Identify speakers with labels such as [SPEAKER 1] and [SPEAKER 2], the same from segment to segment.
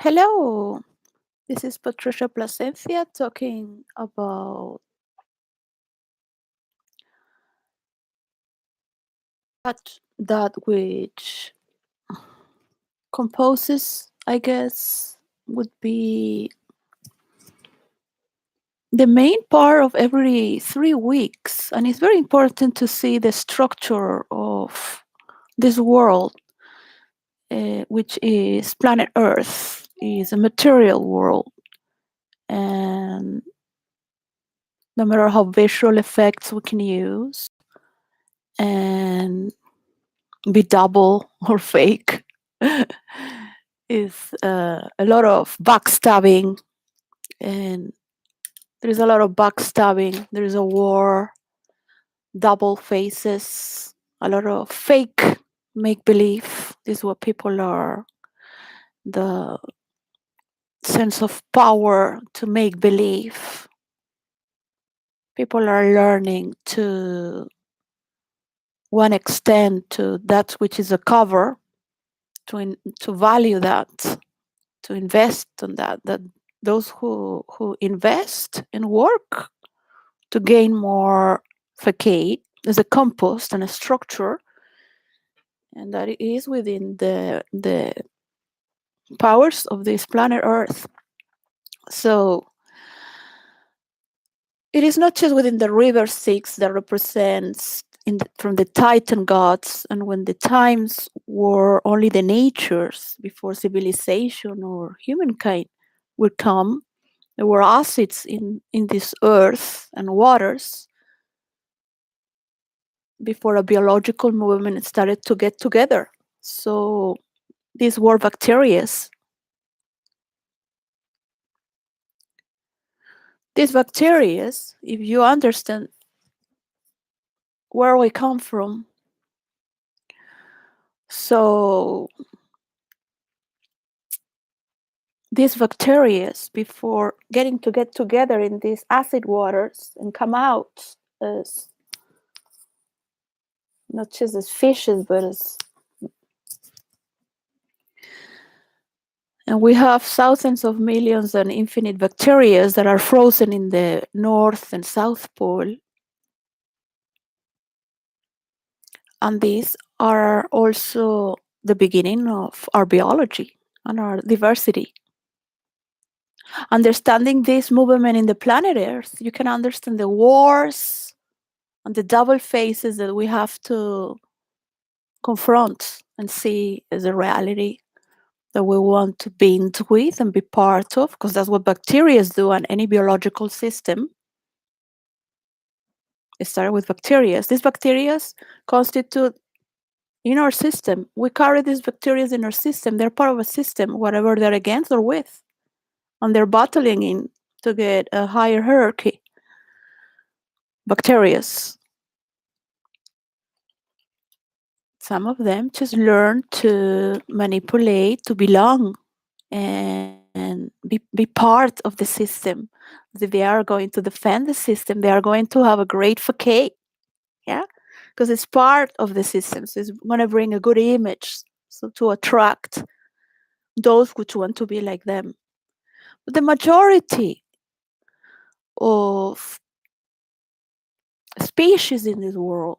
[SPEAKER 1] Hello, this is Patricia Placencia talking about that which composes, I guess, would be the main part of every 3 weeks. And it's very important to see the structure of this world, which is planet Earth, is a material world. And no matter how visual effects we can use, and be double or fake is a lot of backstabbing, and there is a lot of backstabbing. There is a war, double faces, a lot of fake make believe. This is what people are, the sense of power to make believe. People are learning to one extent to that which is a cover, to value that, to invest on that those who invest in work to gain more facade as a compost and a structure, and that it is within the powers of this planet Earth. So it is not just within the river Styx that represents from the Titan gods, and when the times were only the natures before civilization or humankind would come. There were acids in this earth and waters before a biological movement started to get together. So these were bacteria. These bacteria, if you understand where we come from, so these bacteria, before getting to get together in these acid waters and come out as not just as fishes, but as, and we have thousands of millions and infinite bacteria that are frozen in the North and South Pole. And these are also the beginning of our biology and our diversity. Understanding this movement in the planet Earth, you can understand the wars and the double faces that we have to confront and see as a reality that we want to be with and be part of, because that's what bacteria do and any biological system. It started with bacteria. These bacteria constitute in our system. We carry these bacteria in our system. They're part of a system, whatever they're against or with. And they're battling in to get a higher hierarchy. Bacteria. Some of them just learn to manipulate, to belong, and be part of the system. If they are going to defend the system, they are going to have a great facade. Yeah, because it's part of the system. So it's going to bring a good image, so to attract those which want to be like them. But the majority of species in this world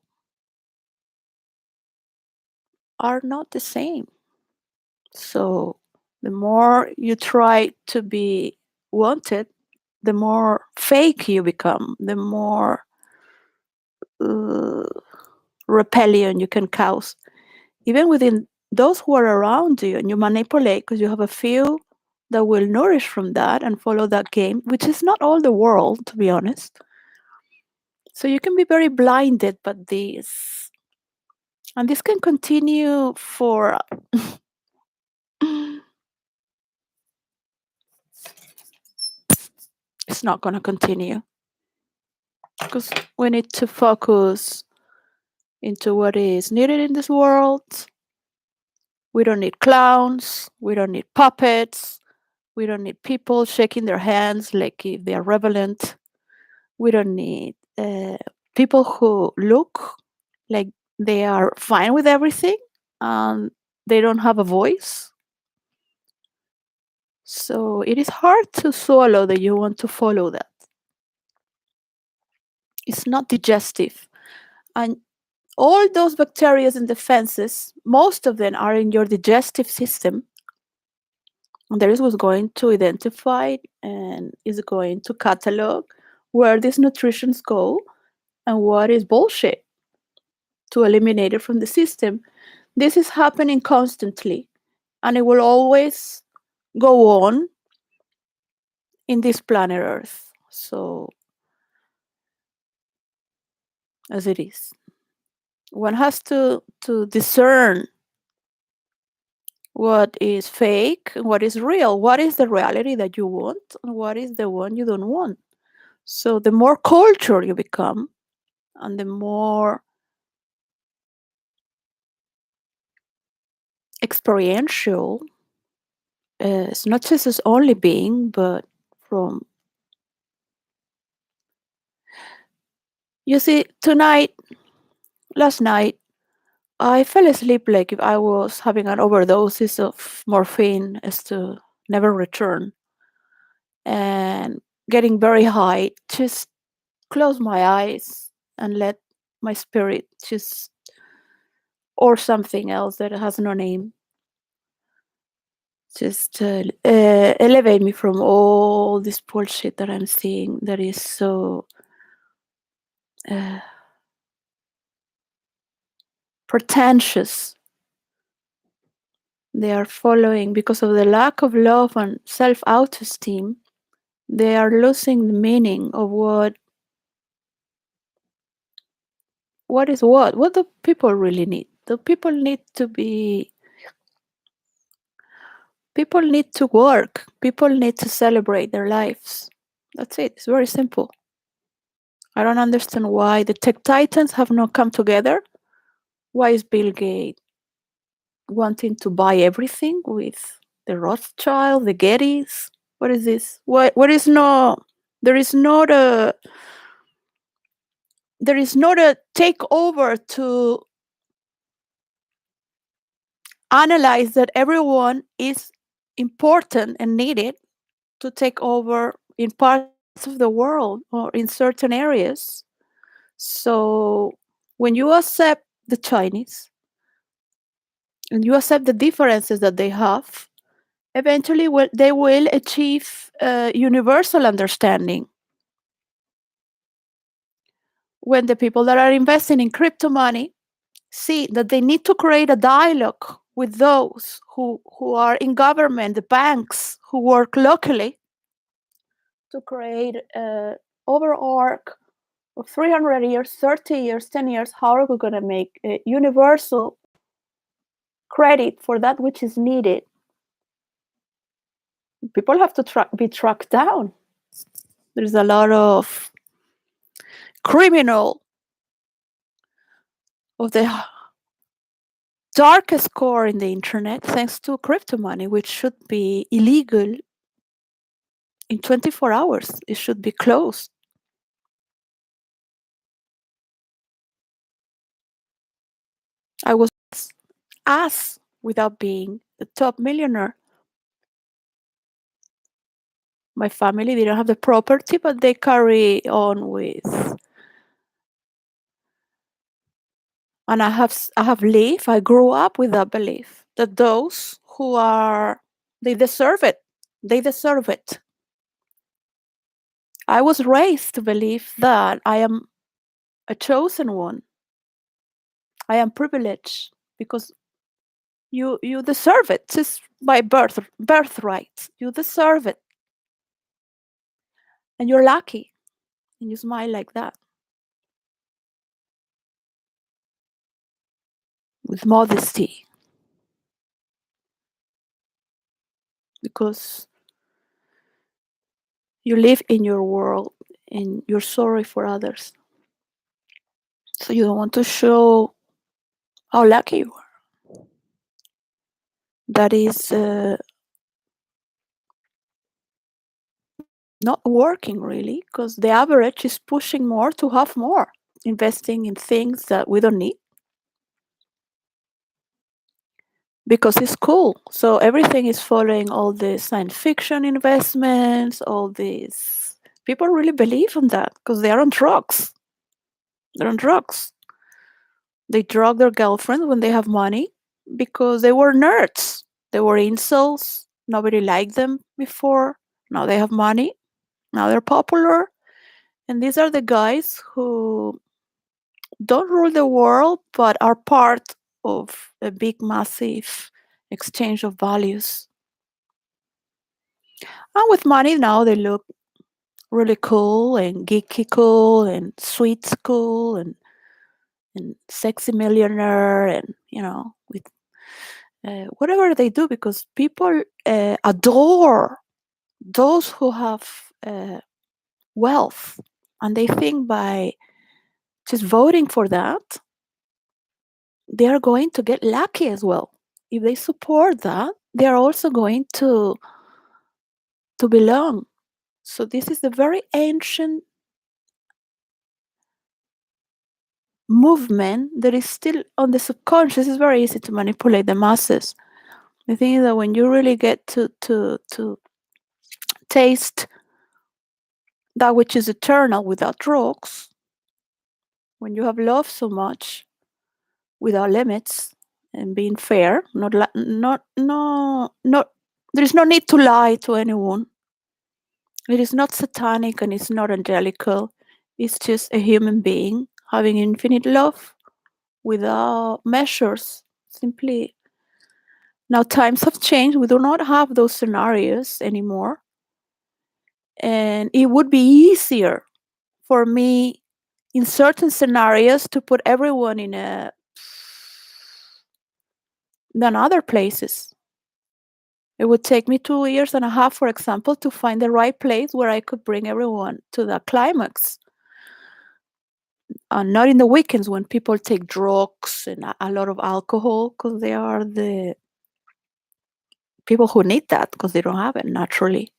[SPEAKER 1] are not the same. So the more you try to be wanted, the more fake you become, the more uh, rebellion you can cause. Even within those who are around you, and you manipulate because you have a few that will nourish from that and follow that game, which is not all the world, to be honest. So you can be very blinded by this. And this can continue for it's not going to continue because we need to focus into what is needed in this world. We don't need clowns, we don't need puppets, we don't need people shaking their hands like if they are relevant. We don't need people who look like they are fine with everything and they don't have a voice. So it is hard to swallow that you want to follow that. It's not digestive. And all those bacteria and defenses, most of them are in your digestive system. And there is what's going to identify and is going to catalog where these nutritions go and what is bullshit to eliminate it from the system. This is happening constantly and it will always go on in this planet Earth. So, as it is, one has to discern what is fake and what is real. What is the reality that you want and what is the one you don't want? So, the more culture you become and the more experiential, it's not just as only being, but from you see, last night, I fell asleep like if I was having an overdose of morphine as to never return and getting very high. Just close my eyes and let my spirit just, or something else that has no name, just elevate me from all this bullshit that I'm seeing that is so uh, pretentious. They are following because of the lack of love and self esteem. They are losing the meaning of what is what. What do people really need? Do people need to be? People need to work. People need to celebrate their lives. That's it. It's very simple. I don't understand why the tech titans have not come together. Why is Bill Gates wanting to buy everything with the Rothschild, the Gettys? What is this? What is no? There is not a takeover to analyze that everyone is important and needed to take over in parts of the world or in certain areas. So when you accept the Chinese and you accept the differences that they have, eventually they will achieve universal understanding. When the people that are investing in crypto money see that they need to create a dialogue with those who are in government, the banks who work locally, to create an overall arc of 300 years, 30 years, 10 years. How are we going to make a universal credit for that which is needed? People have to be tracked down. There's a lot of criminal of the darkest core in the internet thanks to crypto money, which should be illegal in 24 hours. It should be closed. I was asked without being the top millionaire. My family didn't have the property, but they carry on with. And I have lived. I grew up with that belief that those who are, they deserve it. They deserve it. I was raised to believe that I am a chosen one. I am privileged because you deserve it just by birthright. You deserve it, and you're lucky, and you smile like that with modesty because you live in your world and you're sorry for others. So you don't want to show how lucky you are. That is not working really because the average is pushing more to have more, investing in things that we don't need. because it's cool. So everything is following all the science fiction investments, all these. People really believe in that because they are on drugs. They're on drugs. They drug their girlfriends when they have money because they were nerds. They were incels. Nobody liked them before. Now they have money. Now they're popular. And these are the guys who don't rule the world, but are part of a big, massive exchange of values. And with money now, they look really cool and geeky cool and sweet cool and sexy millionaire and, with whatever they do because people adore those who have wealth. And they think by just voting for that, they are going to get lucky as well. If they support that, they are also going to belong. So this is a very ancient movement that is still on the subconscious. It's very easy to manipulate the masses. The thing is that when you really get to taste that which is eternal without drugs, when you have loved so much without limits and being fair, not there is no need to lie to anyone. It is not satanic and it's not angelical. It's just a human being having infinite love without measures. Simply, now times have changed. We do not have those scenarios anymore. And it would be easier for me in certain scenarios to put everyone in a than other places. It would take me 2 years and a half, for example, to find the right place where I could bring everyone to the climax. Not in the weekends when people take drugs and a lot of alcohol, because they are the people who need that because they don't have it naturally.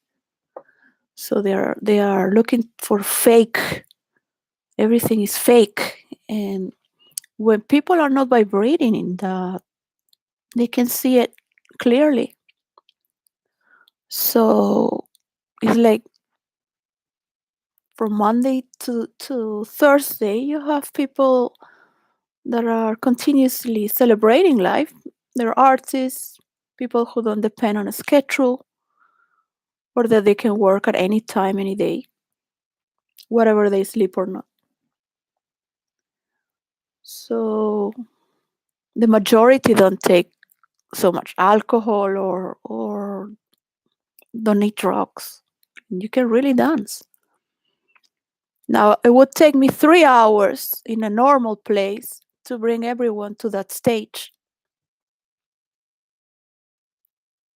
[SPEAKER 1] So they are looking for fake. Everything is fake, and when people are not vibrating in that, they can see it clearly. So it's like from Monday to Thursday, you have people that are continuously celebrating life. They're artists, people who don't depend on a schedule, or that they can work at any time, any day, whatever they sleep or not. So the majority don't take so much alcohol or don't need drugs. You can really dance. Now it would take me 3 hours in a normal place to bring everyone to that stage.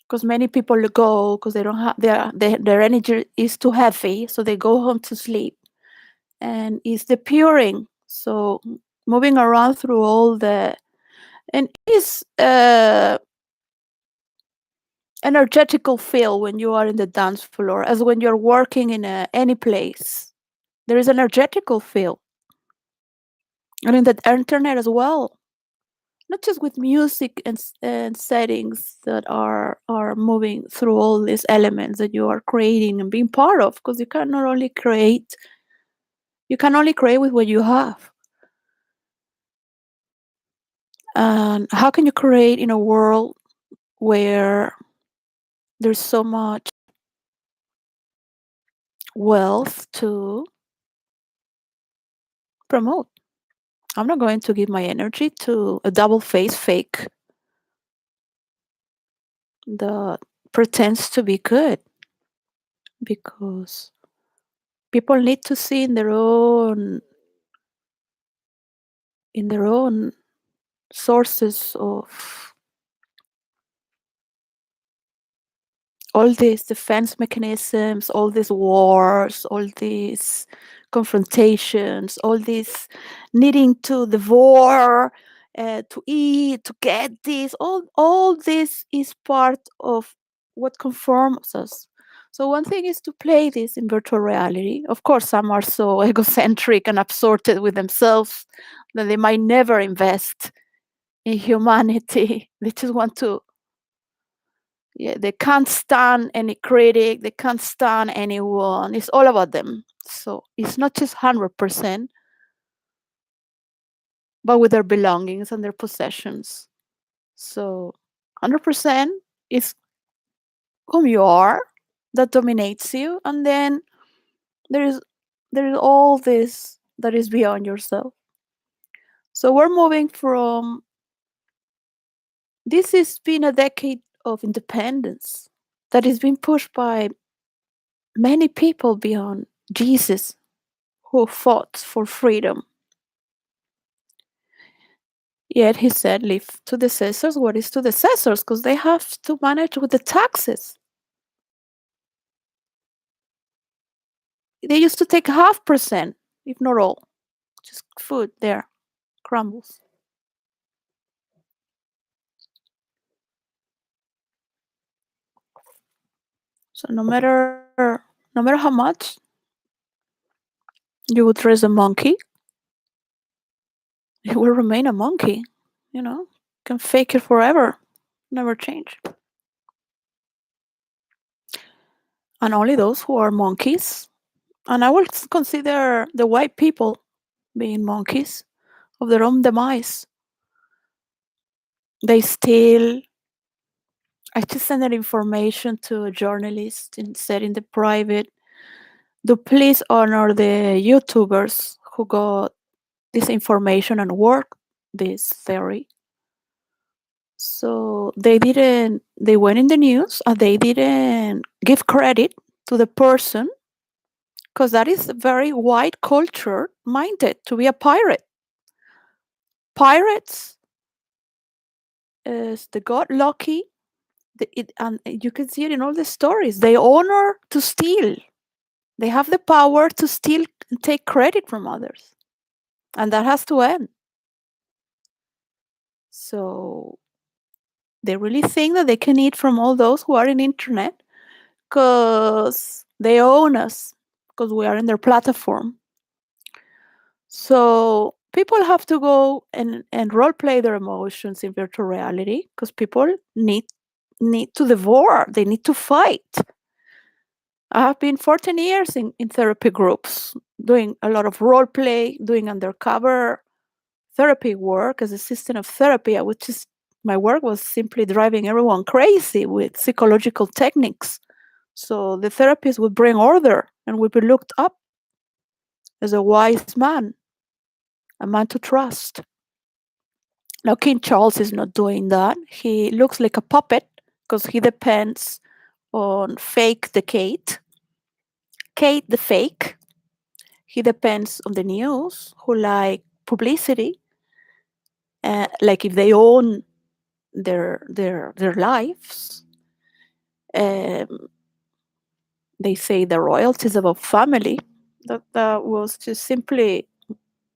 [SPEAKER 1] Because many people go because they don't have their energy is too heavy, so they go home to sleep, and it's depuring. So moving around through all the and it's energetical feel when you are in the dance floor, as when you're working in any place. There is energetical feel, and in the internet as well. Not just with music and settings that are moving through all these elements that you are creating and being part of, because you can only create with what you have. And how can you create in a world where there's so much wealth to promote? I'm not going to give my energy to a double face fake that pretends to be good, because people need to see in their own sources of all these defense mechanisms, all these wars, all these confrontations, all this needing to devour, to eat, to get this. All this is part of what conforms us. So one thing is to play this in virtual reality. Of course, some are so egocentric and absorbed with themselves that they might never invest in humanity. They just want to, yeah, they can't stand any critic, they can't stand anyone. It's all about them. So it's not just 100%, but with their belongings and their possessions. So 100% is whom you are, that dominates you, and then there is there is all this that is beyond yourself. So we're moving from, this has been a decade of independence that is being pushed by many people beyond Jesus who fought for freedom. Yet he said, leave to the Caesars what is to the Caesars, because they have to manage with the taxes. They used to take 0.5%, if not all, just food there, crumbles. So no matter how much you would raise a monkey, it will remain a monkey. You know, can fake it forever, never change. And only those who are monkeys, and I will consider the white people being monkeys of their own demise. They still, I just sent that information to a journalist and said in the private, do please honor the YouTubers who got this information and worked this theory. So they went in the news and they didn't give credit to the person, because that is very white culture minded to be a pirate. Pirates is the god Loki, and you can see it in all the stories. They honor to steal. They have the power to steal and take credit from others, and that has to end. So they really think that they can eat from all those who are in internet because they own us, because we are in their platform. So people have to go and role play their emotions in virtual reality, because people need to devour, they need to fight. I have been 14 years in therapy groups, doing a lot of role play, doing undercover therapy work as assistant of therapy, which is my work was simply driving everyone crazy with psychological techniques. So the therapist would bring order and would be looked up as a wise man, a man to trust. Now, King Charles is not doing that. He looks like a puppet because he depends on fake the Kate, Kate the fake. He depends on the news, who like publicity. Like if they own their lives, um, they say the royalties about family. That was just simply,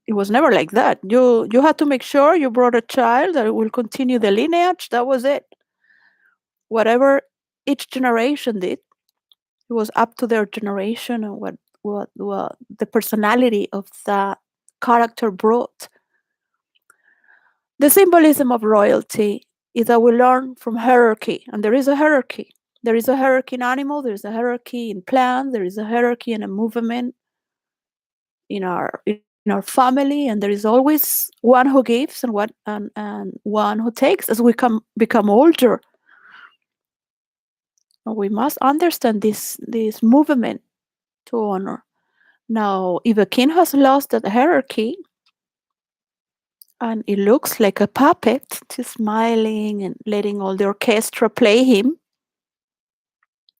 [SPEAKER 1] it was never like that. You had to make sure you brought a child that will continue the lineage. That was it. Whatever each generation did, it was up to their generation and what the personality of that character brought. The symbolism of royalty is that we learn from hierarchy, and there is a hierarchy. There is a hierarchy in animal, there is a hierarchy in plants, there is a hierarchy in a movement in our family, and there is always one who gives and one who takes as we become older. And we must understand this movement to honor. Now, if a king has lost that hierarchy and it looks like a puppet, just smiling and letting all the orchestra play him,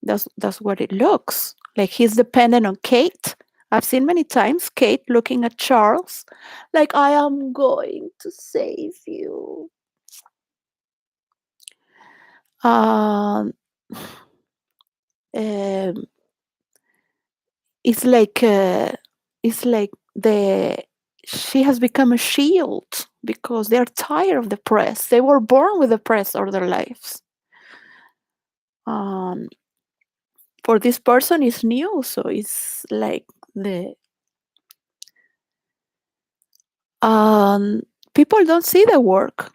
[SPEAKER 1] that's what it looks like. He's dependent on Kate. I've seen many times Kate looking at Charles like, I am going to save you. Um, um, it's like it's like the she has become a shield because they're tired of the press. They were born with the press all their lives. Um, for this person, it's new, so it's like the um, people don't see the work.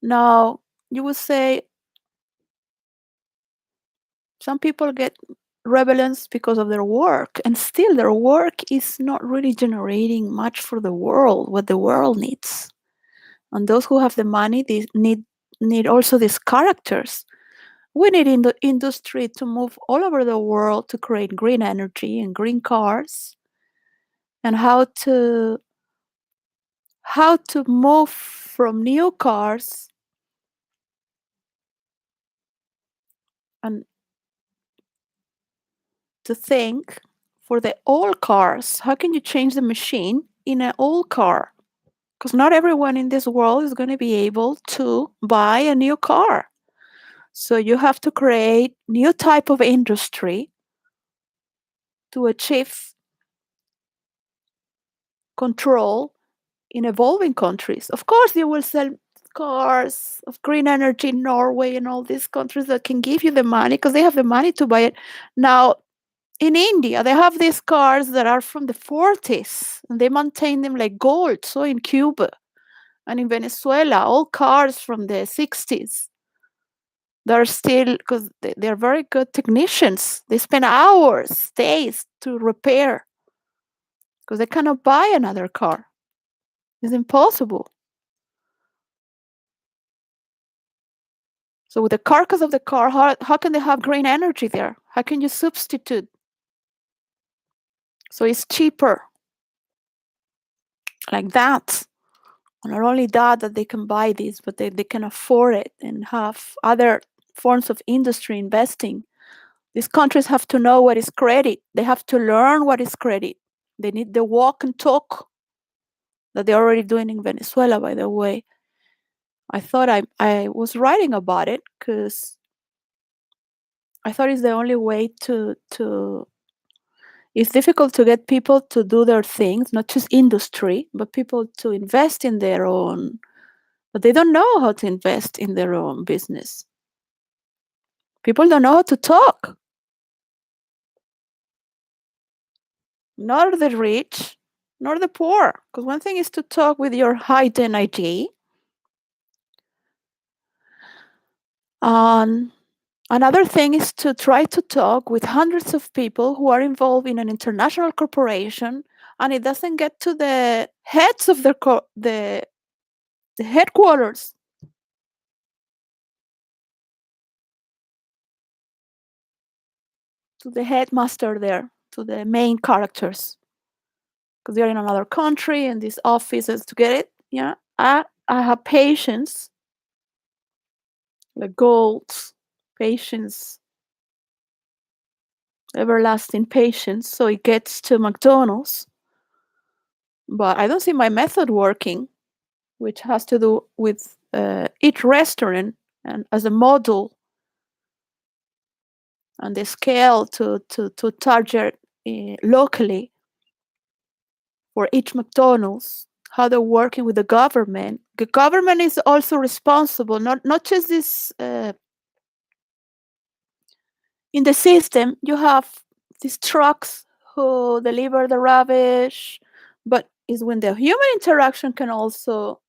[SPEAKER 1] Now, you would say some people get relevance because of their work, and still their work is not really generating much for the world, what the world needs. And those who have the money, they need also these characters. We need in the industry to move all over the world to create green energy and green cars, and how to move from new cars and to think for the old cars. How can you change the machine in an old car? Because not everyone in this world is going to be able to buy a new car. So you have to create new type of industry to achieve control in evolving countries. Of course, you will sell cars of green energy in Norway and all these countries that can give you the money because they have the money to buy it. Now, in India, they have these cars that are from the 40s and they maintain them like gold. So in Cuba and in Venezuela, all cars from the 60s. They're still, because they're very good technicians. They spend hours, days to repair because they cannot buy another car. It's impossible. So with the carcass of the car, how can they have green energy there? How can you substitute? So it's cheaper like that. Not only that they can buy these, but they can afford it and have other forms of industry investing. These countries have to know what is credit. They have to learn what is credit. They need the walk and talk that they're already doing in Venezuela, by the way. I thought I was writing about it because I thought it's the only way to it's difficult to get people to do their things, not just industry, but people to invest in their own. But they don't know how to invest in their own business. People don't know how to talk, nor the rich, nor the poor. Because one thing is to talk with your hidden ID, and another thing is to try to talk with hundreds of people who are involved in an international corporation, and it doesn't get to the heads of the headquarters, to the headmaster there, to the main characters, because they're in another country and these offices to get it. Yeah, I have patience, like gold, patience, everlasting patience. So it gets to McDonald's, but I don't see my method working, which has to do with each restaurant and as a model and the scale to target locally for each McDonald's, how they're working with the government. The government is also responsible, not just this. In the system, you have these trucks who deliver the rubbish, but is when the human interaction can also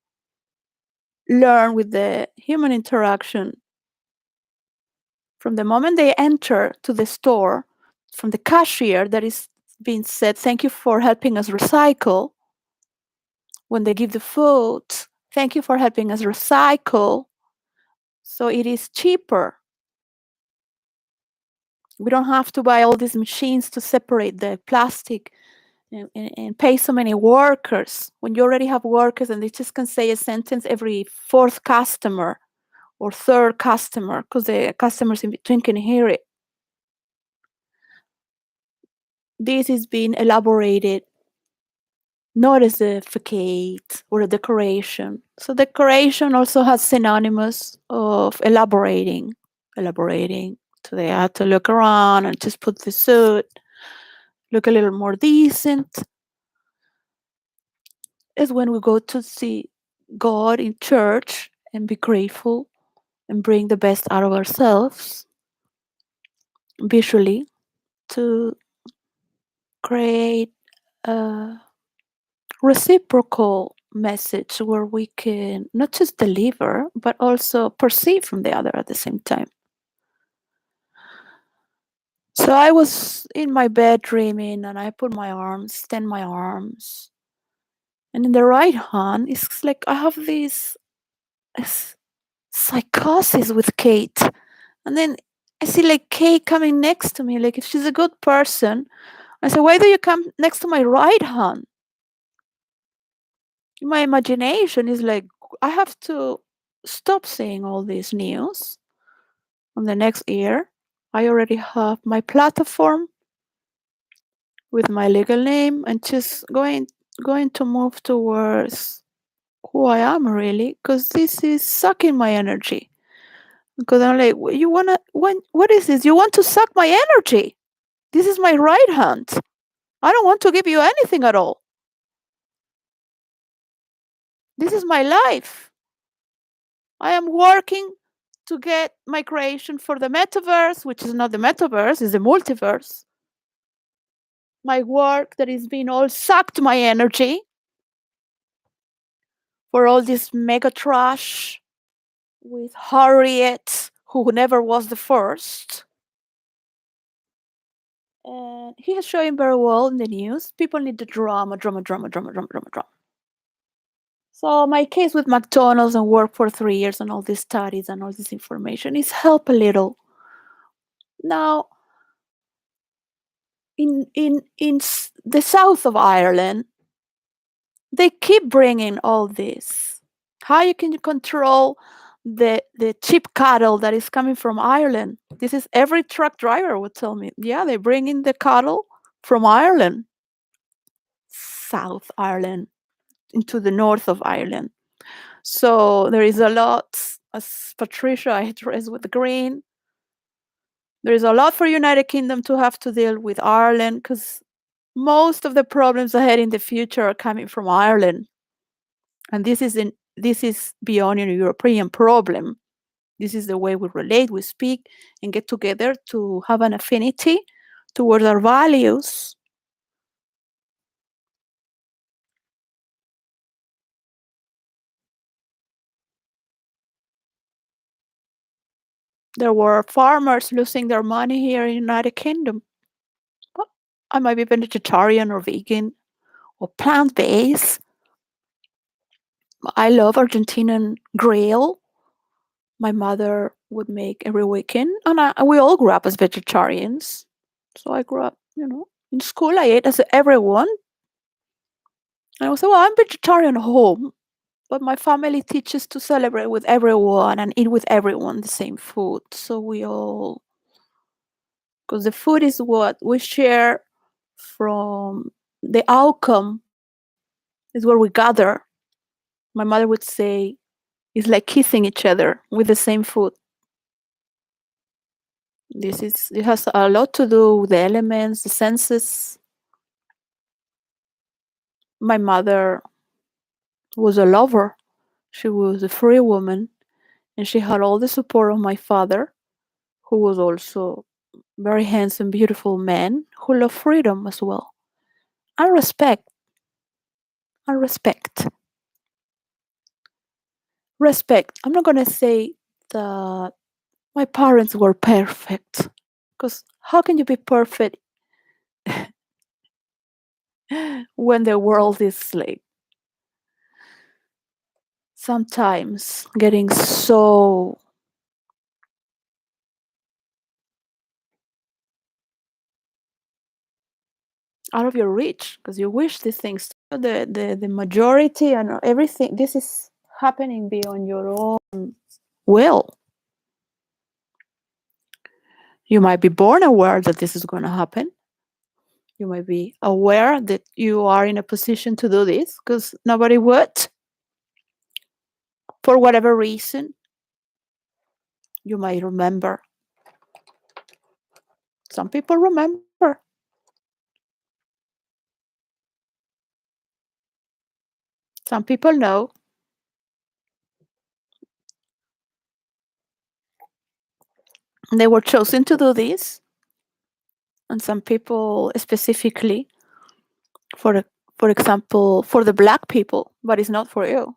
[SPEAKER 1] learn with the human interaction from the moment they enter to the store, from the cashier that is being said, "Thank you for helping us recycle." When they give the food, "Thank you for helping us recycle." So it is cheaper. We don't have to buy all these machines to separate the plastic and pay so many workers. When you already have workers and they just can say a sentence every fourth customer or third customer because the customers in between can hear it. This is being elaborated not as a facade or a decoration. So decoration also has synonymous of elaborating, elaborating. So they have to look around and just put the suit, look a little more decent. Is when we go to see God in church and be grateful and bring the best out of ourselves visually to create a reciprocal message where we can not just deliver, but also perceive from the other at the same time. So I was in my bed dreaming, and I put my arms, extend my arms, and in the right hand, it's like I have this psychosis with Kate. And then I see like Kate coming next to me, like if she's a good person. I say, why do you come next to my right hand? My imagination is like, I have to stop seeing all this news on the next year. I already have my platform with my legal name and just going to move towards who I am really, because this is sucking my energy. Because I'm like, you wanna what is this? You want to suck my energy? This is my right hand. I don't want to give you anything at all. This is my life. I am working to get my creation for the metaverse, which is not the metaverse, is the multiverse. My work that is being all sucked my energy for all this mega trash with Harriet, who never was the first. And he is showing very well in the news. People need the drama, drama, drama, drama, drama, drama, drama. So my case with McDonald's and work for 3 years and all these studies and all this information is help a little. Now, in the south of Ireland, they keep bringing all this. How you can control the cheap cattle that is coming from Ireland? This is every truck driver would tell me. Yeah, they bring in the cattle from Ireland, South Ireland, into the north of Ireland. So there is a lot, as Patricia addressed with green. There is a lot for United Kingdom to have to deal with Ireland because most of the problems ahead in the future are coming from Ireland, and this is beyond a European problem. This is the way we relate, we speak, and get together to have an affinity towards our values. There were farmers losing their money here in the United Kingdom. Well, I might be vegetarian or vegan or plant based. I love Argentinian grill. My mother would make every weekend, and we all grew up as vegetarians. So I grew up, in school I ate as everyone. And I was like, well, I'm vegetarian at home, but my family teaches to celebrate with everyone and eat with everyone the same food. So we all, because the food is what we share from the outcome, is where we gather. My mother would say, it's like kissing each other with the same food. It has a lot to do with the elements, the senses. My mother was a lover. She was a free woman, and she had all the support of my father, who was also very handsome, beautiful man who loved freedom as well. And respect. And respect. Respect. I'm not gonna say that my parents were perfect. Because how can you be perfect when the world is like sometimes getting so out of your reach because you wish these things the majority and everything this is happening beyond your own will. You might be born aware that this is going to happen. You might be aware that you are in a position to do this because nobody would for whatever reason. You might remember. Some people remember. Some people know. They were chosen to do this, and some people specifically for For example, for the black people, but it's not for you.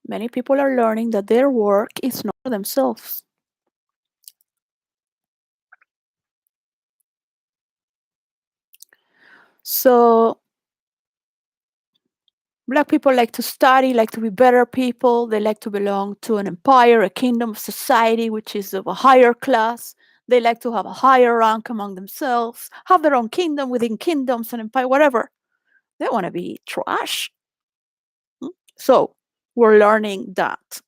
[SPEAKER 1] Many people are learning that their work is not for themselves. So black people like to study, like to be better people. They like to belong to an empire, a kingdom, society, which is of a higher class. They like to have a higher rank among themselves, have their own kingdom within kingdoms and empire, whatever. They want to be trash. So we're learning that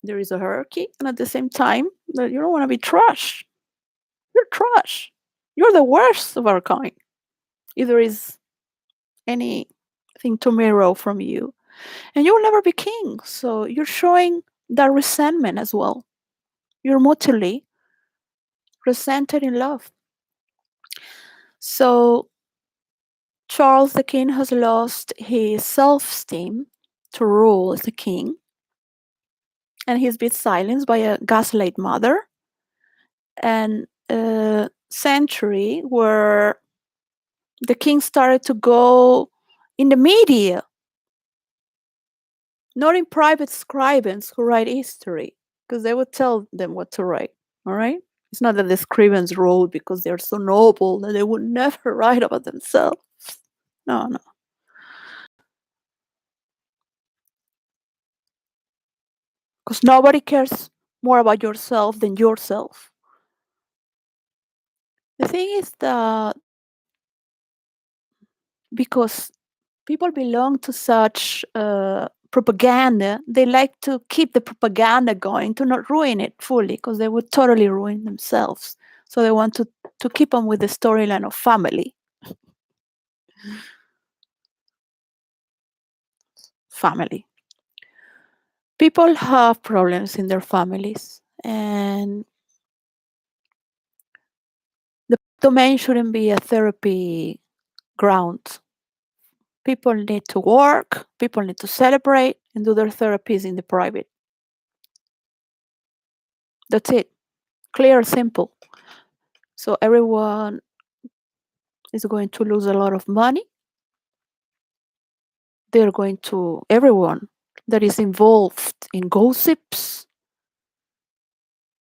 [SPEAKER 1] there is a hierarchy, and at the same time, that you don't want to be trash. You're trash. You're the worst of our kind. If there is anything to mirror from you, and you will never be king. So you're showing that resentment as well. You're mutually resented in love. So Charles the king has lost his self-esteem to rule as a king, and he's been silenced by a gaslight mother and a century where the king started to go in the media, not in private scribes who write history, because they would tell them what to write. All right? It's not that the scribes wrote because they're so noble that they would never write about themselves. No, no. Because nobody cares more about yourself than yourself. The thing is that because people belong to such propaganda, they like to keep the propaganda going to not ruin it fully because they would totally ruin themselves. So they want to keep on with the storyline of family. Family. People have problems in their families, and the domain shouldn't be a therapy ground. People need to work, people need to celebrate and do their therapies in the private. That's it. Clear, simple. So everyone is going to lose a lot of money. They're going to, everyone that is involved in gossips,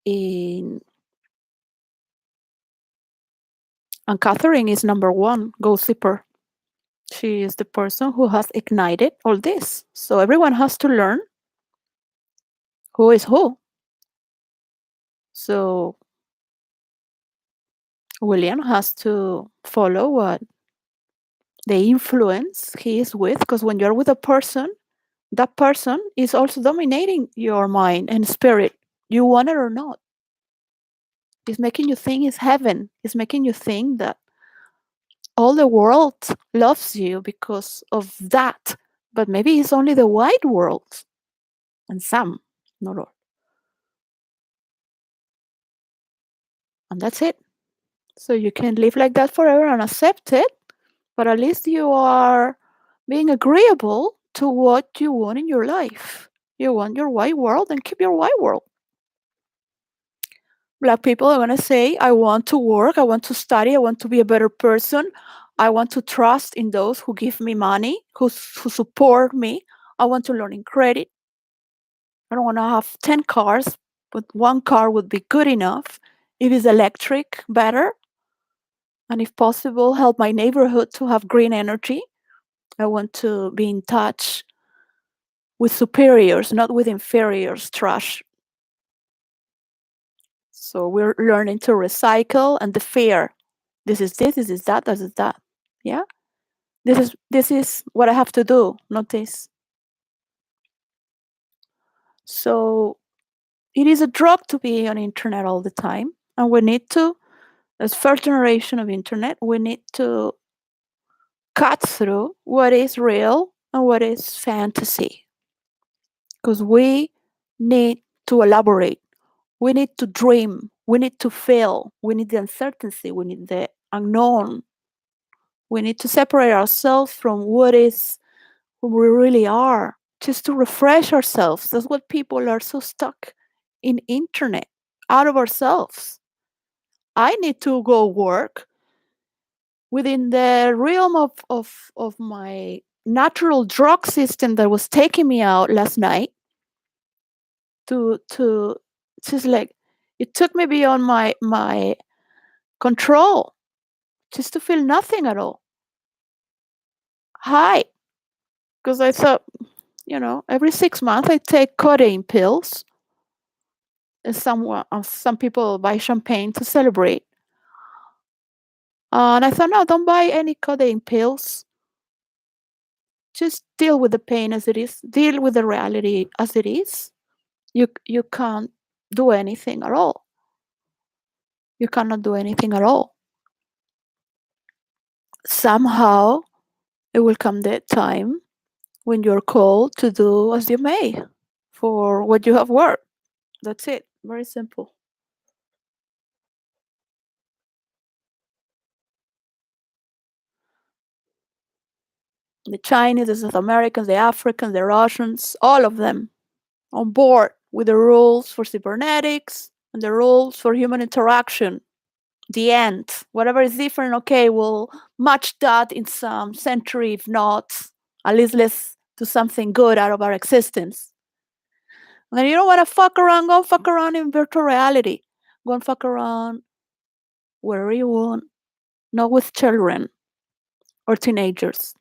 [SPEAKER 1] in, and Catherine is number one gossiper. She is the person who has ignited all this. So everyone has to learn who is who. So William has to follow what the influence he is with, because when you're with a person, that person is also dominating your mind and spirit. You want it or not. It's making you think it's heaven. It's making you think that all the world loves you because of that. But maybe it's only the white world and some, not all. And that's it. So you can live like that forever and accept it, but at least you are being agreeable to what you want in your life. You want your white world and keep your white world. Black people are going to say, I want to work, I want to study, I want to be a better person. I want to trust in those who give me money, who support me. I want to learn in credit. I don't want to have 10 cars, but one car would be good enough. If it's electric, better. And if possible, help my neighborhood to have green energy. I want to be in touch with superiors, not with inferiors, trash. So we're learning to recycle and the fear. This is this is that, this is that. Yeah? This is what I have to do, not this. So it is a drug to be on internet all the time. And we need to, as first generation of internet, we need to cut through what is real and what is fantasy. Because we need to elaborate. We need to dream. We need to fail. We need the uncertainty. We need the unknown. We need to separate ourselves from what is who we really are, just to refresh ourselves. That's what people are so stuck in internet, out of ourselves. I need to go work within the realm of my natural drug system that was taking me out last night to just like it took me beyond my control just to feel nothing at all. High. Because I thought, every 6 months I take codeine pills. And some people buy champagne to celebrate. And I thought, no, don't buy any codeine pills. Just deal with the pain as it is. Deal with the reality as it is. You can't do anything at all. You cannot do anything at all. Somehow it will come that time when you're called to do as you may for what you have worked. That's it. Very simple. The Chinese, the South Americans, the Africans, the Russians, all of them on board with the rules for cybernetics and the rules for human interaction. The end. Whatever is different, okay, we'll match that in some century, if not, at least let's do something good out of our existence. And then you don't want to fuck around, go fuck around in virtual reality. Go and fuck around wherever you want, not with children or teenagers.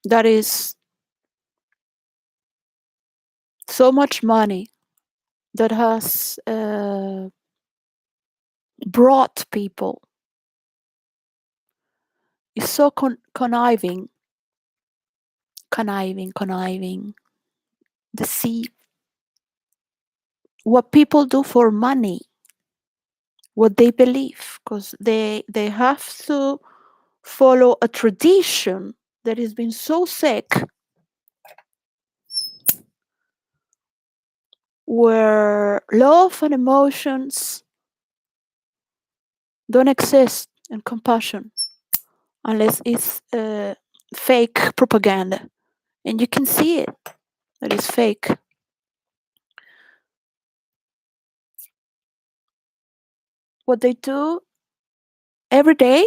[SPEAKER 1] That is so much money that has brought people is so conniving, deceive. What people do for money, what they believe, because they have to follow a tradition that has been so sick, where love and emotions don't exist and compassion unless it's fake propaganda, and you can see it that is fake. What they do every day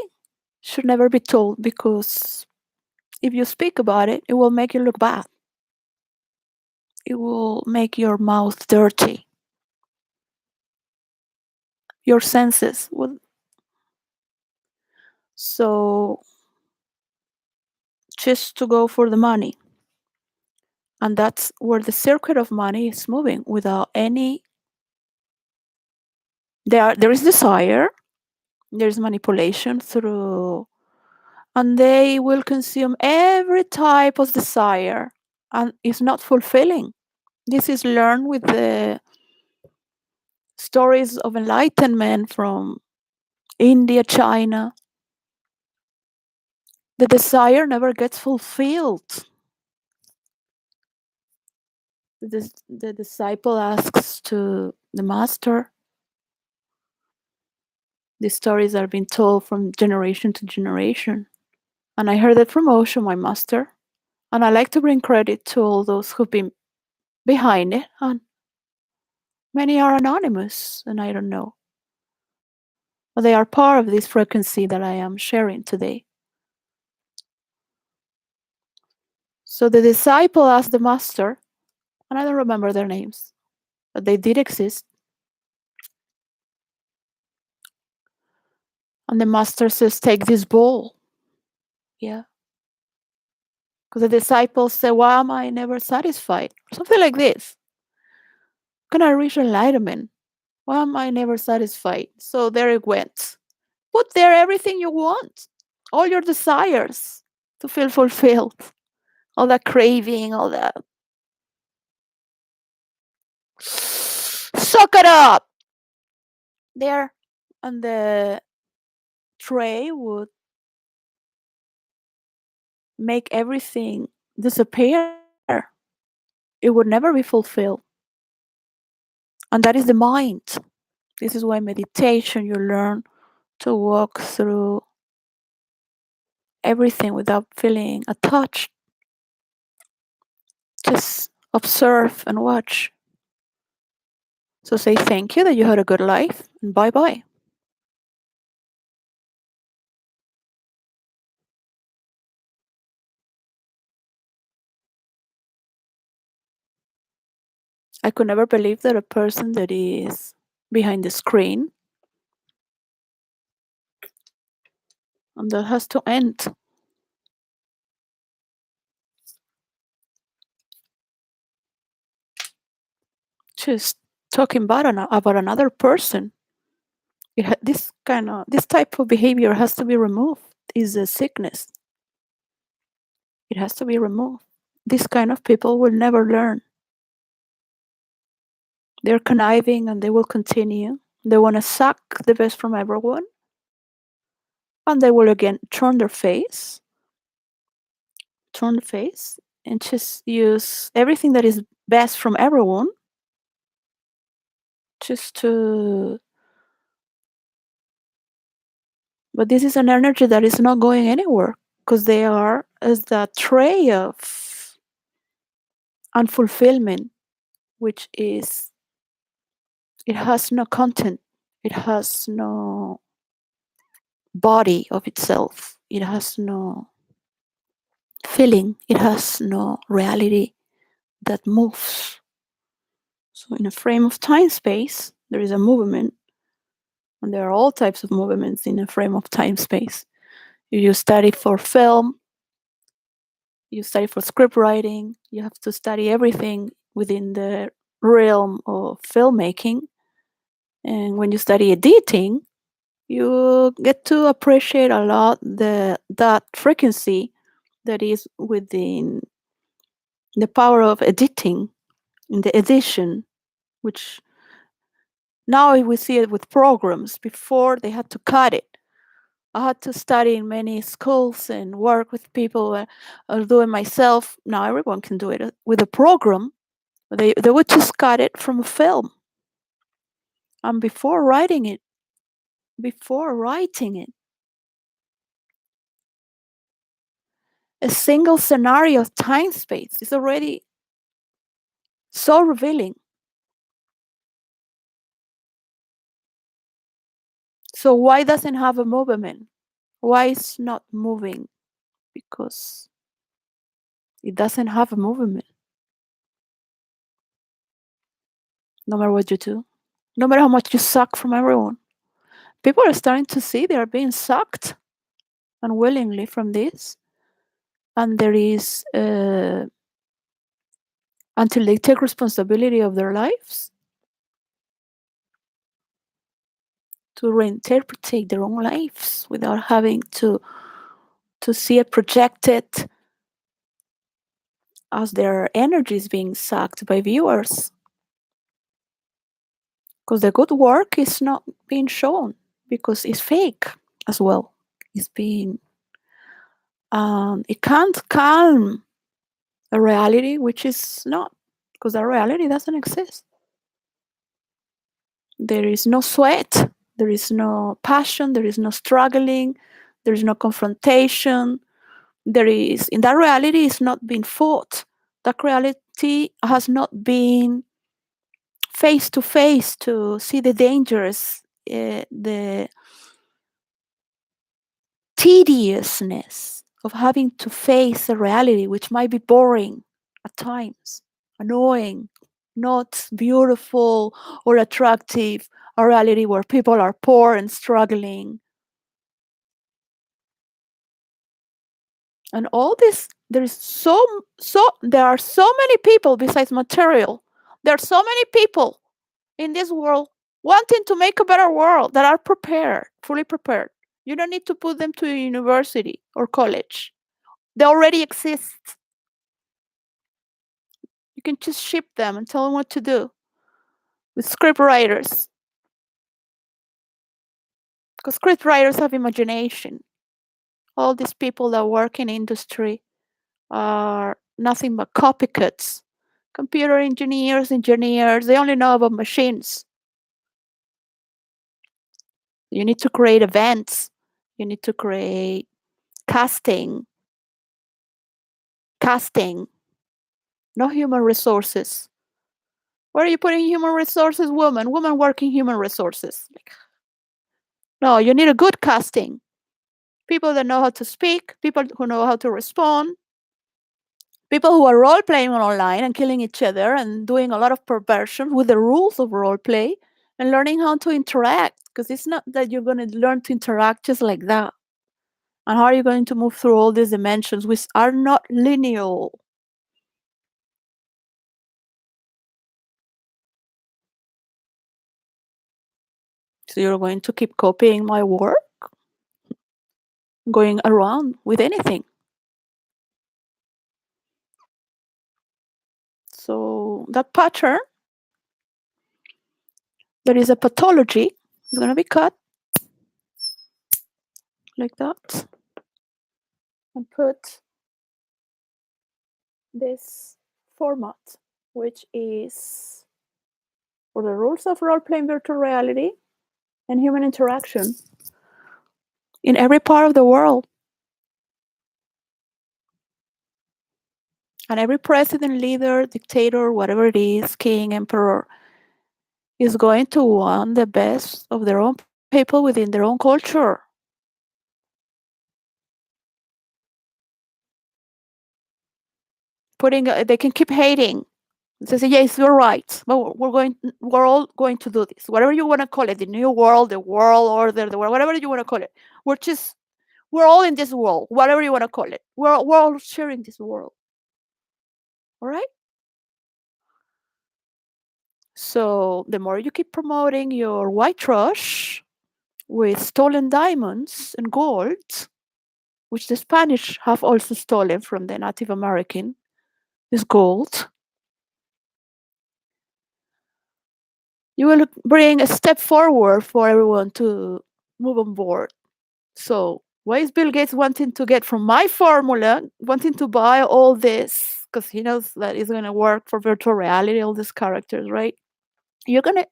[SPEAKER 1] should never be told, because if you speak about it, it will make you look bad. It will make your mouth dirty. Your senses will. So just to go for the money. And that's where the circuit of money is moving without any. There is desire, there's manipulation through, and they will consume every type of desire, and it's not fulfilling. This is learned with the stories of enlightenment from India, China. The desire never gets fulfilled. The disciple asks to the master. These stories are being told from generation to generation. And I heard it from Osho, my master. And I like to bring credit to all those who've been behind it. And many are anonymous, and I don't know. But they are part of this frequency that I am sharing today. So the disciple asked the master, and I don't remember their names, but they did exist. And the master says, take this bowl. Yeah. Because the disciples say, why am I never satisfied? Something like this. Can I reach enlightenment? Why am I never satisfied? So there it went. Put there everything you want, all your desires to feel fulfilled, all that craving, all that. Suck it up! There on the tray would make everything disappear it would never be fulfilled. And that is the mind. This is why meditation, you learn to walk through everything without feeling attached. Just observe and watch. So say thank you that you had a good life and bye bye. I could never believe that a person that is behind the screen and that has to end. Just talking about another person. This type of behavior has to be removed. Is a sickness. It has to be removed. This kind of people will never learn. They're conniving and they will continue. They want to suck the best from everyone, and they will again turn the face, and just use everything that is best from everyone just to. But this is an energy that is not going anywhere because they are as the tray of unfulfillment, which is it has no content, it has no body of itself, it has no feeling, it has no reality that moves. So, in a frame of time space, there is a movement, and there are all types of movements in a frame of time space. You study for film, you study for script writing, you have to study everything within the realm of filmmaking. And when you study editing, you get to appreciate a lot that frequency that is within the power of editing in the edition, which now we see it with programs. Before they had to cut it. I had to study in many schools and work with people or do it myself. Now everyone can do it with a program. They would just cut it from a film. And before writing it, a single scenario of time space is already so revealing. So why doesn't have a movement? Why is not moving? Because it doesn't have a movement. No matter what you do, no matter how much you suck from everyone, people are starting to see they are being sucked unwillingly from this, and there is until they take responsibility of their lives to reinterpret their own lives without having to see it projected as their energy is being sucked by viewers, because the good work is not being shown because it's fake as well. It's being it can't calm a reality which is not, because that reality doesn't exist. There is no sweat, there is no passion, there is no struggling, there is no confrontation. There is, in that reality, is not being fought. That reality has not been face to face to see the dangers, the tediousness of having to face a reality which might be boring at times, annoying, not beautiful or attractive, a reality where people are poor and struggling. And all this, there are so many people besides material. There are so many people in this world wanting to make a better world that are prepared, fully prepared. You don't need to put them to a university or college. They already exist. You can just ship them and tell them what to do with script writers. Because script writers have imagination. All these people that work in industry are nothing but copycats Computer engineers, they only know about machines. You need to create events. You need to create casting, casting, no human resources. Where are you putting human resources? Woman working human resources. No, you need a good casting. People that know how to speak, people who know how to respond, people who are role playing online and killing each other and doing a lot of perversion with the rules of role play and learning how to interact. Because it's not that you're going to learn to interact just like that. And how are you going to move through all these dimensions which are not linear? So you're going to keep copying my work, going around with anything. So that pattern, there is a pathology, is going to be cut like that and put this format, which is for the rules of role-playing virtual reality and human interaction in every part of the world. And every president, leader, dictator, whatever it is, king, emperor, is going to want the best of their own people within their own culture. They can keep hating. They say, yes, you're right, but we're all going to do this. Whatever you want to call it, the new world, the world order, the world, whatever you want to call it. We're all in this world, whatever you want to call it. We're all sharing this world. All right? So the more you keep promoting your white trash with stolen diamonds and gold, which the Spanish have also stolen from the Native American, is gold, you will bring a step forward for everyone to move on board. So why is Bill Gates wanting to get from my formula, wanting to buy all this? Because he knows that it's going to work for virtual reality, all these characters, right? He's gonna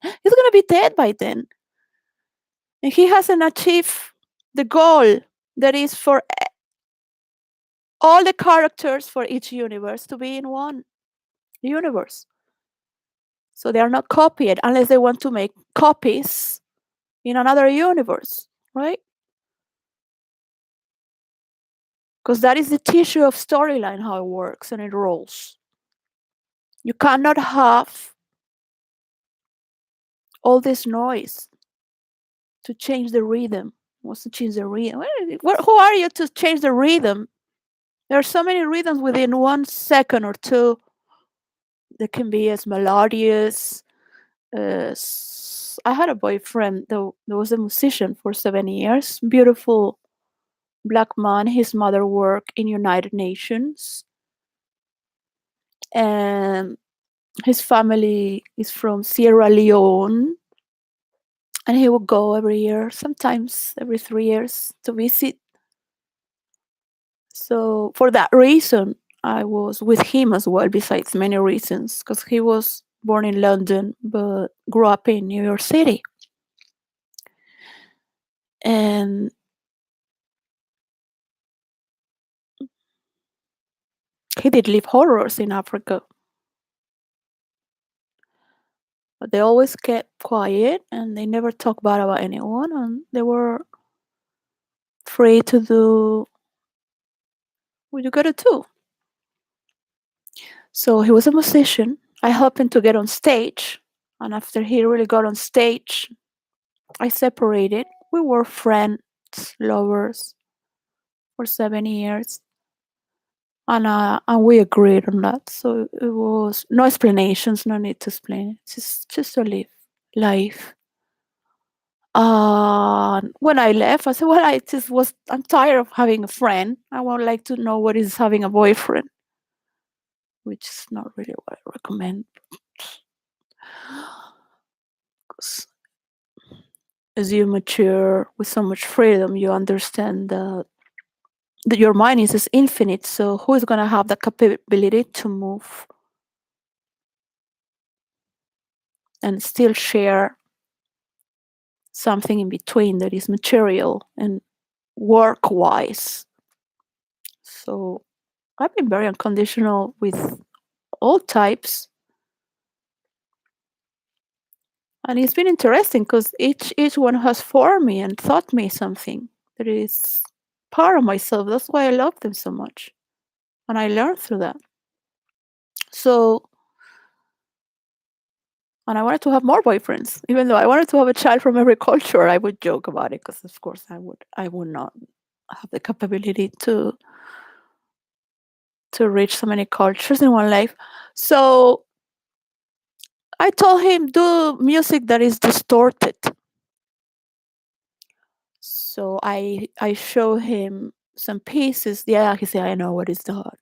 [SPEAKER 1] be dead by then. And he hasn't achieved the goal that is for all the characters for each universe to be in one universe. So they are not copied unless they want to make copies in another universe, right? Because that is the tissue of storyline, how it works and it rolls. You cannot have all this noise to change the rhythm. What's to change the rhythm? Who are you to change the rhythm? There are so many rhythms within 1 second or two that can be as melodious. I had a boyfriend that was a musician for 7 years. Beautiful black man. His mother worked in United Nations, and his family is from Sierra Leone. And he would go every year, sometimes every 3 years, to visit. So for that reason, I was with him as well, besides many reasons, because he was born in London but grew up in New York City. And he did live horrors in Africa. But they always kept quiet and they never talked bad about anyone, and they were free to do what you gotta do. So he was a musician. I helped him to get on stage. And after he really got on stage, I separated. We were friends, lovers for 7 years. And we agreed on that. So it was no explanations, no need to explain it. Just to live life. When I left, I said, "Well, I'm tired of having a friend. I would like to know what is having a boyfriend," which is not really what I recommend. 'Cause as you mature with so much freedom, you understand that your mind is infinite. So who is going to have the capability to move and still share something in between that is material and work wise. So I've been very unconditional with all types, and it's been interesting because each one has formed me and taught me something that is part of myself. That's why I love them so much, and I learned through that. So, and I wanted to have more boyfriends, even though I wanted to have a child from every culture. I would joke about it because, of course, I would not have the capability to reach so many cultures in one life. So I told him do music that is distorted. So I show him some pieces. Yeah, he said, I know what is that.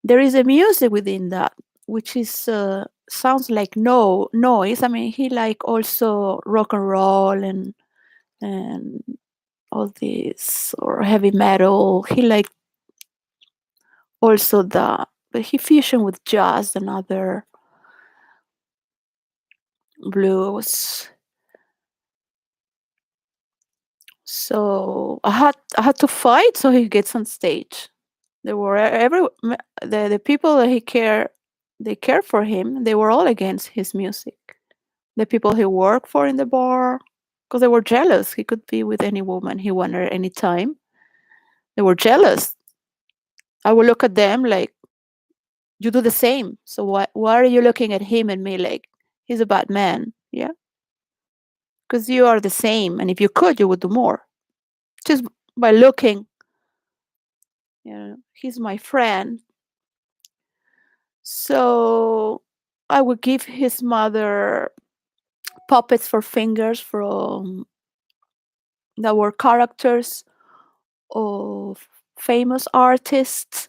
[SPEAKER 1] There is a music within that, which is sounds like no noise. I mean, he like also rock and roll and all this or heavy metal. He like also the but he fusion with jazz and other blues. So I had to fight so he gets on stage. There were the people that they care for him. They were all against his music. The people he worked for in the bar, because they were jealous. He could be with any woman he wanted at any time. They were jealous. I would look at them like, you do the same. So why are you looking at him and me like he's a bad man? Yeah, because you are the same, and if you could, you would do more. Just by looking, he's my friend. So I would give his mother puppets for fingers from that were characters of famous artists,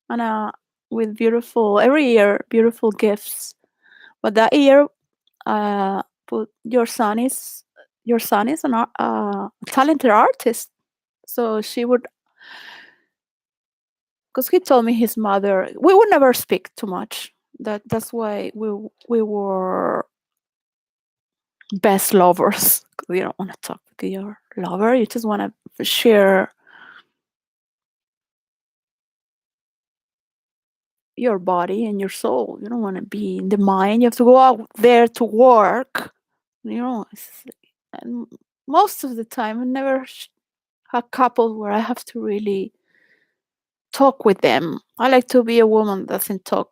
[SPEAKER 1] and with beautiful every year beautiful gifts. But that year, put your son is a talented artist. So she would, because he told me his mother, we would never speak too much. That's why we were best lovers. 'Cause you don't want to talk with your lover. You just want to share your body and your soul. You don't want to be in the mind. You have to go out there to work. And most of the time, I never had couples where I have to really talk with them. I like to be a woman that doesn't talk,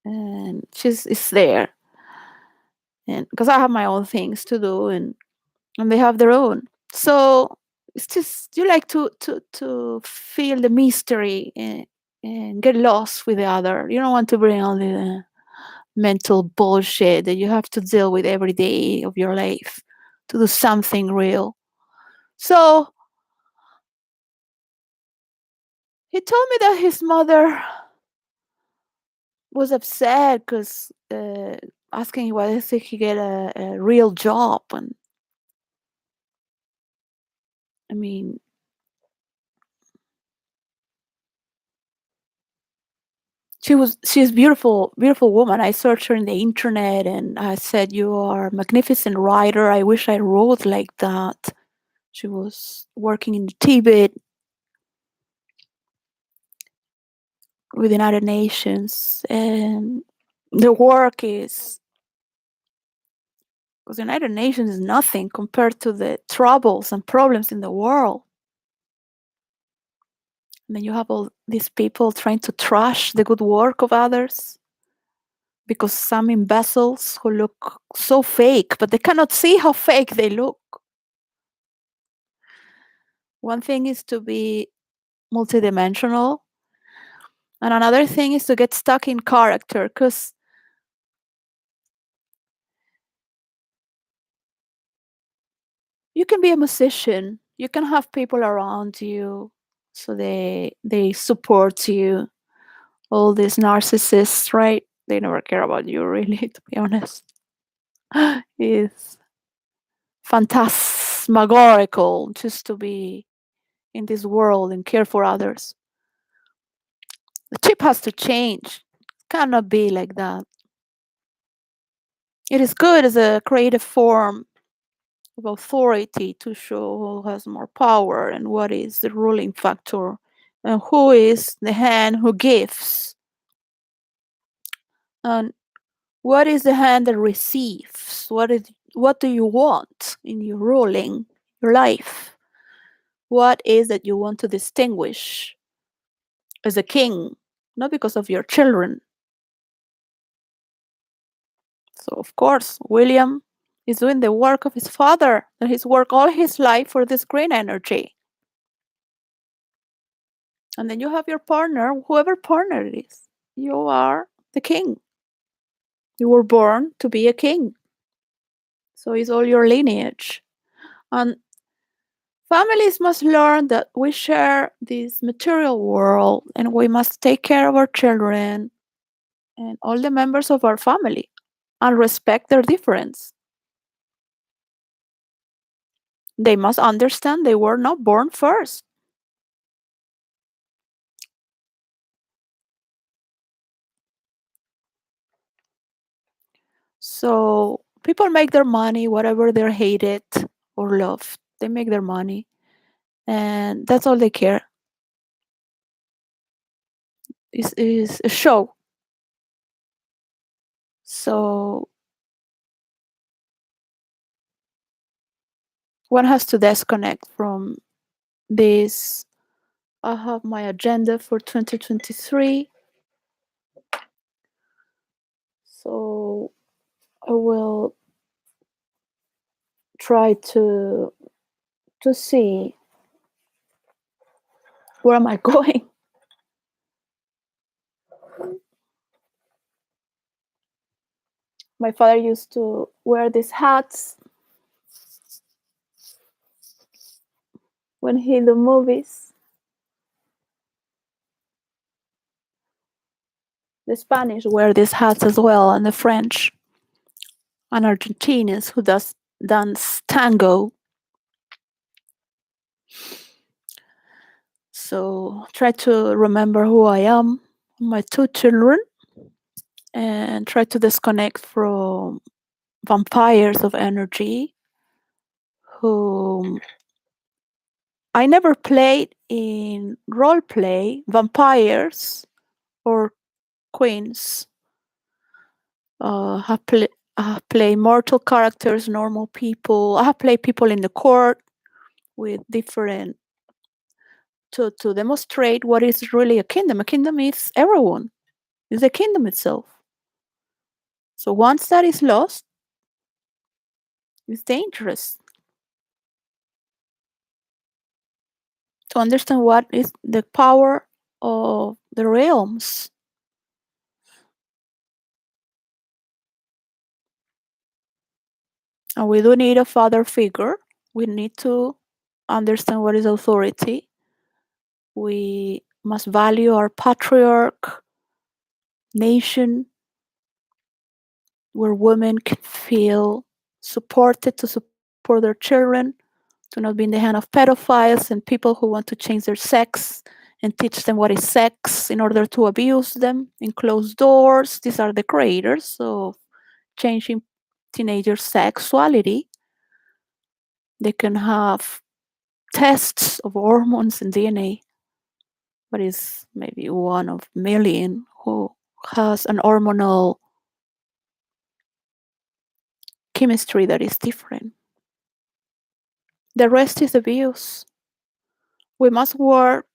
[SPEAKER 1] and she's is there, and because I have my own things to do, and they have their own. So it's just you like to feel the mystery and get lost with the other. You don't want to bring all the mental bullshit that you have to deal with every day of your life to do something real. So he told me that his mother was upset because asking whether he could get a real job, and I mean she's beautiful woman. I searched her in the internet and I said, you are a magnificent writer. I wish I wrote like that. She was working in Tibet with the United Nations, and the work is because the United Nations is nothing compared to the troubles and problems in the world. And then you have all these people trying to trash the good work of others because some imbeciles who look so fake, but they cannot see how fake they look. One thing is to be multidimensional, and another thing is to get stuck in character, because you can be a musician, you can have people around you, so they support you. All these narcissists, right? They never care about you, really, to be honest. It's phantasmagorical just to be in this world and care for others. The chip has to change. Cannot be like that. It is good as a creative form of authority to show who has more power and what is the ruling factor and who is the hand who gives and what is the hand that receives. What do you want in your ruling your life? What is that you want to distinguish as a king, not because of your children. So of course William is doing the work of his father, and he's worked all his life for this green energy. And then you have your partner, whoever partner it is. You are the king. You were born to be a king. So it's all your lineage. And families must learn that we share this material world and we must take care of our children and all the members of our family and respect their difference. They must understand they were not born first. So people make their money, whatever they're hated or loved. They make their money, and that's all they care. Is a show. So one has to disconnect from this. I have my agenda for 2023. So I will try to see where am I going. My father used to wear these hats when he do movies. The Spanish wear these hats as well, and the French and Argentinians who does dance tango. So try to remember who I am, my two children, and try to disconnect from vampires of energy who I never played in role play vampires or queens. I have played mortal characters, normal people. I have played people in the court with different to demonstrate what is really a kingdom. A kingdom is everyone. It's the kingdom itself. So once that is lost, it's dangerous to understand what is the power of the realms. And we do need a father figure. We need to understand what is authority. We must value our patriarch nation where women can feel supported to support their children, to not be in the hand of pedophiles and people who want to change their sex and teach them what is sex in order to abuse them in closed doors. These are the creators of changing teenagers' sexuality. They can have tests of hormones and DNA, but is maybe one of million who has an hormonal chemistry that is different. The rest is abuse. We must work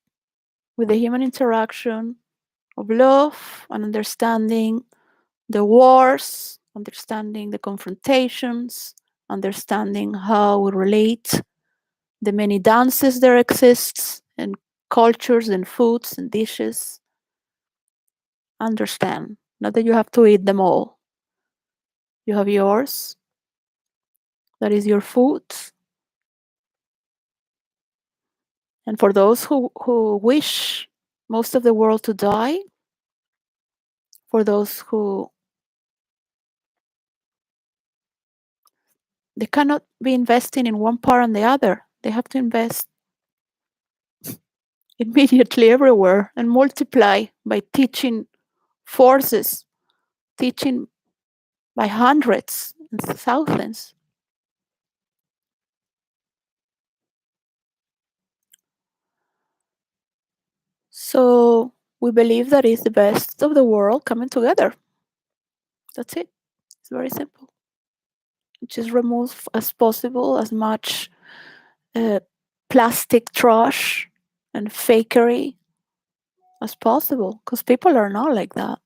[SPEAKER 1] with the human interaction of love and understanding the wars, understanding the confrontations, understanding how we relate, the many dances there exists, and cultures and foods and dishes. Understand, not that you have to eat them all. You have yours, that is your food. And for those who wish most of the world to die, for those who they cannot be investing in one part and the other. They have to invest immediately everywhere and multiply by teaching forces, teaching by hundreds and thousands. So we believe that is the best of the world coming together. That's it. It's very simple. Just remove as possible as much uh, plastic trash and fakery as possible, because people are not like that.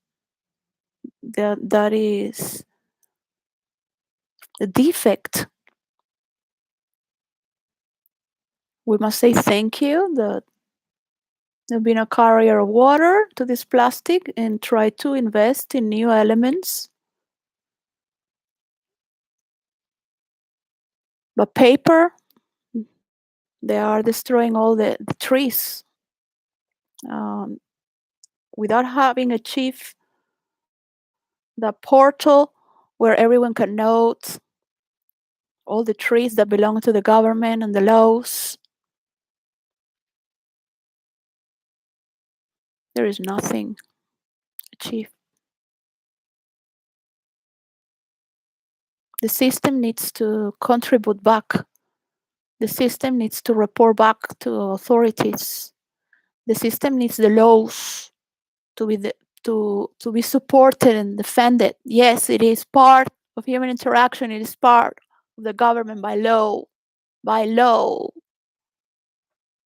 [SPEAKER 1] That is a defect. We must say thank you that there been a carrier of water to this plastic and try to invest in new elements. But paper, they are destroying all the trees um, without having achieved the portal where everyone can note all the trees that belong to the government and the laws. There is nothing achieved. The system needs to contribute back. The system needs to report back to authorities. The system needs the laws to be to be supported and defended. Yes, it is part of human interaction. It is part of the government by law. By law,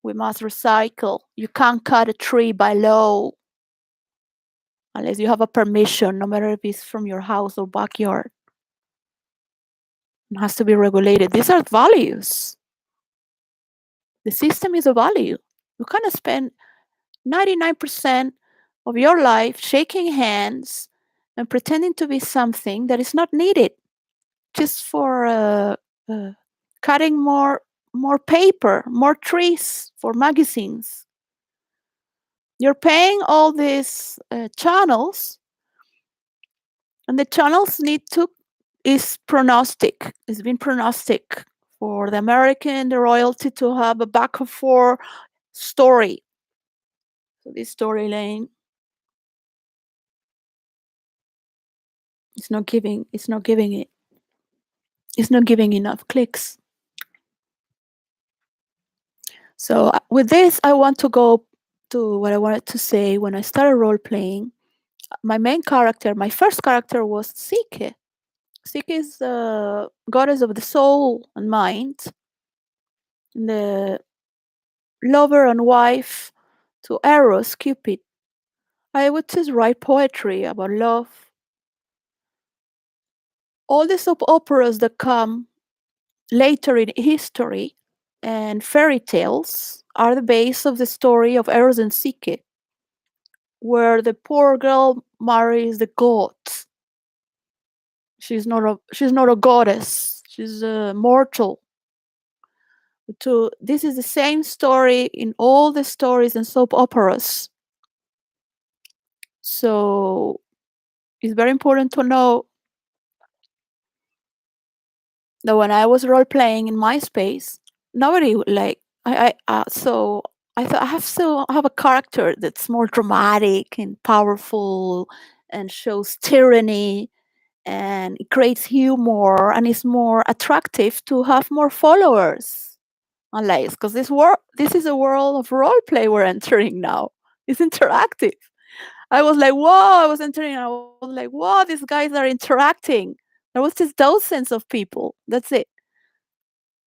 [SPEAKER 1] we must recycle. You can't cut a tree by law unless you have a permission, no matter if it's from your house or backyard. It has to be regulated. These are values. The system is a value. You cannot spend 99% of your life shaking hands and pretending to be something that is not needed just for uh, cutting more paper, more trees for magazines. You're paying all these channels, and the channels need to is prognostic. It's been prognostic for the American, the royalty to have a back and forth story. So this storyline it's not giving enough clicks. So with this, I want to go to what I wanted to say when I started role playing. My main character, my first character was Psyche. Psyche is the goddess of the soul and mind, the lover and wife to Eros, Cupid. I would just write poetry about love. All the soap operas that come later in history and fairy tales are the base of the story of Eros and Psyche, where the poor girl marries the god. She's not a goddess. She's a mortal. This is the same story in all the stories and soap operas. So it's very important to know that when I was role playing in MySpace, nobody like so I thought I have a character that's more dramatic and powerful and shows tyranny and it creates humor and is more attractive to have more followers on lives because this is a world of role play we're entering now. It's interactive. I was like, whoa, I was entering and I was like, whoa, these guys are interacting. There was just dozens of people. That's it.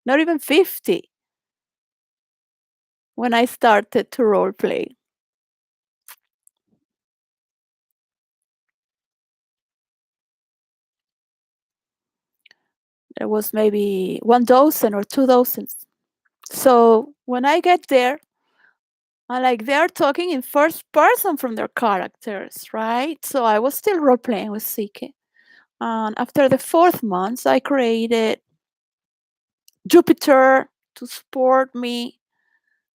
[SPEAKER 1] Not even 50 when I started to role play. There was maybe one dozen or two dozens. So when I get there, I like they're talking in first person from their characters, right? So I was still role playing with Siki. And after the fourth month, I created Jupiter to support me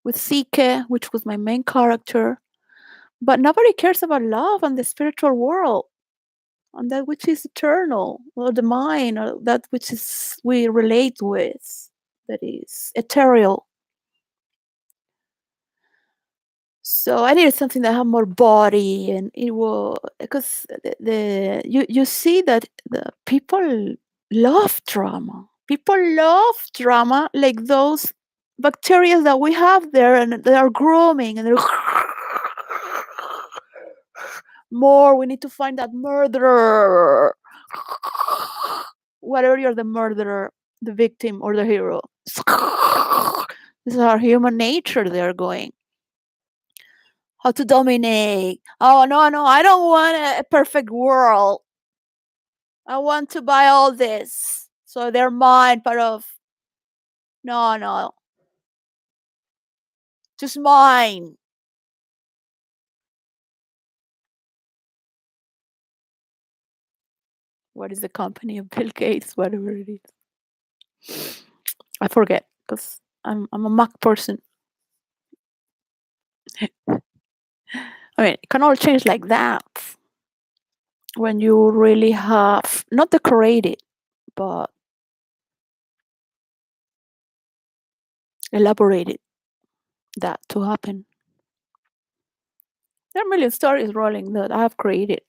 [SPEAKER 1] with Sike, which was my main character. But nobody cares about love and the spiritual world, and that which is eternal, or the mind, or that which is we relate with, that is ethereal. So I needed something that had more body, and it was because you see that the people love drama. People love drama, like those bacteria that we have there, and they are grooming, and they're more. We need to find that murderer. Whatever you're the murderer, the victim, or the hero. This is our human nature. They're going how to dominate. Oh no, no, I don't want a perfect world. I want to buy all this. So they're mine, part of no, no, just mine. What is the company of Bill Gates? Whatever it is, I forget because I'm a Mac person. I mean, it can all change like that when you really have not decorated, but elaborated that to happen. There are a million stories rolling that I have created.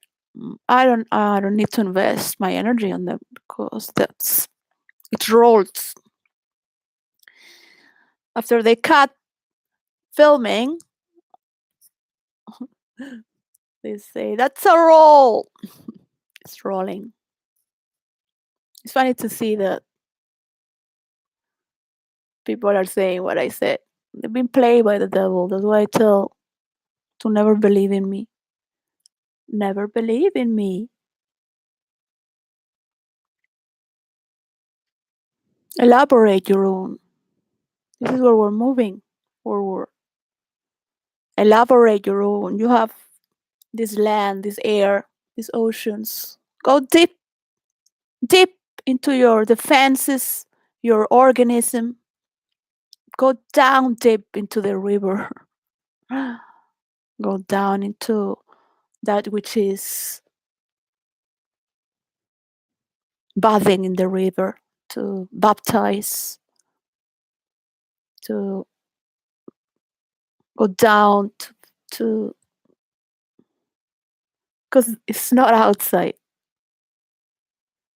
[SPEAKER 1] I don't need to invest my energy on them because that's it rolls. After they cut filming, they say that's a roll. It's rolling. It's funny to see that people are saying what I said. They've been played by the devil. That's why I tell to never believe in me. Never believe in me. Elaborate your own. This is where we're moving forward. Elaborate your own. You have this land, this air, these oceans. Go deep, deep into your defenses, your organism. Go down deep into the river. Go down into that which is bathing in the river, to baptize, to go down to because it's not outside,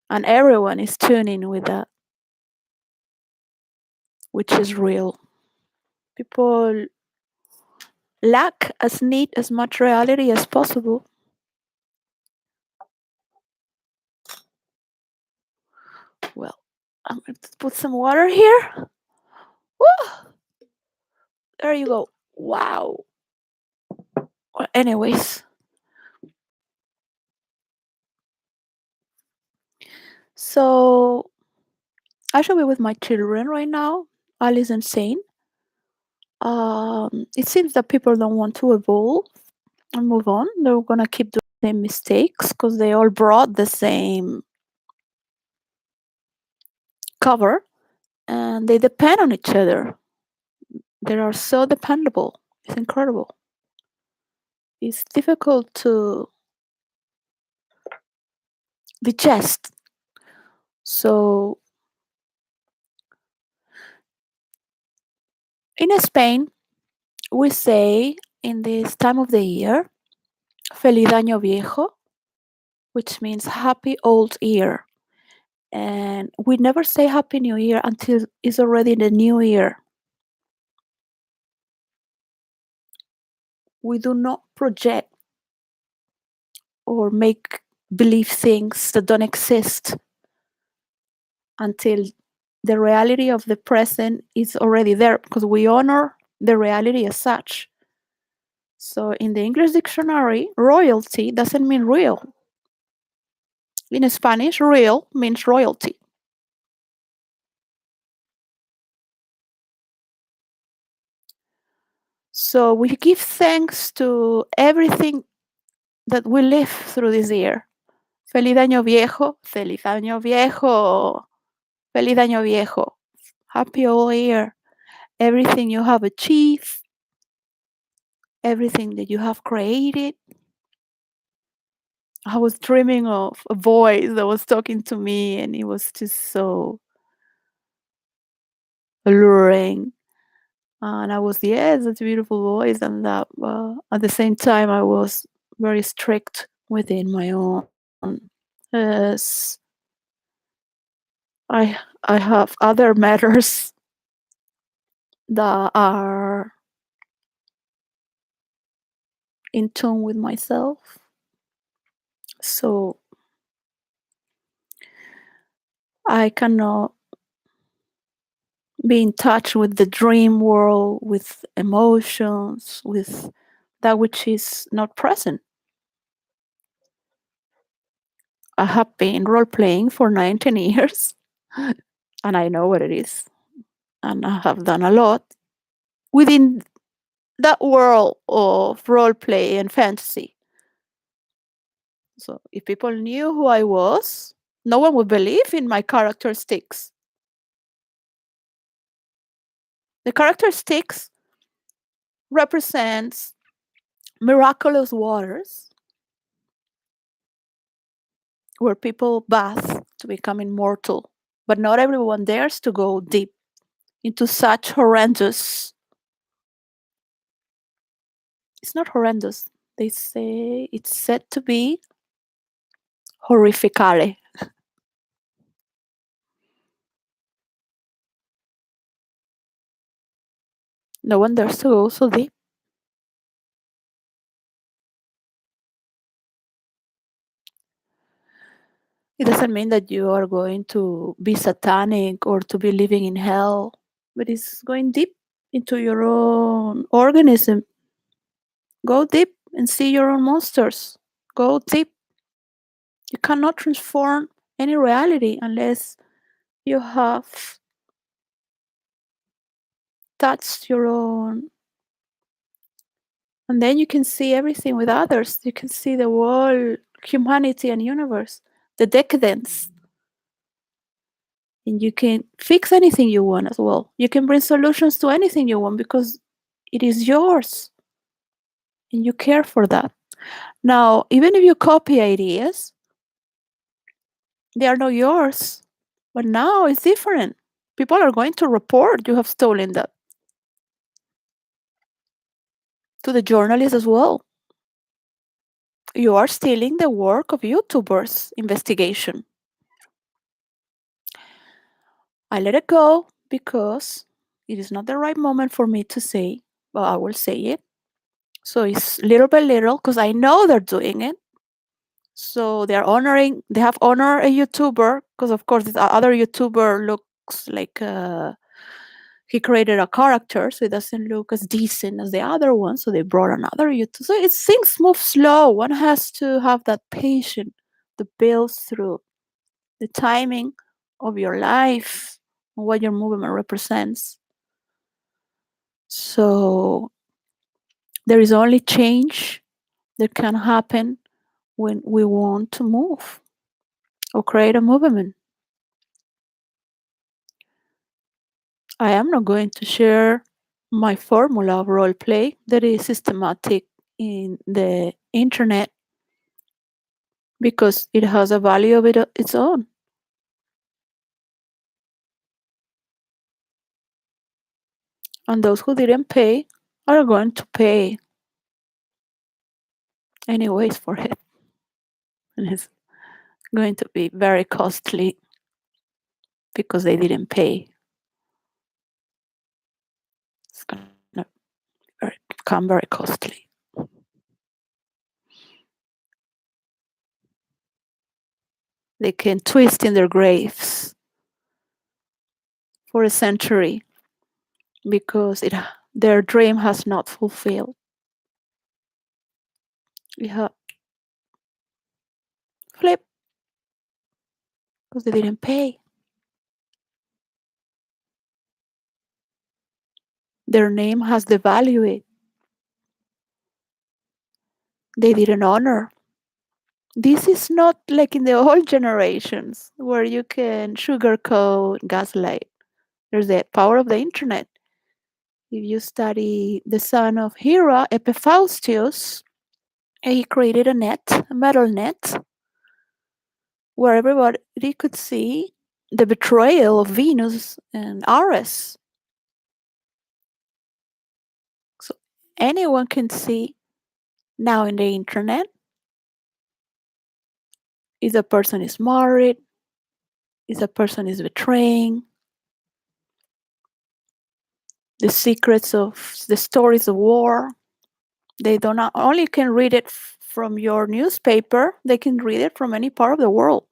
[SPEAKER 1] and everyone is tuning with that, which is real. People lack as need as much reality as possible. Well, I'm going to put some water here. Woo! There you go. Wow. Well, anyways, so I should be with my children right now. Alice and Sane. It seems that people don't want to evolve and move on. They're gonna keep doing the same mistakes because they all brought the same cover and they depend on each other. They are so dependable. It's incredible. It's difficult to digest. So in Spain, we say in this time of the year, Feliz Año Viejo, which means happy old year. And we never say Happy New Year until it's already the new year. We do not project or make believe things that don't exist until the reality of the present is already there because we honor the reality as such. So in the English dictionary, royalty doesn't mean real. In Spanish, real means royalty. So we give thanks to everything that we live through this year. Feliz año viejo, feliz año viejo, feliz año viejo. Happy old year. Everything you have achieved, everything that you have created. I was dreaming of a voice that was talking to me, and it was just so alluring. And I was, yes, that's a beautiful voice. And that at the same time, I was very strict within my own. As I have other matters that are in tune with myself. So I cannot be in touch with the dream world, with emotions, with that which is not present. I have been role playing for 19 years and I know what it is. And I have done a lot within that world of role play and fantasy. So if people knew who I was, no one would believe in my characteristics. The characteristics represents miraculous waters where people bath to become immortal. But not everyone dares to go deep into such horrendous. It's not horrendous. They say it's said to be horrificale. No one dares to go so deep. It doesn't mean that you are going to be satanic or to be living in hell, but it's going deep into your own organism. Go deep and see your own monsters. Go deep. You cannot transform any reality unless you have touched your own. And then you can see everything with others. You can see the whole humanity and universe, the decadence. And you can fix anything you want as well. You can bring solutions to anything you want because it is yours and you care for that. Now, even if you copy ideas, they are not yours. But now it's different. People are going to report you have stolen that to the journalists as well. You are stealing the work of YouTubers investigation. I let it go because it is not the right moment for me to say, but I will say it. So it's little by little because I know they're doing it. So they have honored a YouTuber because, of course, this other YouTuber looks like he created a character, so it doesn't look as decent as the other one. So they brought another YouTuber. So things move slow. One has to have that patience that builds through the timing of your life and what your movement represents. So there is only change that can happen when we want to move or create a movement. I am not going to share my formula of role play that is systematic in the internet because it has a value of its own. And those who didn't pay are going to pay anyways for it. And it's going to be very costly because they didn't pay. It's going to become very costly. They can twist in their graves for a century because their dream has not fulfilled. Yeah, flip because they didn't pay. Their name has devalued. They didn't honor. This is not like in the old generations where you can sugarcoat, gaslight. There's the power of the internet. If you study the son of Hera, Epiphaustus, he created a metal net, where everybody could see the betrayal of Venus and Ares. anyone can see now in the internet if a person is married, if a person is betraying, the secrets of the stories of war. They do not only can read it from your newspaper, they can read it from any part of the world.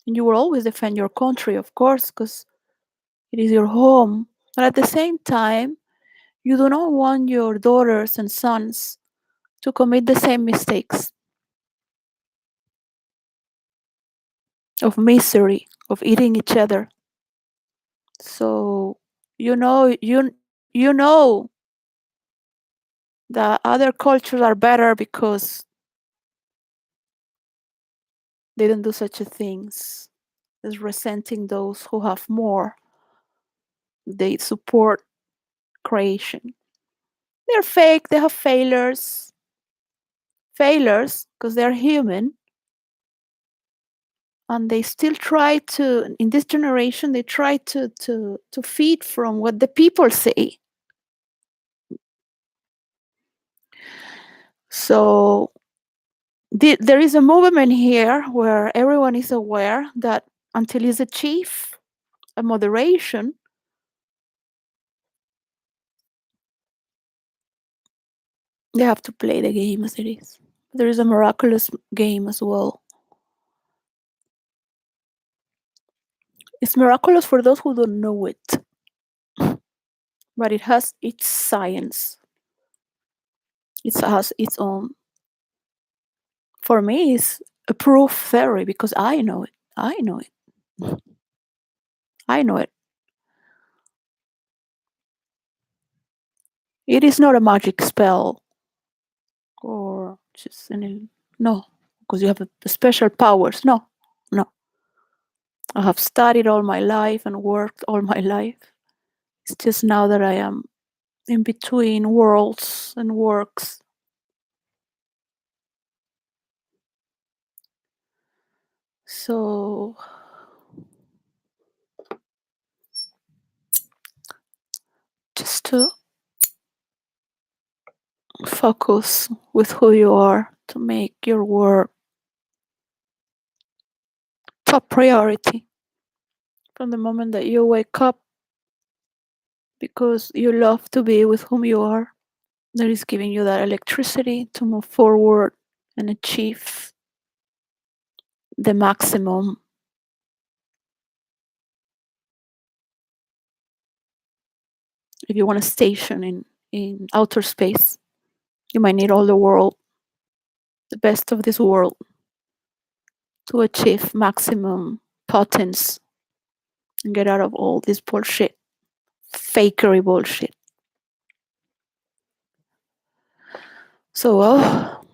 [SPEAKER 1] And you will always defend your country, of course, because it is your home. But at the same time, you do not want your daughters and sons to commit the same mistakes of misery, of eating each other. So you know that other cultures are better because they don't do such a things as resenting those who have more. They support creation. They're fake, they have failures because they're human, and they still try to, in this generation, they try to feed from what the people say. So there is a movement here where everyone is aware that until it's achieved a moderation, they have to play the game as it is. There is a miraculous game as well. It's miraculous for those who don't know it, but it has its science. It has its own. For me, it's a proof theory because I know it. I know it. I know it. It is not a magic spell or just any. No, because you have special powers. No, no. I have studied all my life and worked all my life. It's just now that I am in between worlds and works. So just to focus with who you are to make your work top priority from the moment that you wake up because you love to be with whom you are. That is giving you that electricity to move forward and achieve the maximum. If you want to station in outer space, you might need all the world, the best of this world, to achieve maximum potence and get out of all this bullshit, fakery bullshit. So, well,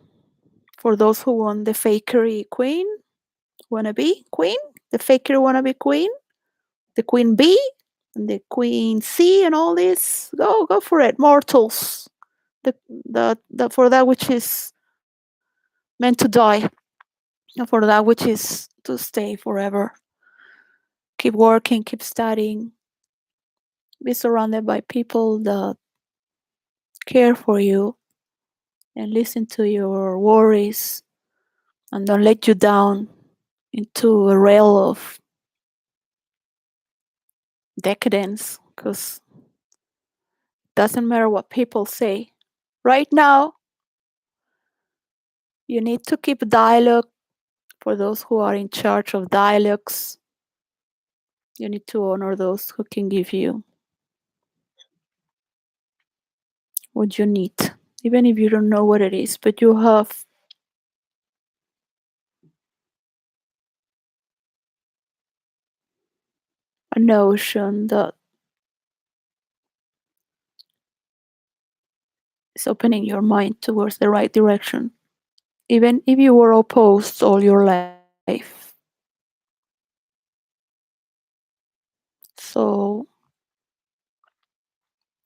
[SPEAKER 1] for those who want the fakery queen, wannabe queen, the fakery wannabe queen, the queen bee, and the queen C, and all this, go for it, mortals. The for that which is meant to die, and for that which is to stay forever. Keep working, keep studying, be surrounded by people that care for you and listen to your worries and don't let you down into a rail of decadence, because it doesn't matter what people say. Right now, you need to keep dialogue. For those who are in charge of dialogues, you need to honor those who can give you what you need, even if you don't know what it is, but you have a notion that is opening your mind towards the right direction, even if you were opposed all your life. So,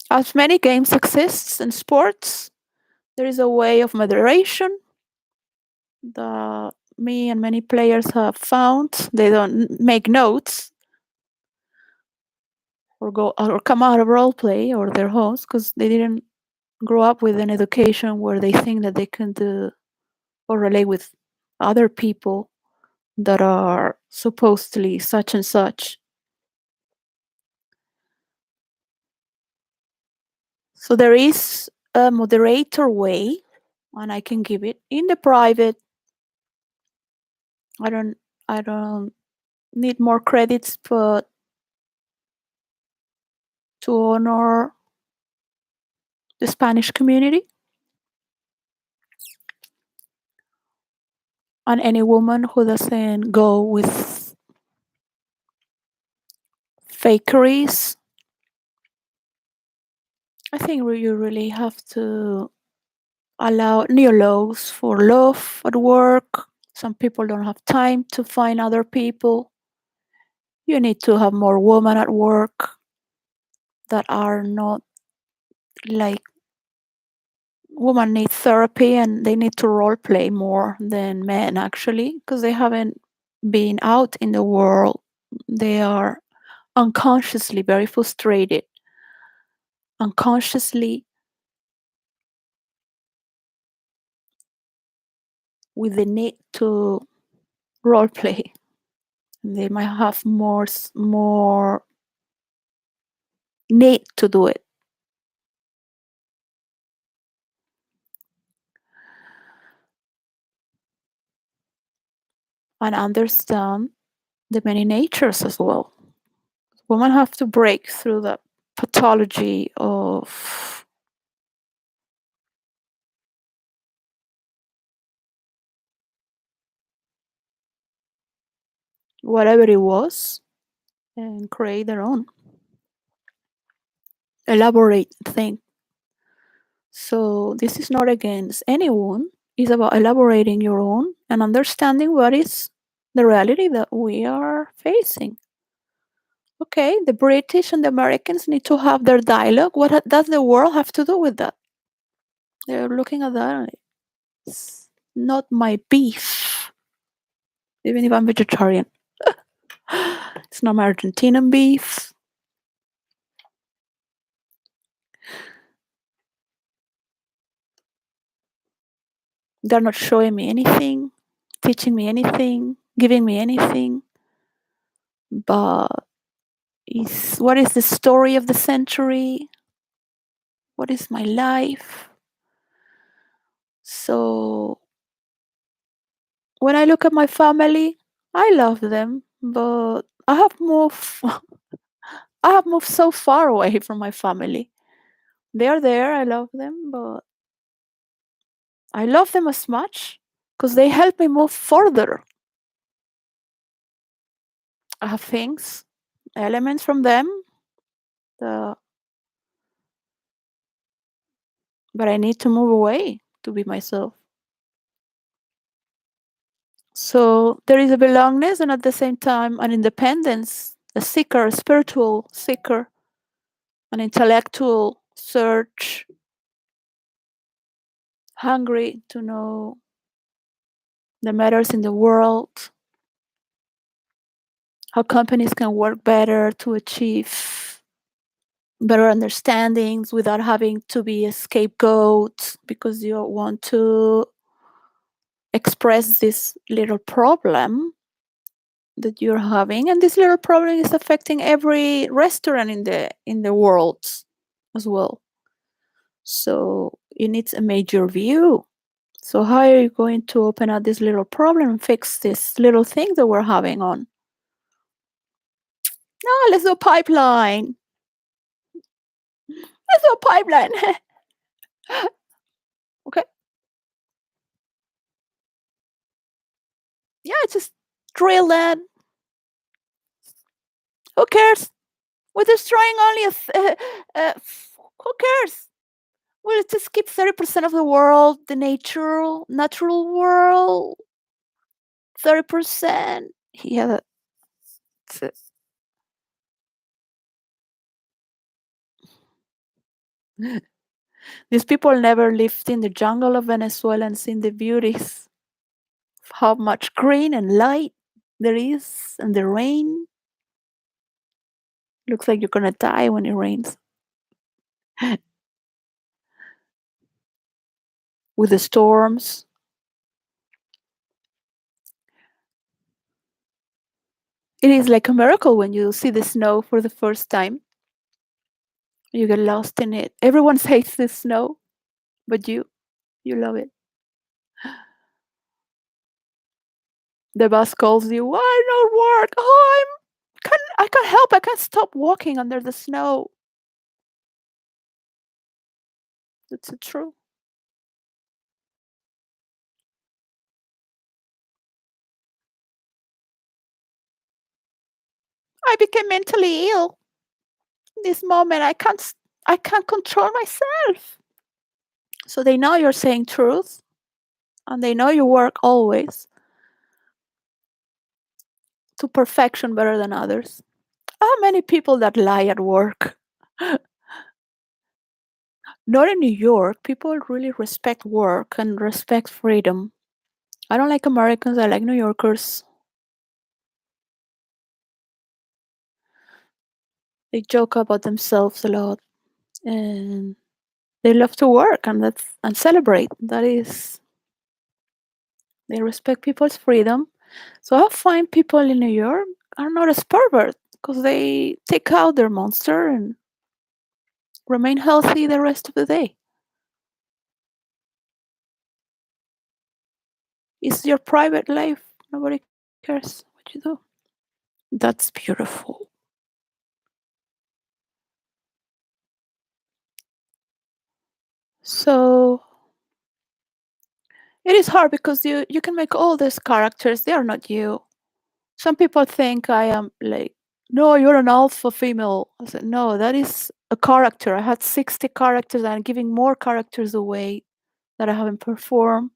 [SPEAKER 1] as many games exists in sports, there is a way of moderation that me and many players have found. They don't make notes or go or come out of role play or their homes because they didn't grow up with an education where they think that they can do or relate with other people that are supposedly such and such. So there is a moderator way, and I can give it in the private. I don't I don't need more credits, but to honor the Spanish community and any woman who doesn't go with fakeries. I think you really have to allow new laws for love at work. Some people don't have time to find other people. You need to have more women at work that are not like women need therapy and they need to role play more than men actually because they haven't been out in the world. They are unconsciously very frustrated, unconsciously with the need to role play. They might have more need to do it and understand the many natures as well. Women have to break through the pathology of whatever it was and create their own elaborate thing. So this is not against anyone. It's about elaborating your own and understanding what is the reality that we are facing. Okay, the British and the Americans need to have their dialogue. Does the world have to do with that? They're looking at that. And it's not my beef, even if I'm vegetarian. It's not my Argentinian beef. They're not showing me anything, teaching me anything, giving me anything. But what is the story of the century? What is my life? So when I look at my family, I love them, but I have moved I have moved so far away from my family. They are there, I love them, but I love them as much because they help me move further. I have things, elements from them, uh, but I need to move away to be myself. So there is a belongingness and at the same time an independence, a seeker, a spiritual seeker, an intellectual search, hungry to know the matters in the world, how companies can work better to achieve better understandings without having to be a scapegoat because you want to express this little problem that you're having, and this little problem is affecting every restaurant in the world as well. So it needs a major view. So how are you going to open up this little problem and fix this little thing that we're having on? No, let's do a pipeline. Let's do a pipeline. Okay. Yeah, just drill that. Who cares? We're destroying only who cares? We'll just keep 30% of the world, the natural world. 30%. Yeah, that's it. These people never lived in the jungle of Venezuela and seen the beauties of how much green and light there is and the rain. Looks like you're gonna die when it rains. with the storms. It is like a miracle when you see the snow for the first time. You get lost in it. Everyone hates the snow, but you love it. The bus calls you, why not work? Oh, I can't help. I can't stop walking under the snow. That's true. I became mentally ill. In this moment, I can't control myself. So they know you're saying truth, and they know you work always to perfection better than others. How many people that lie at work? Not in New York. People really respect work and respect freedom. I don't like Americans. I like New Yorkers. They joke about themselves a lot, and they love to work and celebrate. That is, they respect people's freedom. So I find people in New York are not as pervert because they take out their monster and remain healthy the rest of the day. It's your private life. Nobody cares what you do. That's beautiful. So it is hard because you can make all these characters. They are not you. Some people think I am like, no, you're an alpha female. I said, no, that is a character. I had 60 characters and I'm giving more characters away that I haven't performed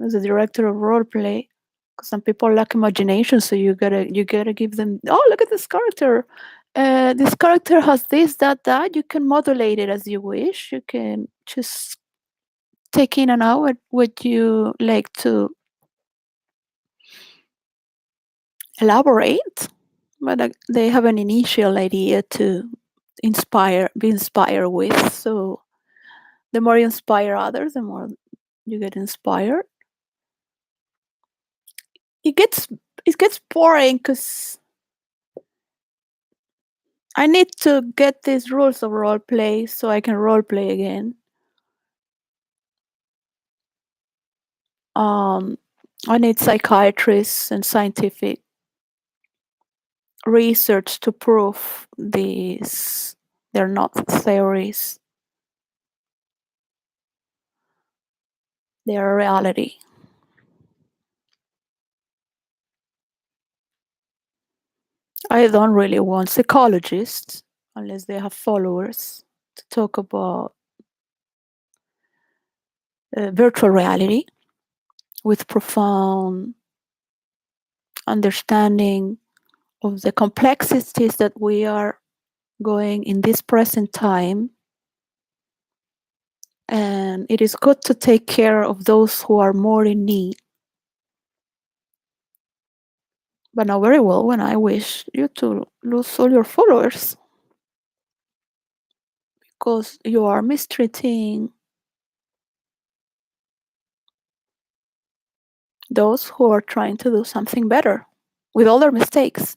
[SPEAKER 1] as a director of role play. Because some people lack imagination, so you gotta give them. Oh, look at this character. This character has this, that, that. You can modulate it as you wish. You can just take in and out what you like to elaborate, but they have an initial idea to be inspired with. So the more you inspire others, the more you get inspired. It gets it gets boring because I need to get these rules of role play so I can role play again. Um, I need psychiatrists and scientific research to prove these. They're not theories; they are reality. I don't really want psychologists, unless they have followers, to talk about virtual reality with profound understanding of the complexities that we are going in this present time. And it is good to take care of those who are more in need. But now, very well, when I wish you to lose all your followers because you are mistreating those who are trying to do something better with all their mistakes,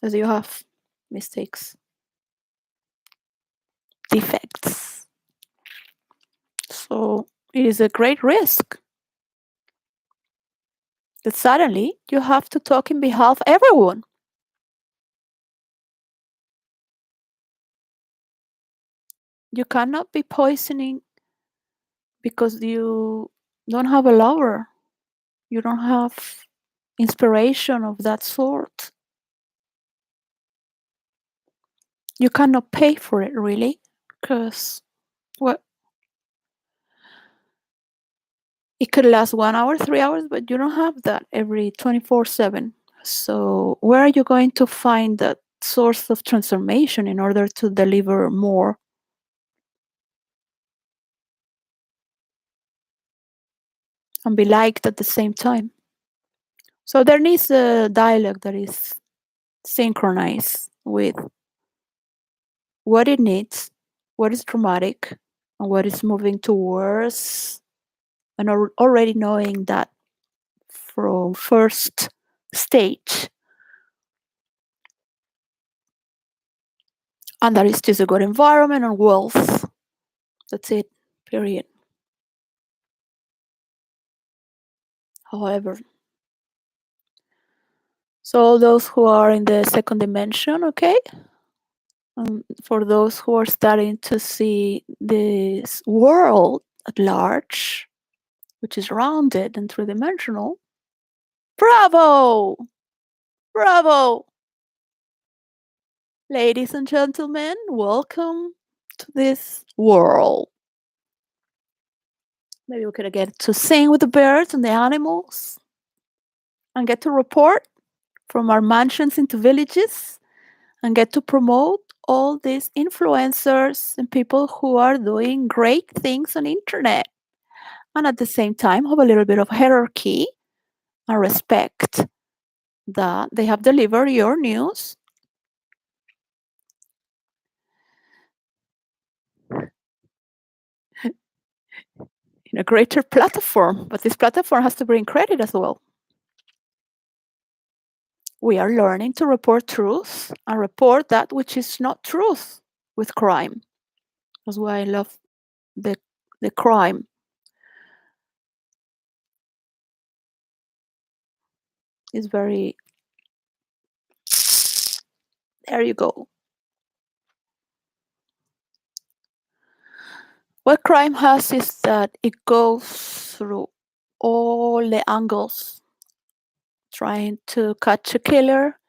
[SPEAKER 1] as you have mistakes, defects. So it is a great risk that suddenly you have to talk in behalf of everyone. You cannot be poisoning because you don't have a lover. You don't have inspiration of that sort. You cannot pay for it really, because what it could last 1 hour, 3 hours, but you don't have that every 24/7. So where are you going to find that source of transformation in order to deliver more and be liked at the same time? So there needs a dialogue that is synchronized with what it needs, what is dramatic, and what is moving towards, and already knowing that from first stage, and that is just a good environment and wealth. That's it, period. However, so those who are in the second dimension, okay, for those who are starting to see this world at large, which is rounded and three-dimensional, bravo! Bravo! Ladies and gentlemen, welcome to this world. Maybe we could get to sing with the birds and the animals and get to report from our mansions into villages and get to promote all these influencers and people who are doing great things on internet, and at the same time have a little bit of hierarchy and respect that they have delivered your news in a greater platform. But this platform has to bring credit as well. We are learning to report truth and report that which is not truth with crime. That's why I love the crime. It's very, there you go. What crime has is that it goes through all the angles. Trying to catch a killer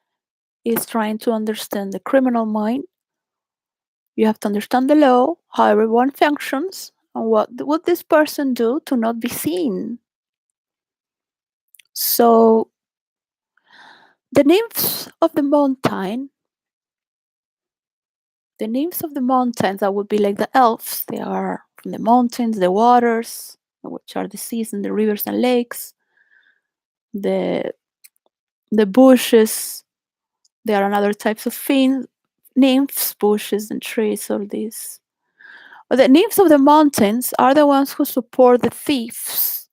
[SPEAKER 1] is trying to understand the criminal mind. You have to understand the law, how everyone functions, and what would this person do to not be seen. So the nymphs of the mountain, that would be like the elves. They are from the mountains, the waters, which are the seas and the rivers and lakes, the bushes. There are another types of nymphs, bushes and trees, all these. But the nymphs of the mountains are the ones who support the thieves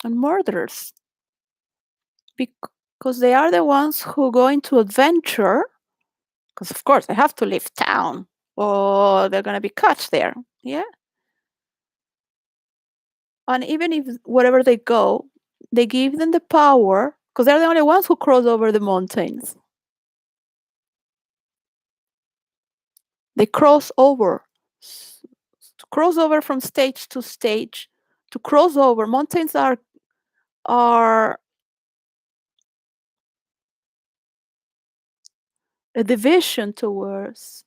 [SPEAKER 1] and murderers, because they are the ones who go into adventure, because of course they have to leave town or they're going to be caught there. Yeah. And even if wherever they go, they give them the power, because they're the only ones who cross over the mountains. They cross over, to cross over from stage to stage, to cross over. Mountains are a division towards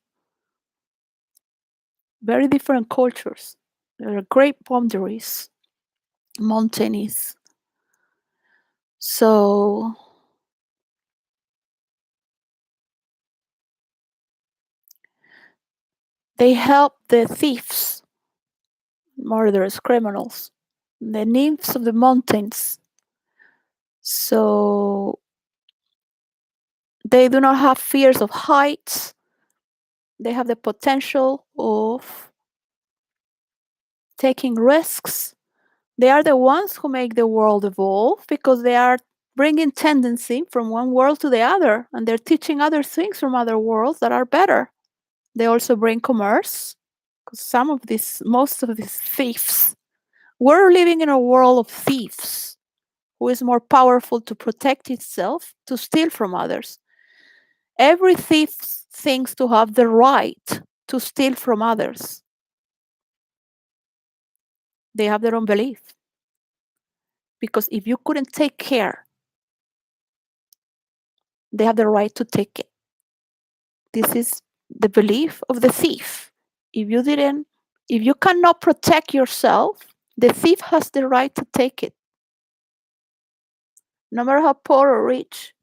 [SPEAKER 1] very different cultures. There are great boundaries, mountainous. So they help the thieves, murderers, criminals, the nymphs of the mountains. So they do not have fears of heights. They have the potential of taking risks. They are the ones who make the world evolve, because they are bringing tendency from one world to the other, and they're teaching other things from other worlds that are better. They also bring commerce, because most of these thieves, we're living in a world of thieves. Who is more powerful to protect itself, to steal from others? Every thief thinks to have the right to steal from others. They have their own belief. Because if you couldn't take care, they have the right to take it. This is the belief of the thief. If you cannot protect yourself, the thief has the right to take it, no matter how poor or rich.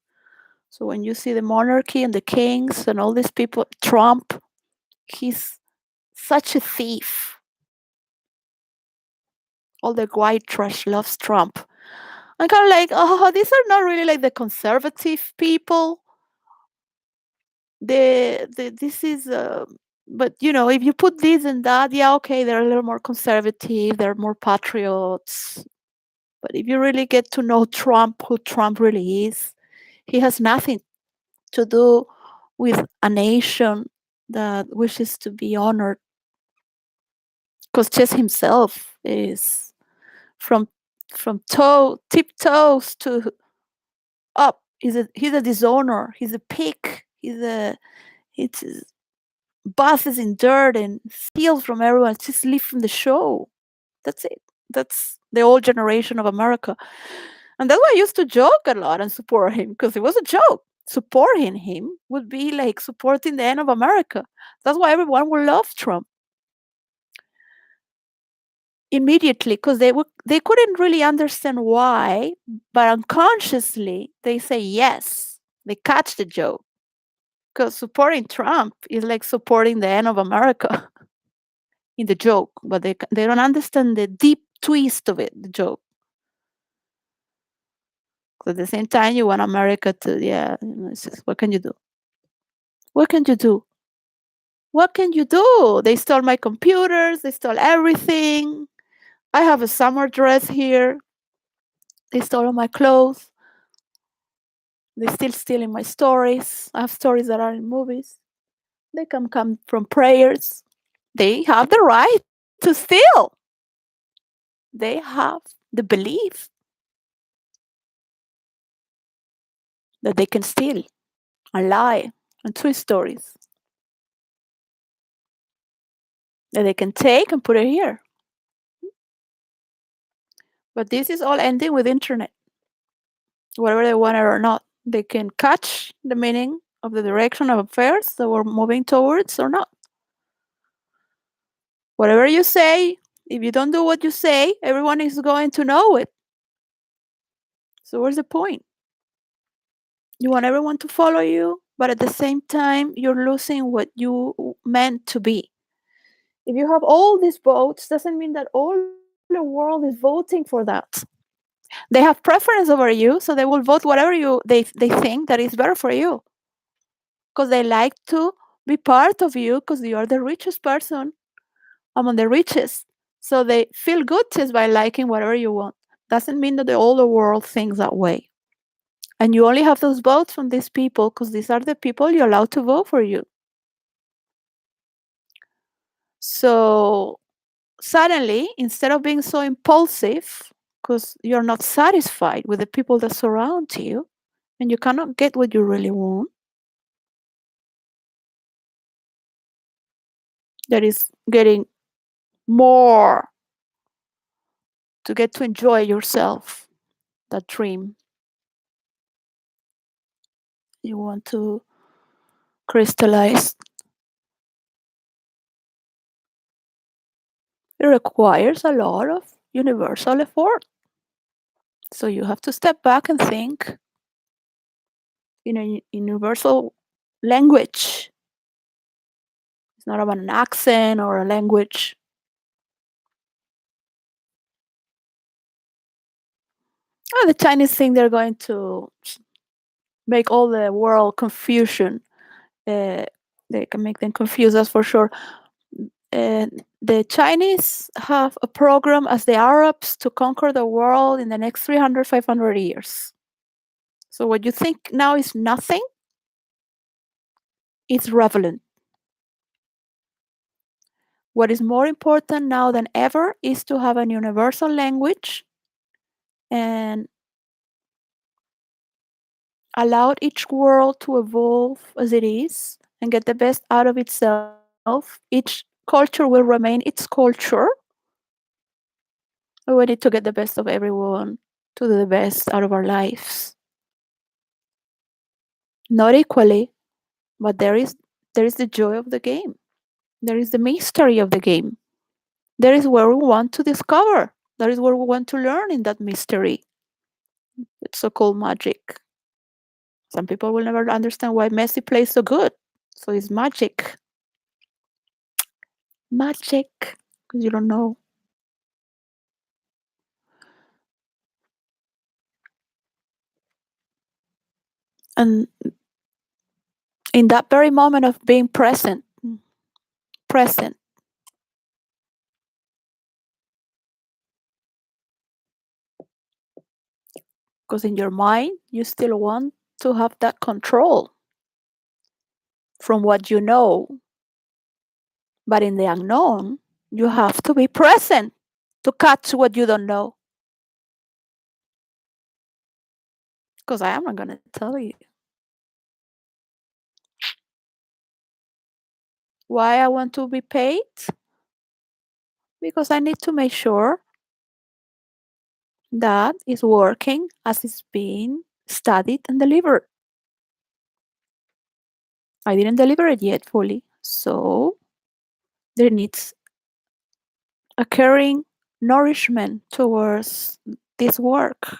[SPEAKER 1] So when you see the monarchy and the kings and all these people, Trump, he's such a thief. All the white trash loves Trump. I'm kind of like, oh, these are not really like the conservative people. This is But if you put this and that, yeah, okay, they're a little more conservative, they're more patriots. But if you really get to know Trump, who Trump really is, he has nothing to do with a nation that wishes to be honored, because just himself is from tiptoes to up. He's a dishonor. He's a pig. It's basses in dirt and steals from everyone. Just live from the show. That's it. That's the old generation of America. And that's why I used to joke a lot and support him, because it was a joke. Supporting him would be like supporting the end of America. That's why everyone will love Trump immediately, because they couldn't really understand why, but unconsciously they say yes. They catch the joke, because supporting Trump is like supporting the end of America in the joke, but they don't understand the deep twist of it, the joke. At the same time, you want America to, yeah, it's just, what can you do? What can you do? What can you do? They stole my computers, they stole everything. I have a summer dress here. They stole all my clothes. They still stealing my stories. I have stories that are in movies. They can come from prayers. They have the right to steal. They have the belief that they can steal and lie and twist stories that they can take and put it here. But this is all ending with internet. Whether they want it or not, they can catch the meaning of the direction of affairs that we're moving towards or not. Whatever you say, if you don't do what you say, everyone is going to know it. So what's the point? You want everyone to follow you, but at the same time, you're losing what you meant to be. If you have all these votes, doesn't mean that all the world is voting for that. They have preference over you, so they will vote whatever they think that is better for you, because they like to be part of you, because you are the richest person among the richest. So they feel good just by liking whatever you want. Doesn't mean that the older world thinks that way. And you only have those votes from these people because these are the people you're allowed to vote for you. So suddenly, instead of being so impulsive, because you're not satisfied with the people that surround you and you cannot get what you really want, that is getting more to get to enjoy yourself, that dream you want to crystallize. It requires a lot of universal effort. So you have to step back and think in a universal language. It's not about an accent or a language. Oh, the Chinese think they're going to make all the world confusion. Uh, they can make them confused, that's for sure. The Chinese have a program as the Arabs to conquer the world in the next 300, 500 years. So what you think now is nothing, it's relevant. What is more important now than ever is to have a universal language and allow each world to evolve as it is and get the best out of itself. Each culture will remain its culture. We need to get the best of everyone to do the best out of our lives. Not equally, but there is the joy of the game. There is the mystery of the game. There is where we want to discover. That is where we want to learn in that mystery. It's so called magic. Some people will never understand why Messi plays so good. So it's magic. Magic. Because you don't know. And in that very moment of being present, present. Because in your mind, you still want to have that control from what you know. But in the unknown, you have to be present to catch what you don't know. Because I am not going to tell you why I want to be paid. Because I need to make sure that is working as it's being studied and delivered. I didn't deliver it yet fully. So there needs a caring nourishment towards this work.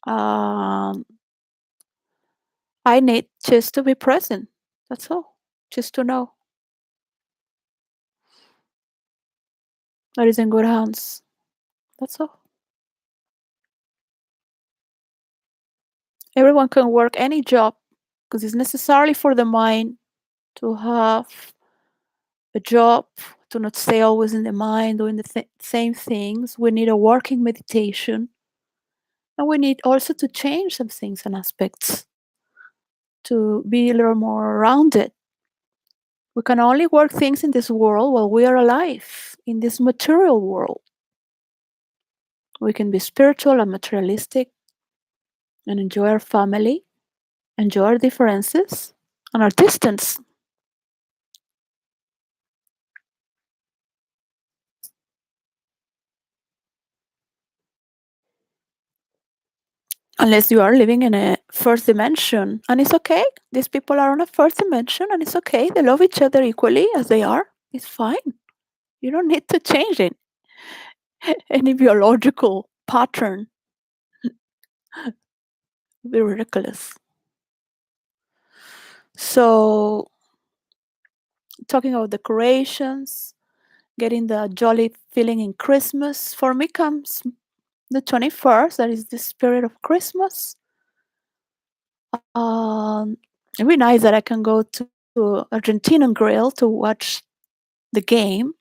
[SPEAKER 1] Um, I need just to be present. That's all. Just to know that it's in good hands. That's all. Everyone can work any job because it's necessary for the mind to have a job, to not stay always in the mind doing the same things. We need a working meditation. And we need also to change some things and aspects to be a little more rounded. We can only work things in this world while we are alive, in this material world. We can be spiritual and materialistic and enjoy our family, enjoy our differences and our distance. Unless you are living in a first dimension. And it's okay. These people are on a first dimension and it's okay. They love each other equally as they are. It's fine. You don't need to change it. Any biological pattern. Be ridiculous. So, talking about decorations, getting the jolly feeling in Christmas, for me comes the 21st, that is the spirit of Christmas. Um, it'd be nice that I can go to Argentinian grill to watch the game,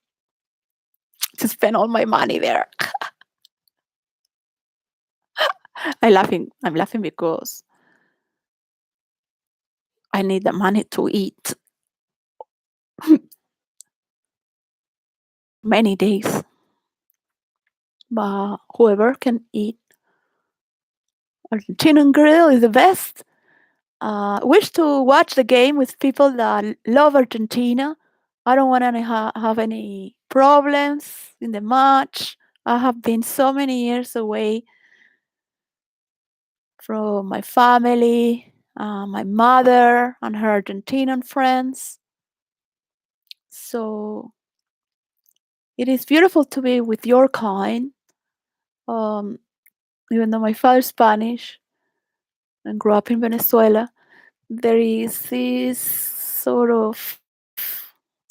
[SPEAKER 1] to spend all my money there. I'm laughing because I need the money to eat many days. But whoever can eat Argentinian grill is the best. Wish to watch the game with people that love Argentina. I don't want to have any problems in the match. I have been so many years away from my family, my mother, and her Argentinian friends. So it is beautiful to be with your kind. Um, Even though my father's Spanish and grew up in Venezuela, there is this sort of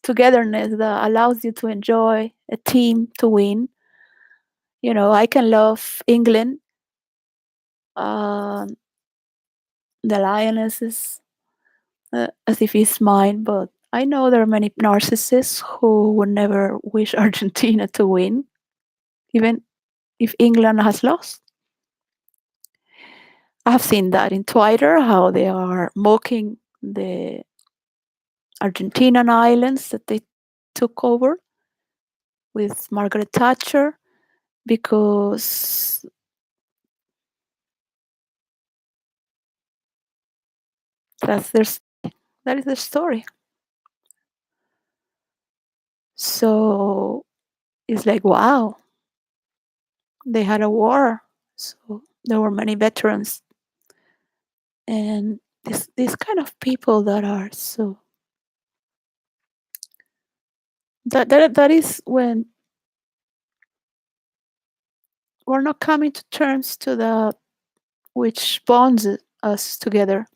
[SPEAKER 1] togetherness that allows you to enjoy a team to win. You know, I can love England, um, the Lionesses, as if it's mine, but I know there are many narcissists who would never wish Argentina to win, even if England has lost. I have seen that in Twitter, how they are mocking the Argentinian islands that they took over with Margaret Thatcher because that's their that is their story. So it's like wow, they had a war, so there were many veterans, and this kind of people that are so that is when we're not coming to terms to the which bonds us together.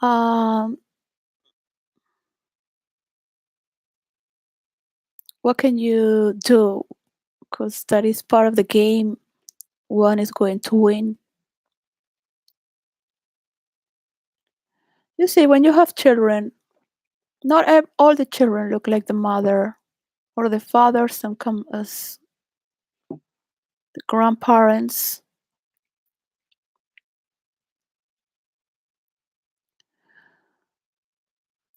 [SPEAKER 1] Um, what can you do? Because that is part of the game. One is going to win. You see, when you have children, Not all the children look like the mother or the father. Some come as the grandparents.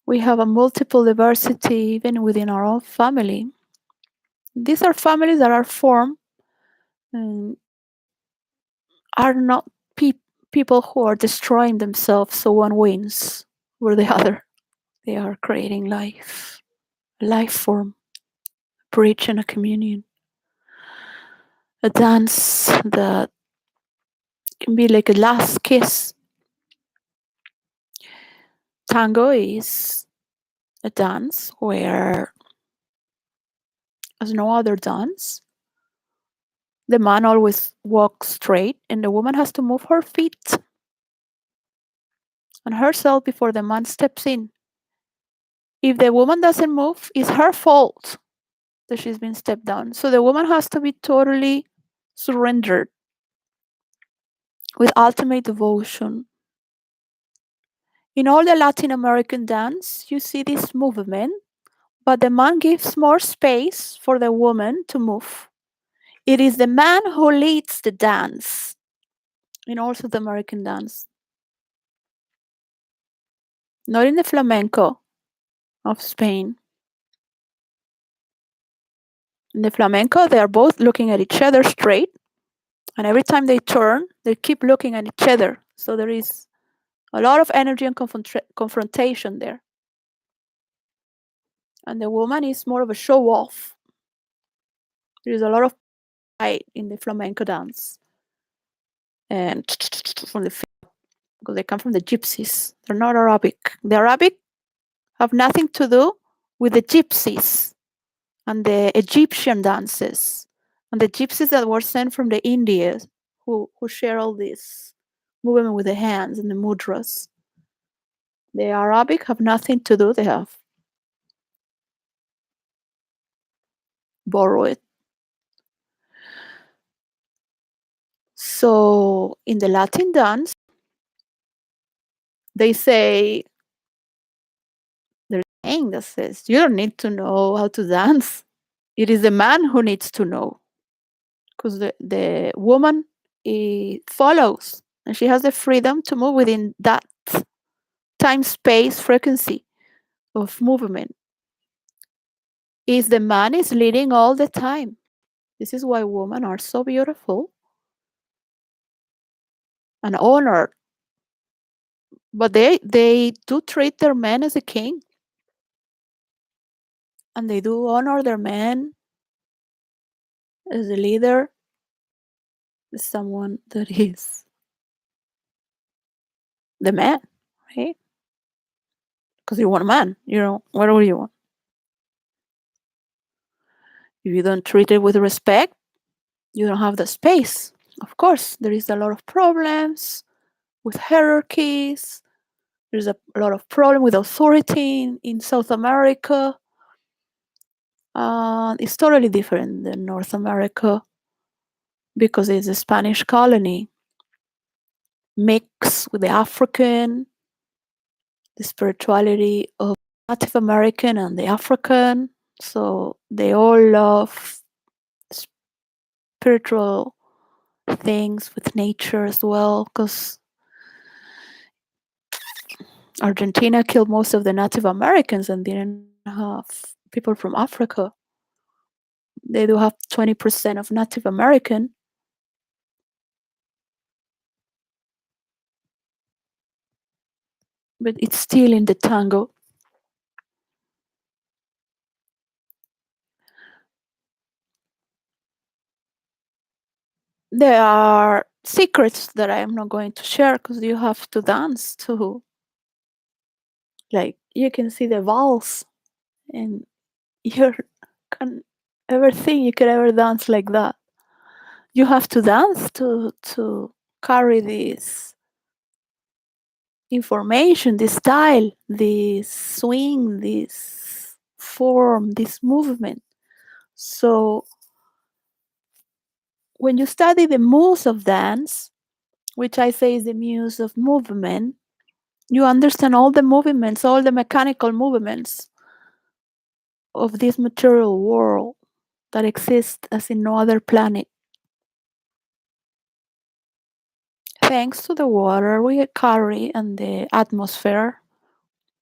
[SPEAKER 1] We have a multiple diversity even within our own family. These are families that are formed and are not people who are destroying themselves so one wins over the other. They are creating life, a life form, a bridge and a communion, a dance that can be like a last kiss. Tango is a dance where, as no other dance, the man always walks straight and the woman has to move her feet and herself before the man steps in. If the woman doesn't move, it's her fault that she's been stepped down. So the woman has to be totally surrendered with ultimate devotion. In all the Latin American dance, you see this movement, but the man gives more space for the woman to move. It is the man who leads the dance in all South American dance, not in the flamenco of Spain. In the flamenco, they are both looking at each other straight, and every time they turn, they keep looking at each other. So there is a lot of energy and confrontation there. And the woman is more of a show off. There is a lot of pride in the flamenco dance. And from the because they come from the gypsies. They're not Arabic. The Arabic have nothing to do with the gypsies and the Egyptian dances and the gypsies that were sent from the India who share all this movement with the hands and the mudras. The Arabic have nothing to do. They have borrowed it. So in the Latin dance, they say there's a saying that says you don't need to know how to dance. It is the man who needs to know because the woman follows and she has the freedom to move within that time space frequency of movement. Is the man is leading all the time. This is why women are so beautiful and honored. But they do treat their men as a king and they do honor their man as a leader, as someone that is the man, right? Because you want a man, you know, whatever you want. If you don't treat it with respect, you don't have the space. Of course, there is a lot of problems with hierarchies. There's a lot of problem with authority in South America. It's totally different than North America because it's a Spanish colony mixed with the African, the spirituality of Native American and the African. So they all love spiritual things with nature as well because Argentina killed most of the Native Americans and didn't have people from Africa. They do have 20% of Native American, but it's still in the tango. There are secrets that I am not going to share because you have to dance to. Like you can see the valse, and you can ever think you could ever dance like that. You have to dance to carry this information, this style, this swing, this form, this movement. So when you study the muse of dance, which I say is the muse of movement, You understand all the movements, all the mechanical movements of this material world that exists as in no other planet. Thanks to the water we carry and the atmosphere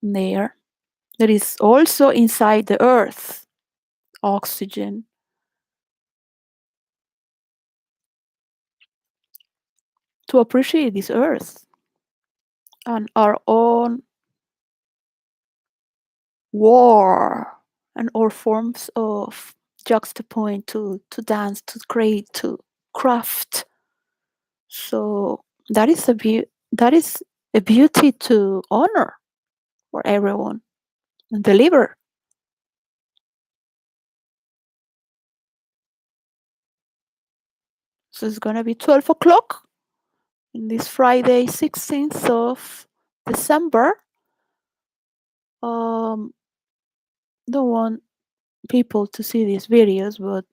[SPEAKER 1] and the air, there is also inside the earth oxygen. To appreciate this earth and our own war and all forms of juxtapoint to dance, to create, to craft. So that is a beauty to honor for everyone and deliver. So it's gonna be 12 o'clock in this Friday, 16th of December. Don't want people to see these videos, but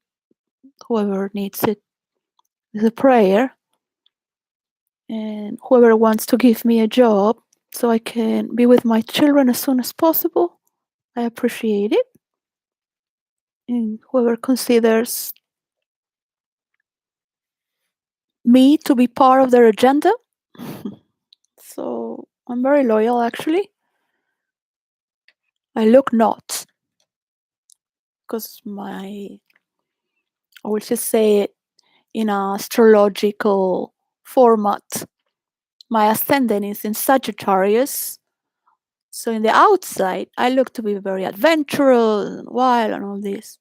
[SPEAKER 1] whoever needs it is a prayer. And whoever wants to give me a job so I can be with my children as soon as possible, I appreciate it. And whoever considers me to be part of their agenda, so I'm very loyal actually. I look not, because I will just say it in a astrological format. My ascendant is in Sagittarius. So in the outside, I look to be very adventurous and wild and all this.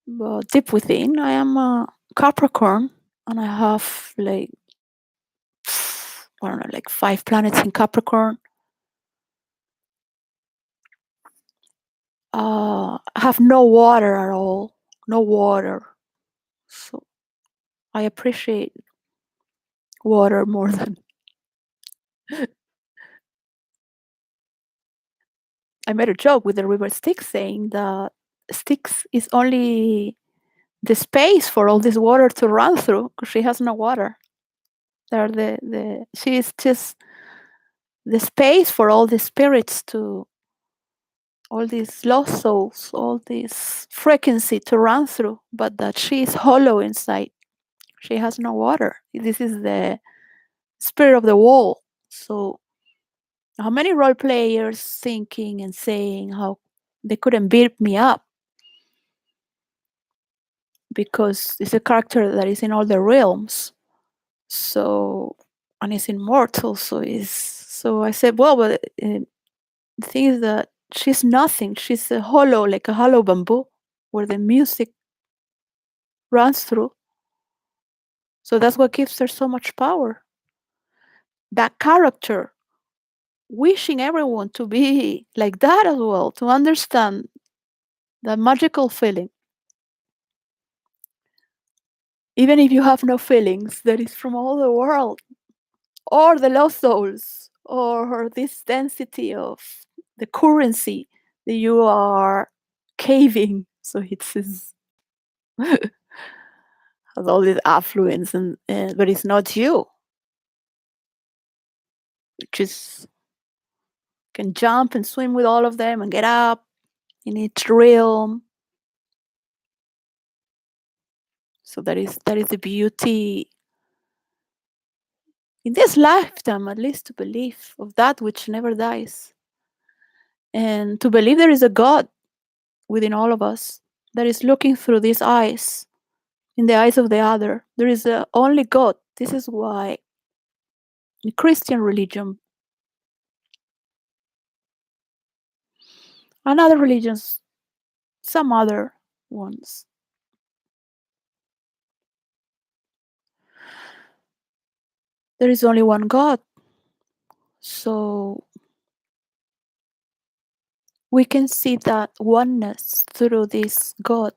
[SPEAKER 1] But deep within, I am a Capricorn, and I have like I don't know, like 5 planets in Capricorn. I have no water at all, no water. So I appreciate water more than I made a joke with the river Styx saying that Styx is only the space for all this water to run through because she has no water. They're the she is just the space for all the spirits to all these lost souls, all this frequency to run through, but that she is hollow inside. She has no water. This is the spirit of the wall. So how many role players thinking and saying how they couldn't beat me up because it's a character that is in all the realms. So and is immortal. So I said, well, but the thing is that she's nothing. She's a hollow, like a hollow bamboo, where the music runs through. So that's what gives her so much power. That character, wishing everyone to be like that as well, to understand that magical feeling. Even if you have no feelings, that is from all the world, or the lost souls, or this density of the currency that you are caving. So has all this affluence, and but it's not you. Just can jump and swim with all of them and get up in each realm. So that is the beauty in this lifetime, at least, to believe of that which never dies, and to believe there is a God within all of us that is looking through these eyes, in the eyes of the other. There is a only God. This is why in Christian religion and other religions, some other ones, there is only one God. So we can see that oneness through this God.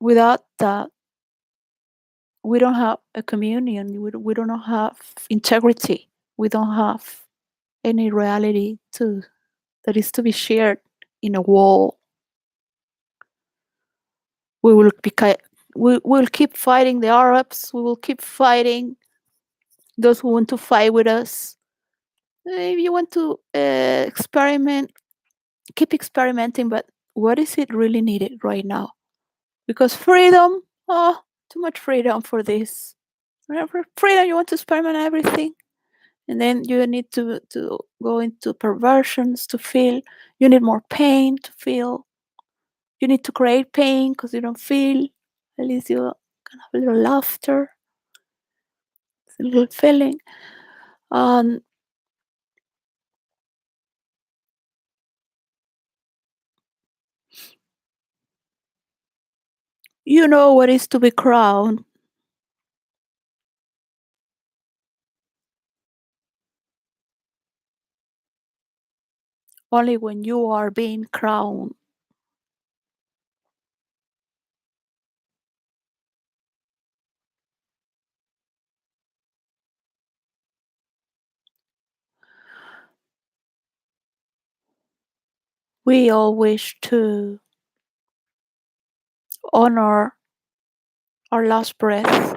[SPEAKER 1] Without that, we don't have a communion. We don't have integrity. We don't have any reality that is to be shared in a wall. We will be we will keep fighting the Arabs. We will keep fighting those who want to fight with us. If you want to experiment, keep experimenting, but what is it really needed right now? Because freedom, oh, too much freedom for this. Whenever freedom, you want to experiment everything, and then you need to go into perversions to feel. You need more pain to feel. You need to create pain because you don't feel. At least you can have a little laughter, a little feeling. Um, you know what is to be crowned only when you are being crowned. We all wish to honor our last breath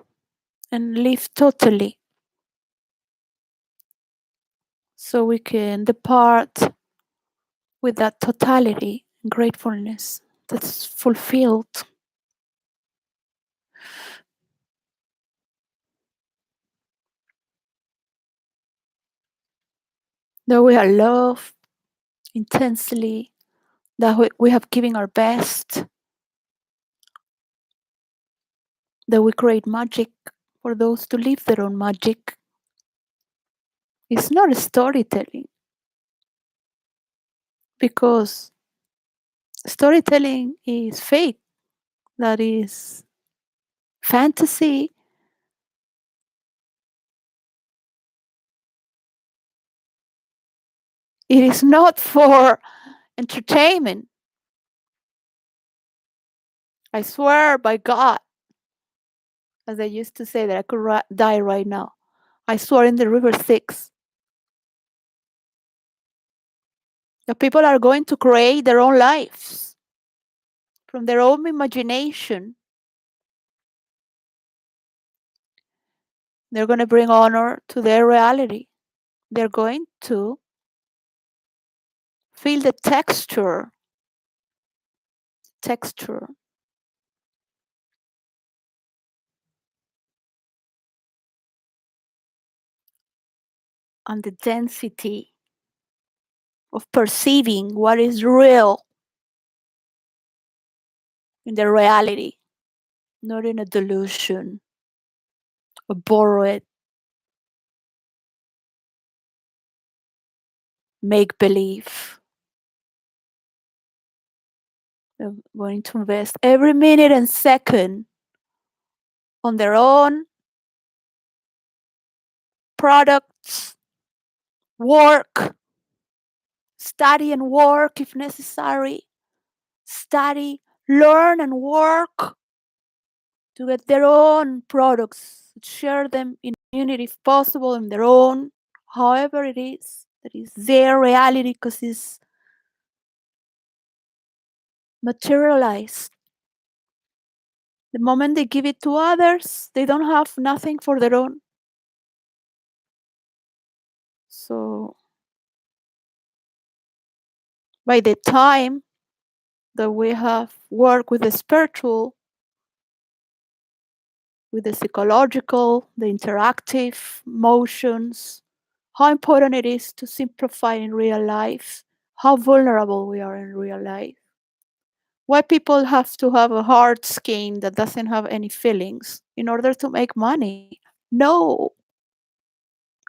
[SPEAKER 1] and live totally so we can depart with that totality and gratefulness that's fulfilled, that we are loved intensely, that we have given our best, that we create magic for those to live their own magic. It's not storytelling because storytelling is fake, that is fantasy. It is not for entertainment. I swear by God, as I used to say, that I could die right now. I swear in the river Styx that people are going to create their own lives from their own imagination. They're going to bring honor to their reality. They're going to feel the texture and the density of perceiving what is real in their reality, not in a delusion, a borrowed make believe. They're going to invest every minute and second on their own products, work, study and work if necessary, study, learn and work to get their own products, share them in community if possible, in their own, however it is, that is their reality because it's materialized. The moment they give it to others, they don't have nothing for their own. So by the time that we have worked with the spiritual, with the psychological, the interactive motions, how important it is to simplify in real life, how vulnerable we are in real life. Why people have to have a hard skin that doesn't have any feelings in order to make money? No,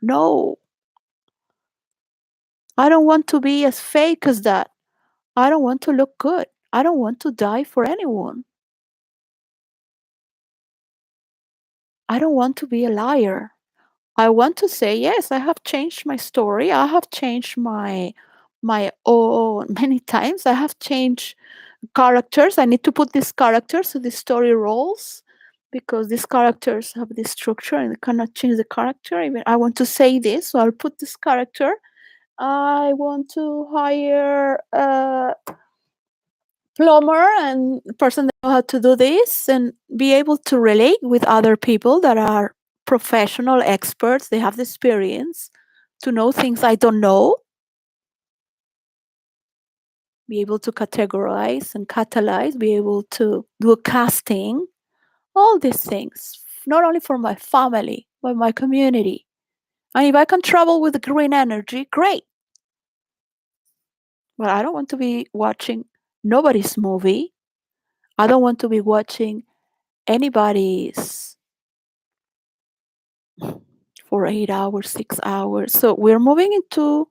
[SPEAKER 1] no. I don't want to be as fake as that. I don't want to look good. I don't want to die for anyone. I don't want to be a liar. I want to say, yes, I have changed my story. I have changed my own many times. I have changed characters. I need to put these characters so the story rolls because these characters have this structure and I cannot change the character. Even I want to say this, so I'll put this character. I want to hire a plumber and person that know how to do this and be able to relate with other people that are professional experts. They have the experience to know things I don't know, be able to categorize and catalyze, be able to do a casting, all these things, not only for my family, but my community. And if I can travel with green energy, great. But I don't want to be watching nobody's movie. I don't want to be watching anybody's for 8 hours, 6 hours. So we're moving into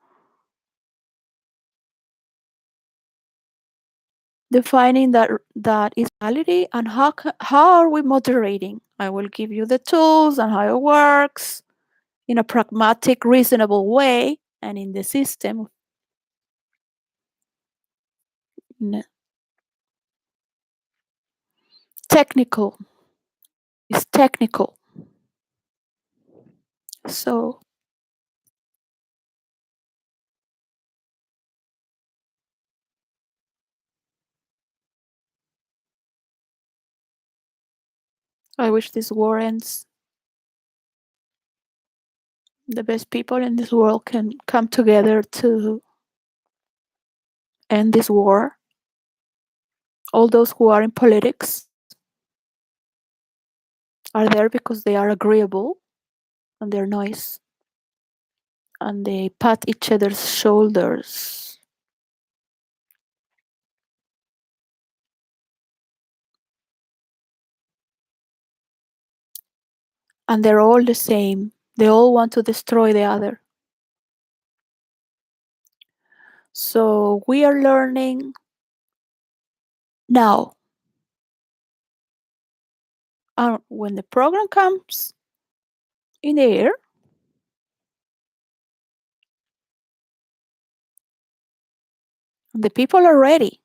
[SPEAKER 1] defining that is reality and how are we moderating. I will give you the tools and how it works in a pragmatic, reasonable way, and in the system. Technical is technical. So I wish this war ends. The best people in this world can come together to end this war. All those who are in politics are there because they are agreeable and they're nice and they pat each other's shoulders. And they're all the same. They all want to destroy the other. So we are learning now. When the program comes in the air, the people are ready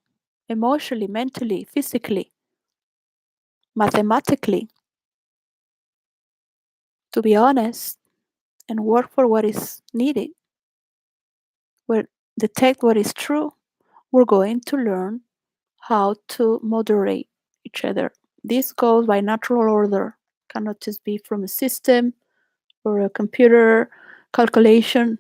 [SPEAKER 1] emotionally, mentally, physically, mathematically, to be honest and work for what is needed, where detect what is true. We're going to learn how to moderate each other. This goes by natural order, cannot just be from a system or a computer calculation.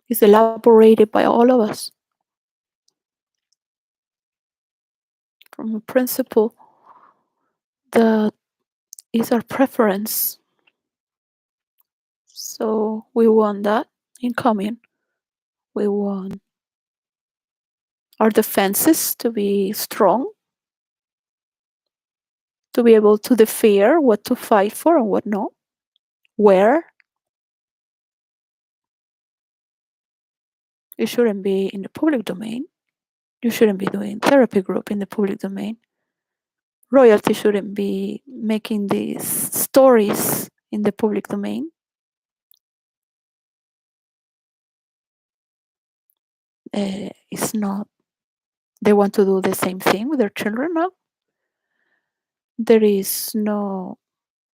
[SPEAKER 1] It's elaborated by all of us from a principle that is our preference. So we want that incoming. We want our defenses to be strong, to be able to defeat what to fight for and what not, where. It shouldn't be in the public domain. You shouldn't be doing therapy group in the public domain. Royalty shouldn't be making these stories in the public domain. It's not. They want to do the same thing with their children now. There is no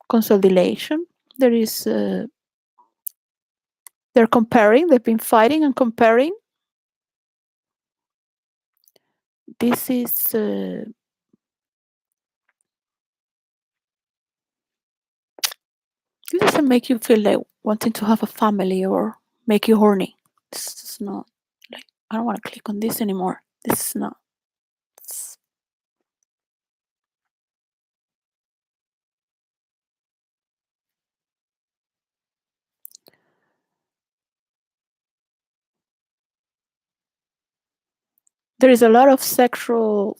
[SPEAKER 1] consolidation. There is. They're comparing. They've been fighting and comparing. This is. It doesn't make you feel like wanting to have a family or make you horny. This is not like I don't want to click on this anymore. This is not. There is a lot of sexual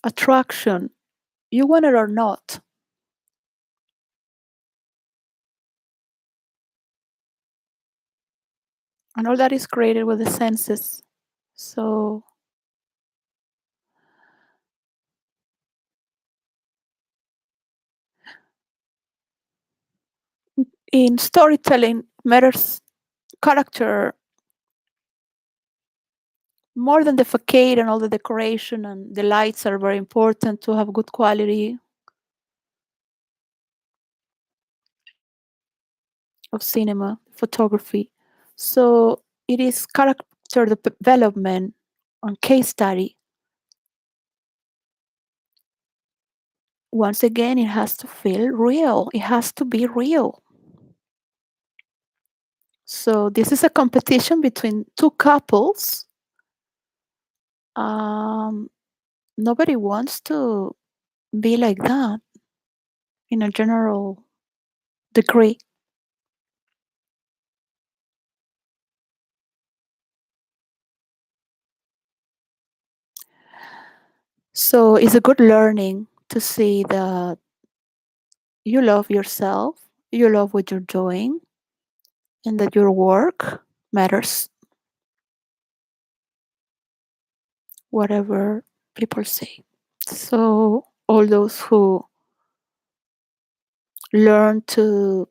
[SPEAKER 1] attraction, you want it or not. And all that is created with the senses. So in storytelling matters character more than the facade and all the decoration and the lights are very important to have good quality of cinema, photography. So it is character development on case study. Once again, it has to feel real. It has to be real. So this is a competition between two couples. Um, Nobody wants to be like that in a general degree. So it's a good learning to see that you love yourself, you love what you're doing, and that your work matters, whatever people say. So all those who learn to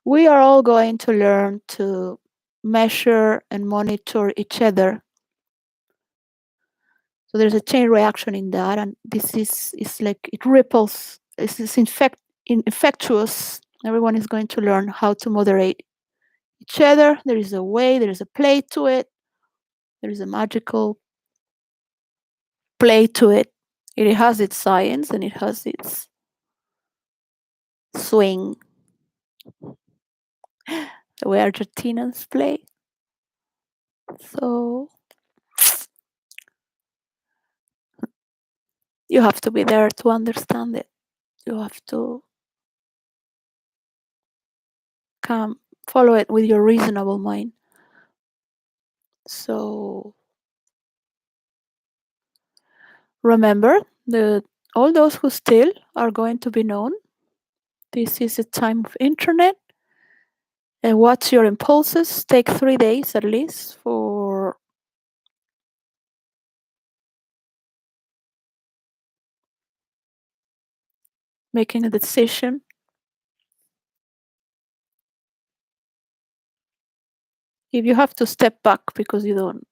[SPEAKER 1] we are all going to learn to measure and monitor each other. So there's a chain reaction in that, and this is like it ripples. This is infectious. Everyone is going to learn how to moderate each other. There is a way, there is a play to it. There is a magical play to it. It has its science and it has its swing, the way Argentinians play. So you have to be there to understand it. You have to come follow it with your reasonable mind. So remember that all those who steal are going to be known. This is a time of internet. And watch your impulses. Take 3 days at least for making a decision. If you have to step back because you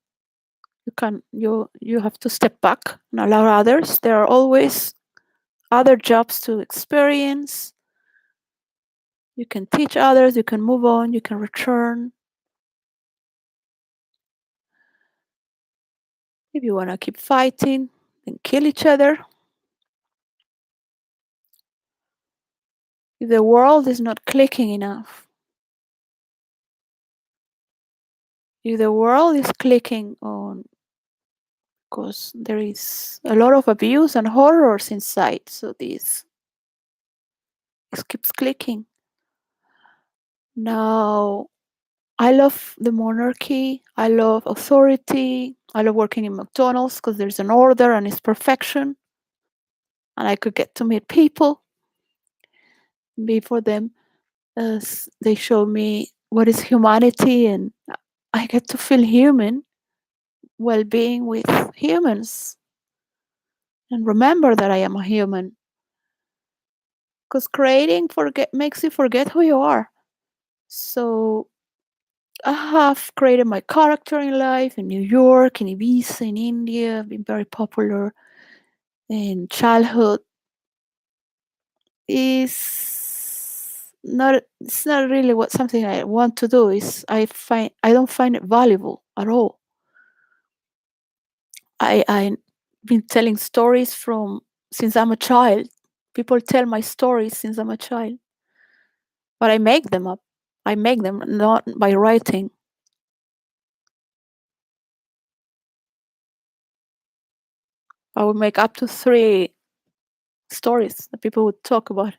[SPEAKER 1] have to step back and allow others. There are always other jobs to experience. You can teach others, you can move on, you can return. If you want to keep fighting, then kill each other. If the world is not clicking enough, if the world is clicking on, because there is a lot of abuse and horrors inside, so this keeps clicking. Now, I love the monarchy. I love authority. I love working in McDonald's because there's an order and it's perfection. And I could get to meet people, be for them as they show me what is humanity, and I get to feel human while being with humans and remember that I am a human. Because creating forget makes you forget who you are. So I have created my character in life in New York, in Ibiza, in India. I've been very popular in childhood. It's not really what something I want to do. Is I don't find it valuable at all. I've been telling stories from since I'm a child. People tell my stories since I'm a child, but I make them up. I make them not by writing. I would make up to 3 stories that people would talk about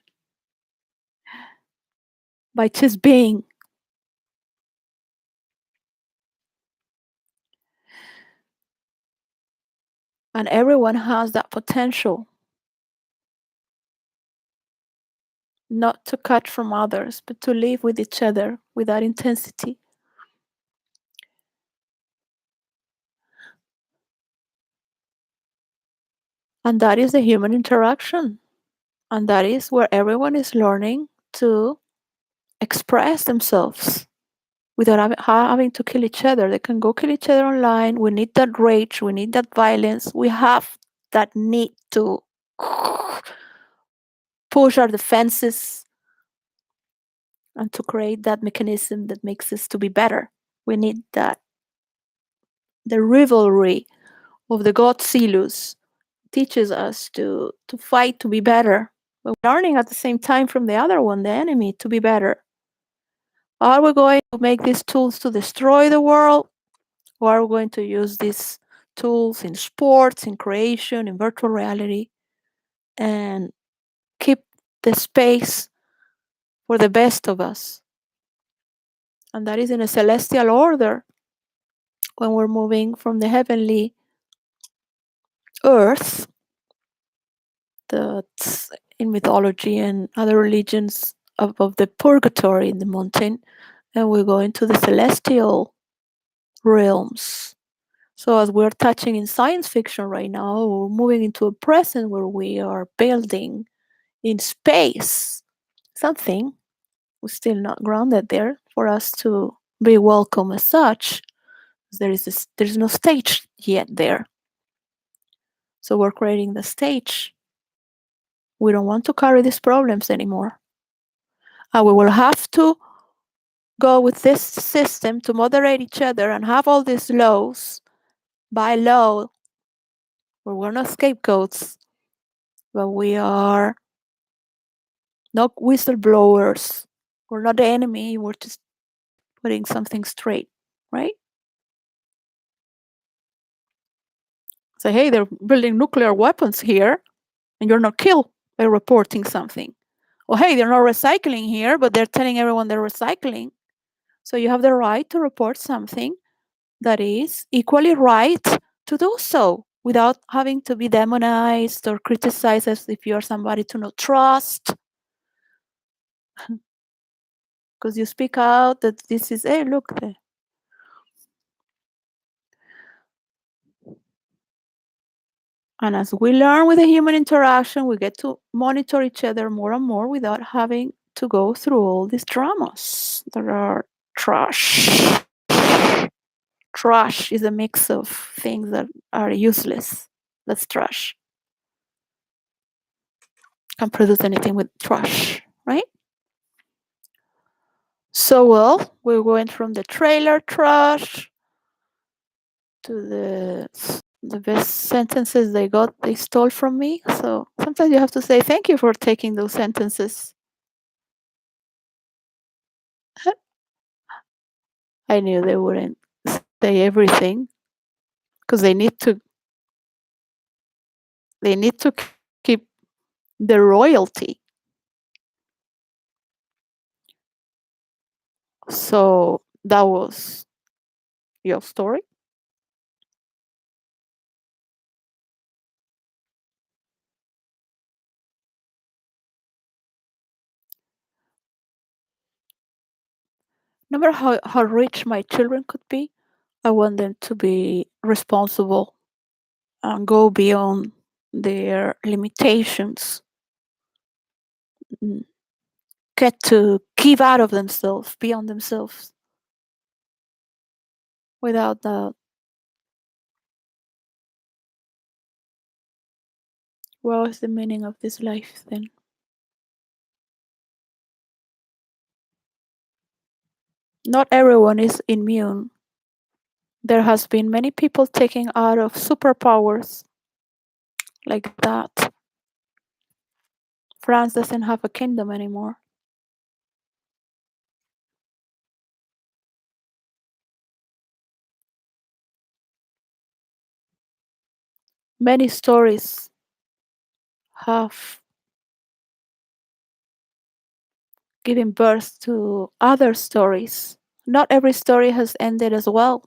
[SPEAKER 1] by just being. And everyone has that potential not to cut from others, but to live with each other with that intensity. And that is the human interaction. And that is where everyone is learning to express themselves without having to kill each other. They can go kill each other online. We need that rage. We need that violence. We have that need to push our defenses and to create that mechanism that makes us to be better. We need that the rivalry of the god Silus teaches us to fight to be better. But we're learning at the same time from the other one, the enemy, to be better. Are we going to make these tools to destroy the world? Or are we going to use these tools in sports, in creation, in virtual reality, and keep the space for the best of us? And that is in a celestial order when we're moving from the heavenly earth that's in mythology and other religions of the purgatory in the mountain, and we go into the celestial realms. So as we're touching in science fiction right now, we're moving into a present where we are building in space something. We're still not grounded there for us to be welcome as such. There's no stage yet there. So we're creating the stage. We don't want to carry these problems anymore. And we will have to go with this system to moderate each other and have all these laws by law where we're not scapegoats, but we are not whistleblowers. We're not the enemy. We're just putting something straight, right? Say, hey, they're building nuclear weapons here, and you're not killed by reporting something. Or hey, they're not recycling here, but they're telling everyone they're recycling. So you have the right to report something that is equally right to do so without having to be demonized or criticized as if you're somebody to not trust. Because you speak out that this is, hey, look, and as we learn with the human interaction, we get to monitor each other more and more without having to go through all these dramas that are trash. Trash is a mix of things that are useless. That's trash. Can't produce anything with trash, right? So, well, we went from the trailer trash to the best sentences they stole from me. So sometimes you have to say thank you for taking those sentences. I knew they wouldn't say everything because they need to keep the royalty. So that was your story. No matter how rich my children could be, I want them to be responsible and go beyond their limitations. mm, Get to give out of themselves, beyond themselves, without that. What is the meaning of this life then? Not everyone is immune. There has been many people taking out of superpowers like that. France doesn't have a kingdom anymore. Many stories have given birth to other stories. Not every story has ended as well.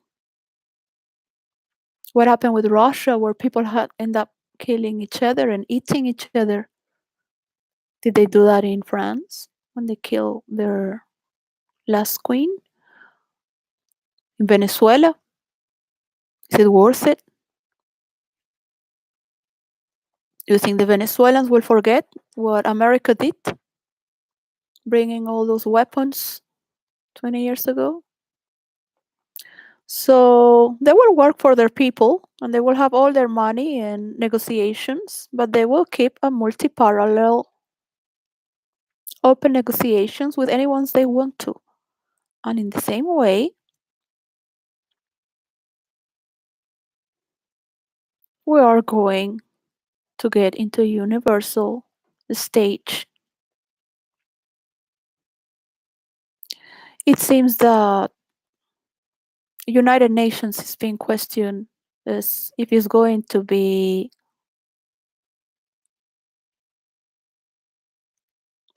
[SPEAKER 1] What happened with Russia, where people had end up killing each other and eating each other? Did they do that in France when they killed their last queen? In Venezuela? Is it worth it? Do you think the Venezuelans will forget what America did, bringing all those weapons 20 years ago? So they will work for their people and they will have all their money and negotiations, but they will keep a multi parallel open negotiations with anyone they want to. And in the same way, we are going to get into a universal stage. It seems that United Nations is being questioned as if it's going to be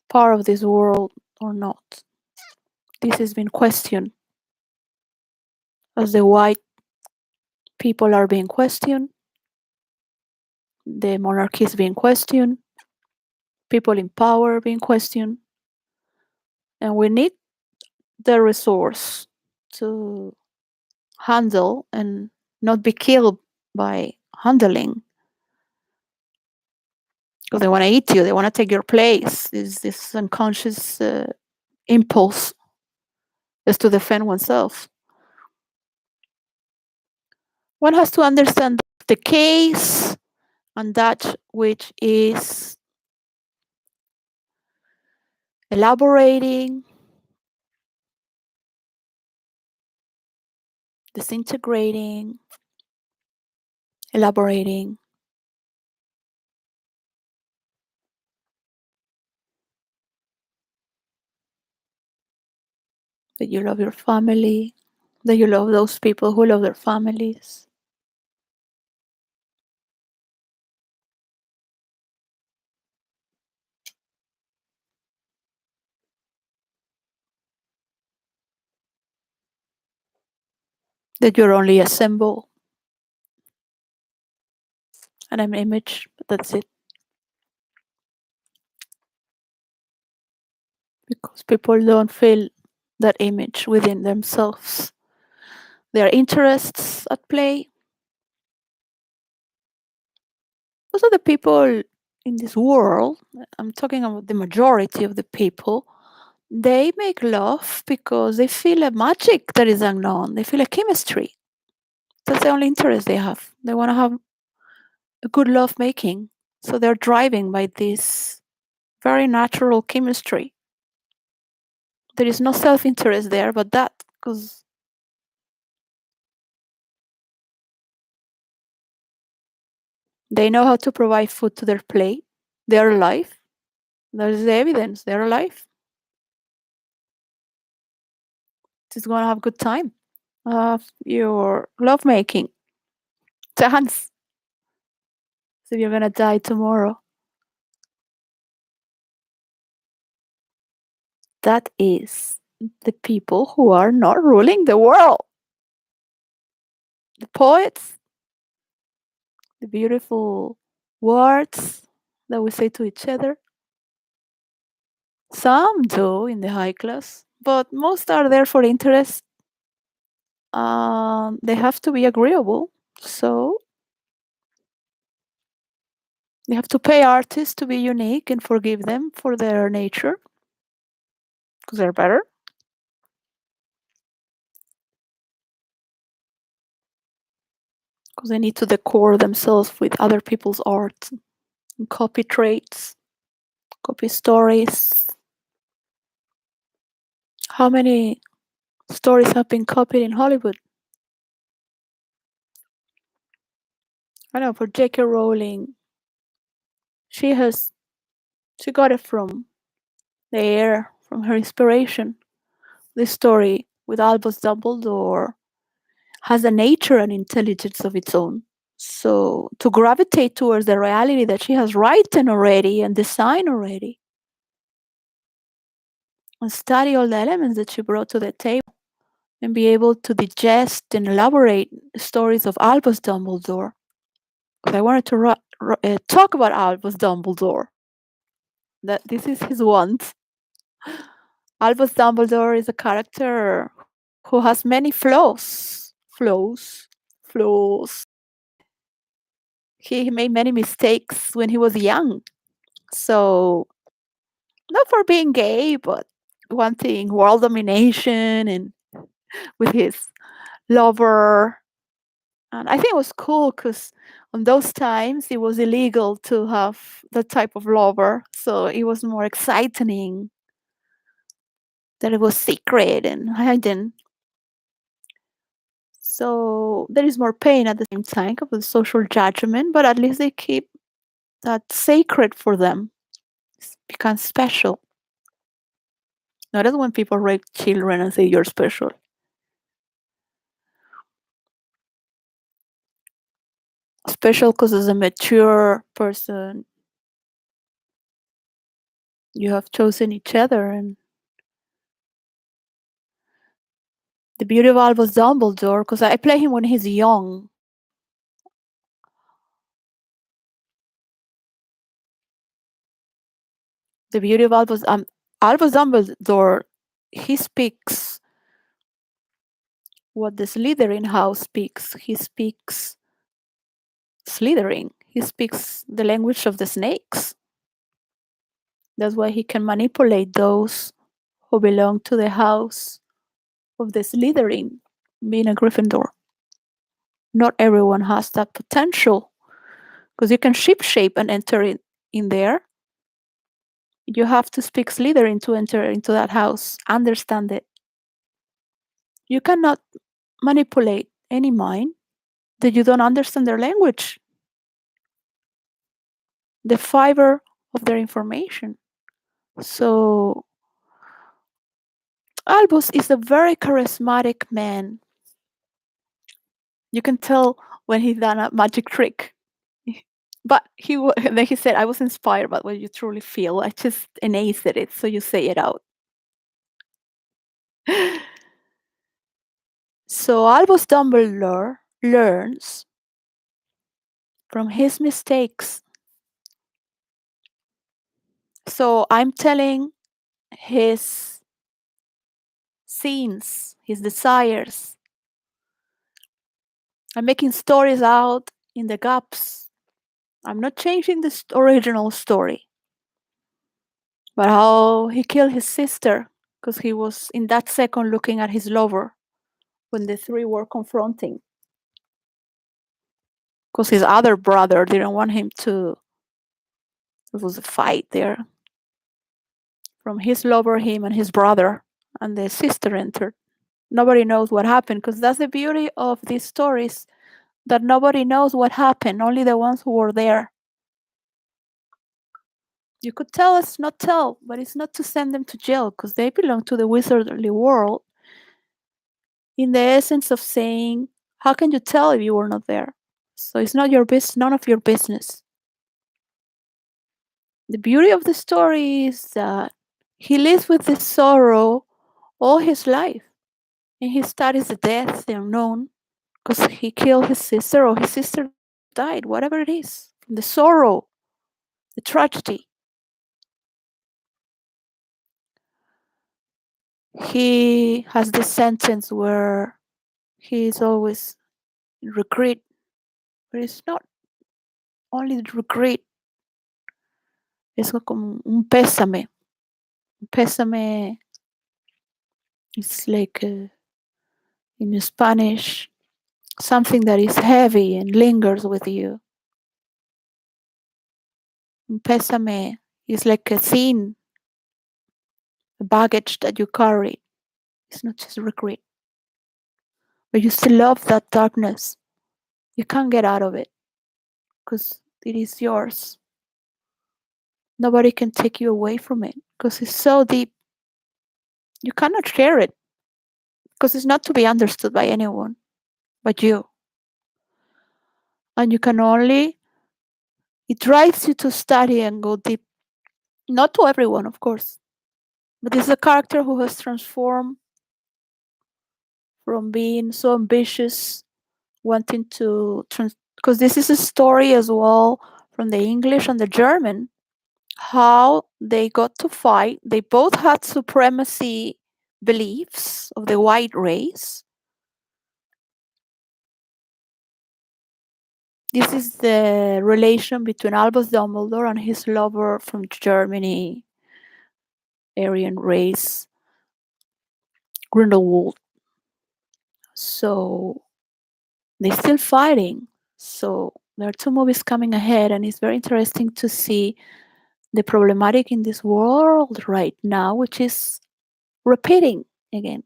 [SPEAKER 1] part of this world or not. This has been questioned as the white people are being questioned, the monarchy is being questioned, people in power are being questioned, and we need the resource to handle and not be killed by handling because they want to eat you, they want to take your place. Is this unconscious impulse is to defend oneself. One has to understand the case and that which is elaborating, disintegrating, elaborating. That you love your family, that you love those people who love their families. That you're only a symbol and an image, but that's it. Because people don't feel that image within themselves. There are interests at play. Those are the people in this world. I'm talking about the majority of the people. They make love because they feel a magic that is unknown. They feel a chemistry. That's the only interest they have. They want to have a good love making. So they're driving by this very natural chemistry. There is no self interest there, but that, because they know how to provide food to their plate. They're alive. There's the evidence. They're alive. Just going to have a good time. Your lovemaking chance. So you're going to die tomorrow. That is the people who are not ruling the world. The poets, the beautiful words that we say to each other. Some do in the high class, but most are there for interest. They have to be agreeable. So you have to pay artists to be unique and forgive them for their nature because they're better. Because they need to decor themselves with other people's art and copy traits, copy stories. How many stories have been copied in Hollywood? I know for J.K. Rowling, she got it from the air, from her inspiration. This story with Albus Dumbledore has a nature and intelligence of its own. So to gravitate towards the reality that she has written already and designed already, and study all the elements that she brought to the table, and be able to digest and elaborate stories of Albus Dumbledore. Because I wanted to talk about Albus Dumbledore. That this is his want. Albus Dumbledore is a character who has many flaws. Flaws. He made many mistakes when he was young. So, not for being gay, but wanting world domination and with his lover. And I think it was cool because on those times it was illegal to have that type of lover. So it was more exciting that it was secret and hidden. So there is more pain at the same time of the social judgment, but at least they keep that sacred for them. It becomes special. Notice when people rape children and say you're special. Special because as a mature person, you have chosen each other. And the beauty of Albus Dumbledore, because I play him when he's young. The beauty of Albus Dumbledore, he speaks what the Slytherin house speaks. He speaks Slytherin. He speaks the language of the snakes. That's why he can manipulate those who belong to the house of the Slytherin, being a Gryffindor. Not everyone has that potential because you can shape and enter in there. You have to speak Slytherin to enter into that house, understand it. You cannot manipulate any mind that you don't understand their language, the fiber of their information. So Albus is a very charismatic man. You can tell when he's done a magic trick. But then he said, "I was inspired by what you truly feel. I just enaced it, so you say it out." So Albus Dumbledore learns from his mistakes. So I'm telling his scenes, his desires. I'm making stories out in the gaps. I'm not changing the original story. But how he killed his sister because he was in that second looking at his lover when the three were confronting. Because his other brother didn't want him to. There was a fight there from his lover, him, and his brother, and the sister entered. Nobody knows what happened because that's the beauty of these stories that nobody knows what happened, only the ones who were there. You could tell us not tell, but it's not to send them to jail because they belong to the wizardly world. In the essence of saying, how can you tell if you were not there? So it's not your business, none of your business. The beauty of the story is that he lives with this sorrow all his life. And he studies the death, the unknown, because he killed his sister or his sister died, whatever it is. The sorrow, the tragedy. He has this sentence where he is always in regret, but it's not only regret, es como un pésame. Un pésame is like in Spanish, something that is heavy and lingers with you. Un pésame is like a sin, a baggage that you carry. It's not just regret. But you still love that darkness. You can't get out of it because it is yours. Nobody can take you away from it because it's so deep. You cannot share it because it's not to be understood by anyone but you. And you can only, it drives you to study and go deep. Not to everyone, of course, but this is a character who has transformed from being so ambitious, wanting to, because this is a story as well from the English and the German, how they got to fight. They both had supremacy beliefs of the white race. This is the relation between Albus Dumbledore and his lover from Germany, Aryan race, Grindelwald. So they're still fighting. So there are two movies coming ahead, and it's very interesting to see the problematic in this world right now, which is repeating again.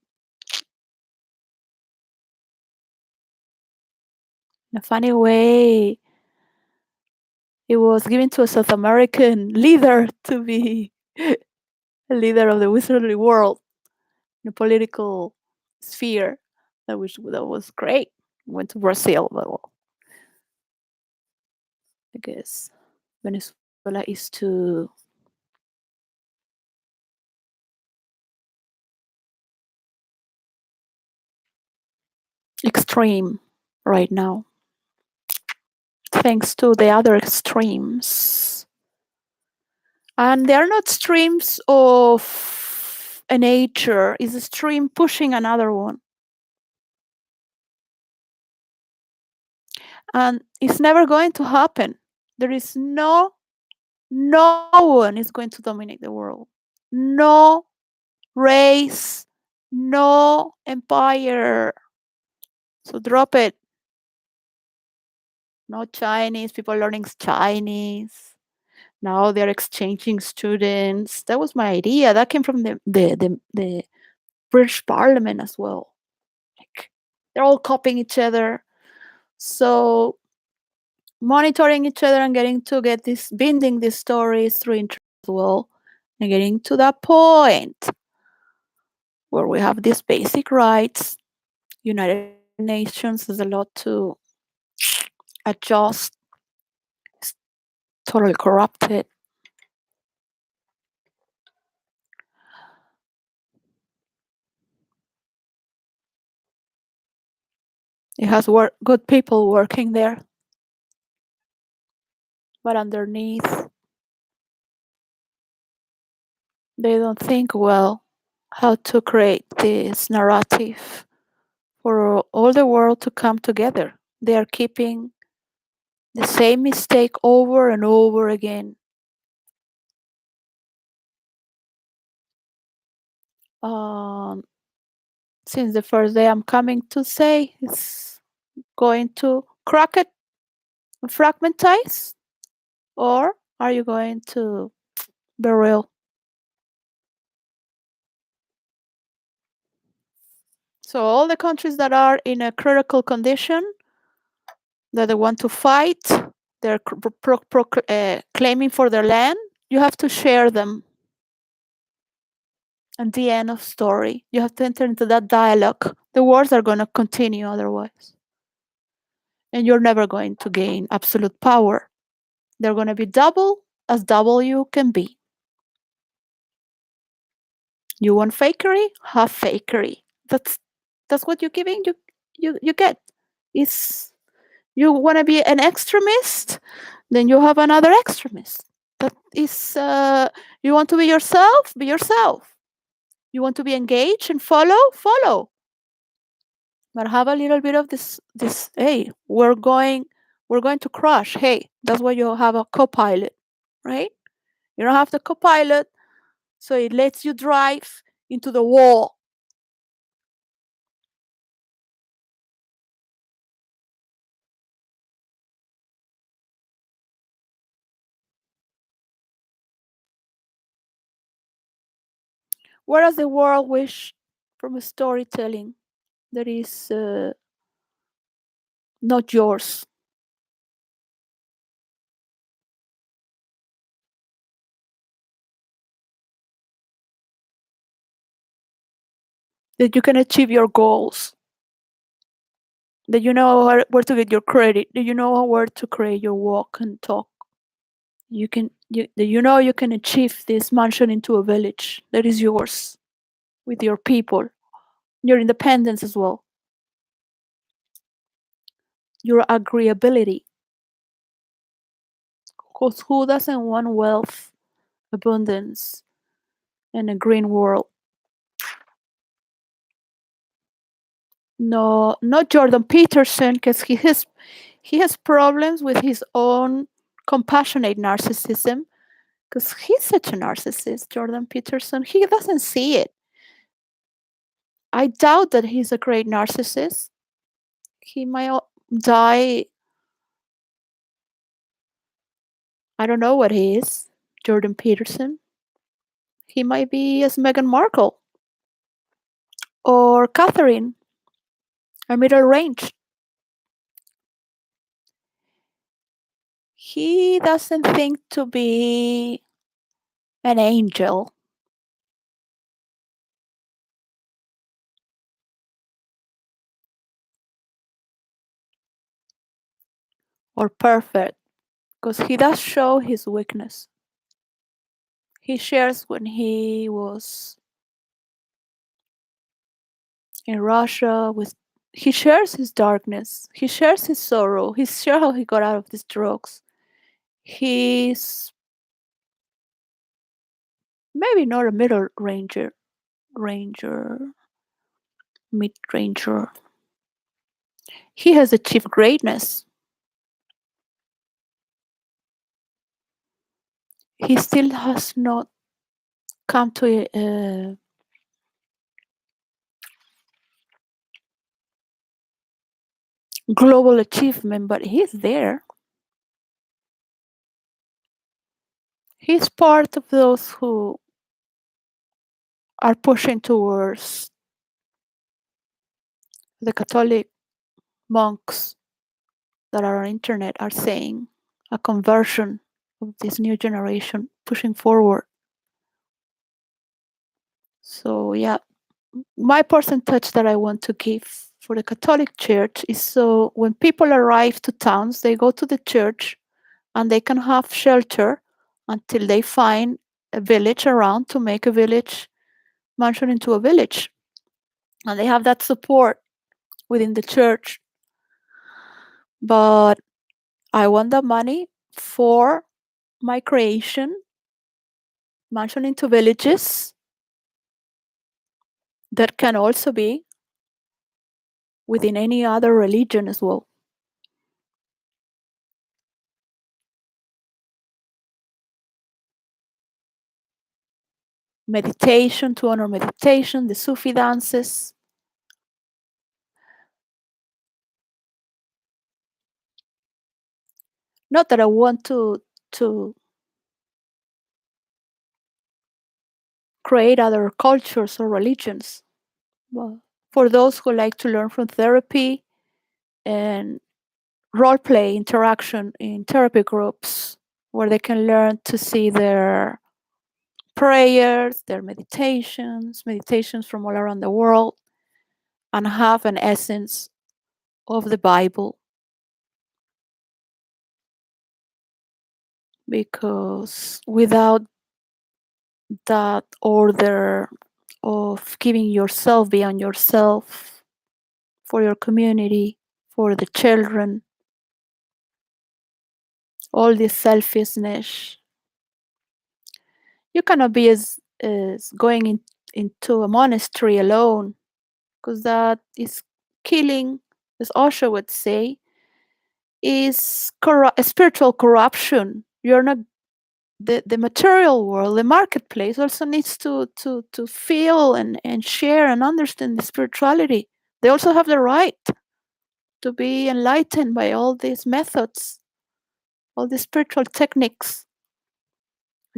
[SPEAKER 1] In a funny way, it was given to a South American leader to be a leader of the wizardry world in a political sphere. That was great. Went to Brazil, but well, I guess Venezuela is too extreme right now, thanks to the other extremes. And they are not streams of a nature, it's a stream pushing another one. And it's never going to happen. There is no one is going to dominate the world. No race, no empire. So drop it. No Chinese, people learning Chinese. Now they're exchanging students. That was my idea. That came from the British Parliament as well. Like they're all copying each other. So monitoring each other and getting to get this binding these stories through interest as well, and getting to that point where we have these basic rights. United Nations has a lot to adjust. It's totally corrupted. It has good people working there, but underneath, they don't think well how to create this narrative for all the world to come together. They are keeping the same mistake over and over again. Um, since the first day, I'm coming to say it's going to crack it and fragmentize, or are you going to be real? So all the countries that are in a critical condition, that they want to fight, they're claiming for their land, you have to share them. And the end of story. You have to enter into that dialogue. The wars are going to continue otherwise. And you're never going to gain absolute power. They're going to be double as double you can be. You want fakery? Have fakery. That's what you're giving. You get. It's you want to be an extremist, then you have another extremist. That is, you want to be yourself. Be yourself. You want to be engaged and follow. Follow. But have a little bit of this. Hey, we're going to crash. Hey, that's why you have a co-pilot, right? You don't have the co-pilot, so it lets you drive into the wall. What does the world wish from a storytelling that is not yours? That you can achieve your goals, that you know where to get your credit, that you know where to create your walk and talk. You can achieve this mansion into a village that is yours with your people, your independence as well, your agreeability. Because who doesn't want wealth, abundance, and a green world? No, not Jordan Peterson, because he has problems with his own compassionate narcissism. Because he's such a narcissist, Jordan Peterson. He doesn't see it. I doubt that he's a great narcissist. He might die. I don't know what he is, Jordan Peterson. He might be as Meghan Markle. Or Catherine, a middle range. He doesn't think to be an angel or perfect because he does show his weakness. He shares when he was in Russia with he shares his darkness, he shares his sorrow, he shares how he got out of these drugs. He's maybe not a middle ranger, mid ranger. He has achieved greatness. He still has not come to a global achievement, but he's there. He's part of those who are pushing towards the Catholic monks that are on internet are saying a conversion of this new generation pushing forward. So yeah, my percentage that I want to give for the Catholic Church is so when people arrive to towns, they go to the church and they can have shelter until they find a village around to make a village mansion into a village. And they have that support within the church. But I want the money for my creation, mansion into villages that can also be within any other religion as well. Meditation, to honor meditation, the Sufi dances. Not that I want to create other cultures or religions. Well, for those who like to learn from therapy and role play interaction in therapy groups where they can learn to see their prayers, their meditations from all around the world, and have an essence of the Bible. Because without that order of giving yourself beyond yourself for your community, for the children, all this selfishness, you cannot be as going into a monastery alone because that is killing, as Osho would say, is spiritual corruption. You're not the material world, the marketplace also needs to feel and share and understand the spirituality. They also have the right to be enlightened by all these methods, all these spiritual techniques,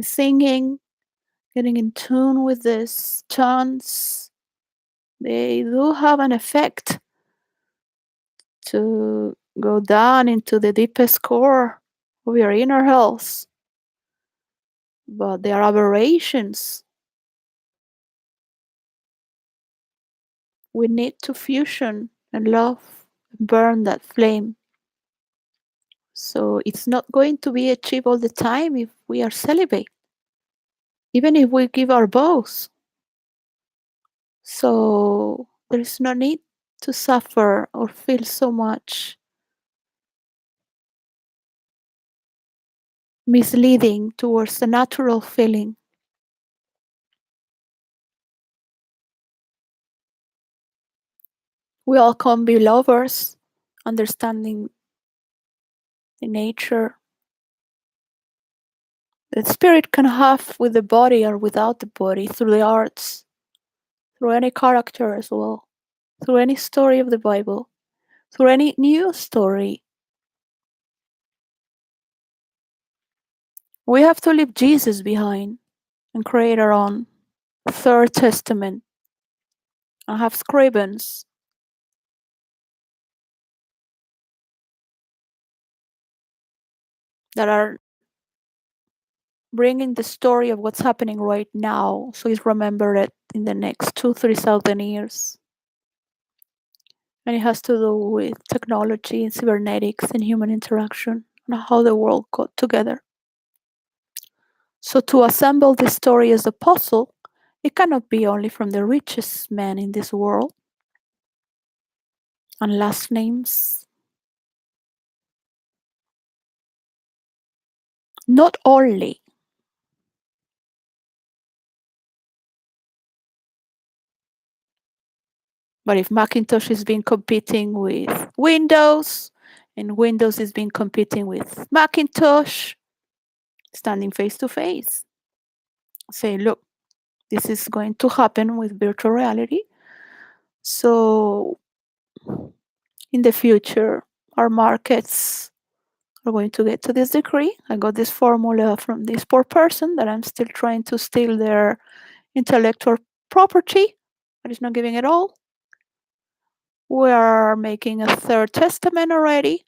[SPEAKER 1] singing, getting in tune with this chants. They do have an effect to go down into the deepest core of your inner health. But they are aberrations. We need to fusion and love, burn that flame. So it's not going to be achieved all the time if we are celibate, even if we give our vows. So there is no need to suffer or feel so much misleading towards the natural feeling. We all can be lovers, understanding the nature that spirit can have with the body or without the body through the arts, through any character as well, through any story of the Bible, through any new story. We have to leave Jesus behind and create our own third testament I have scribens that are bringing the story of what's happening right now so it's remembered in the next 2 3 thousand years. And it has to do with technology and cybernetics and human interaction and how the world got together. So to assemble this story as a puzzle, it cannot be only from the richest man in this world and last names. Not only, but if Macintosh is been competing with Windows and Windows is been competing with Macintosh, standing face to face, say, look, this is going to happen with virtual reality. So in the future, our markets are going to get to this degree. I got this formula from this poor person that I'm still trying to steal their intellectual property, but it's not giving it all. We are making a third testament already,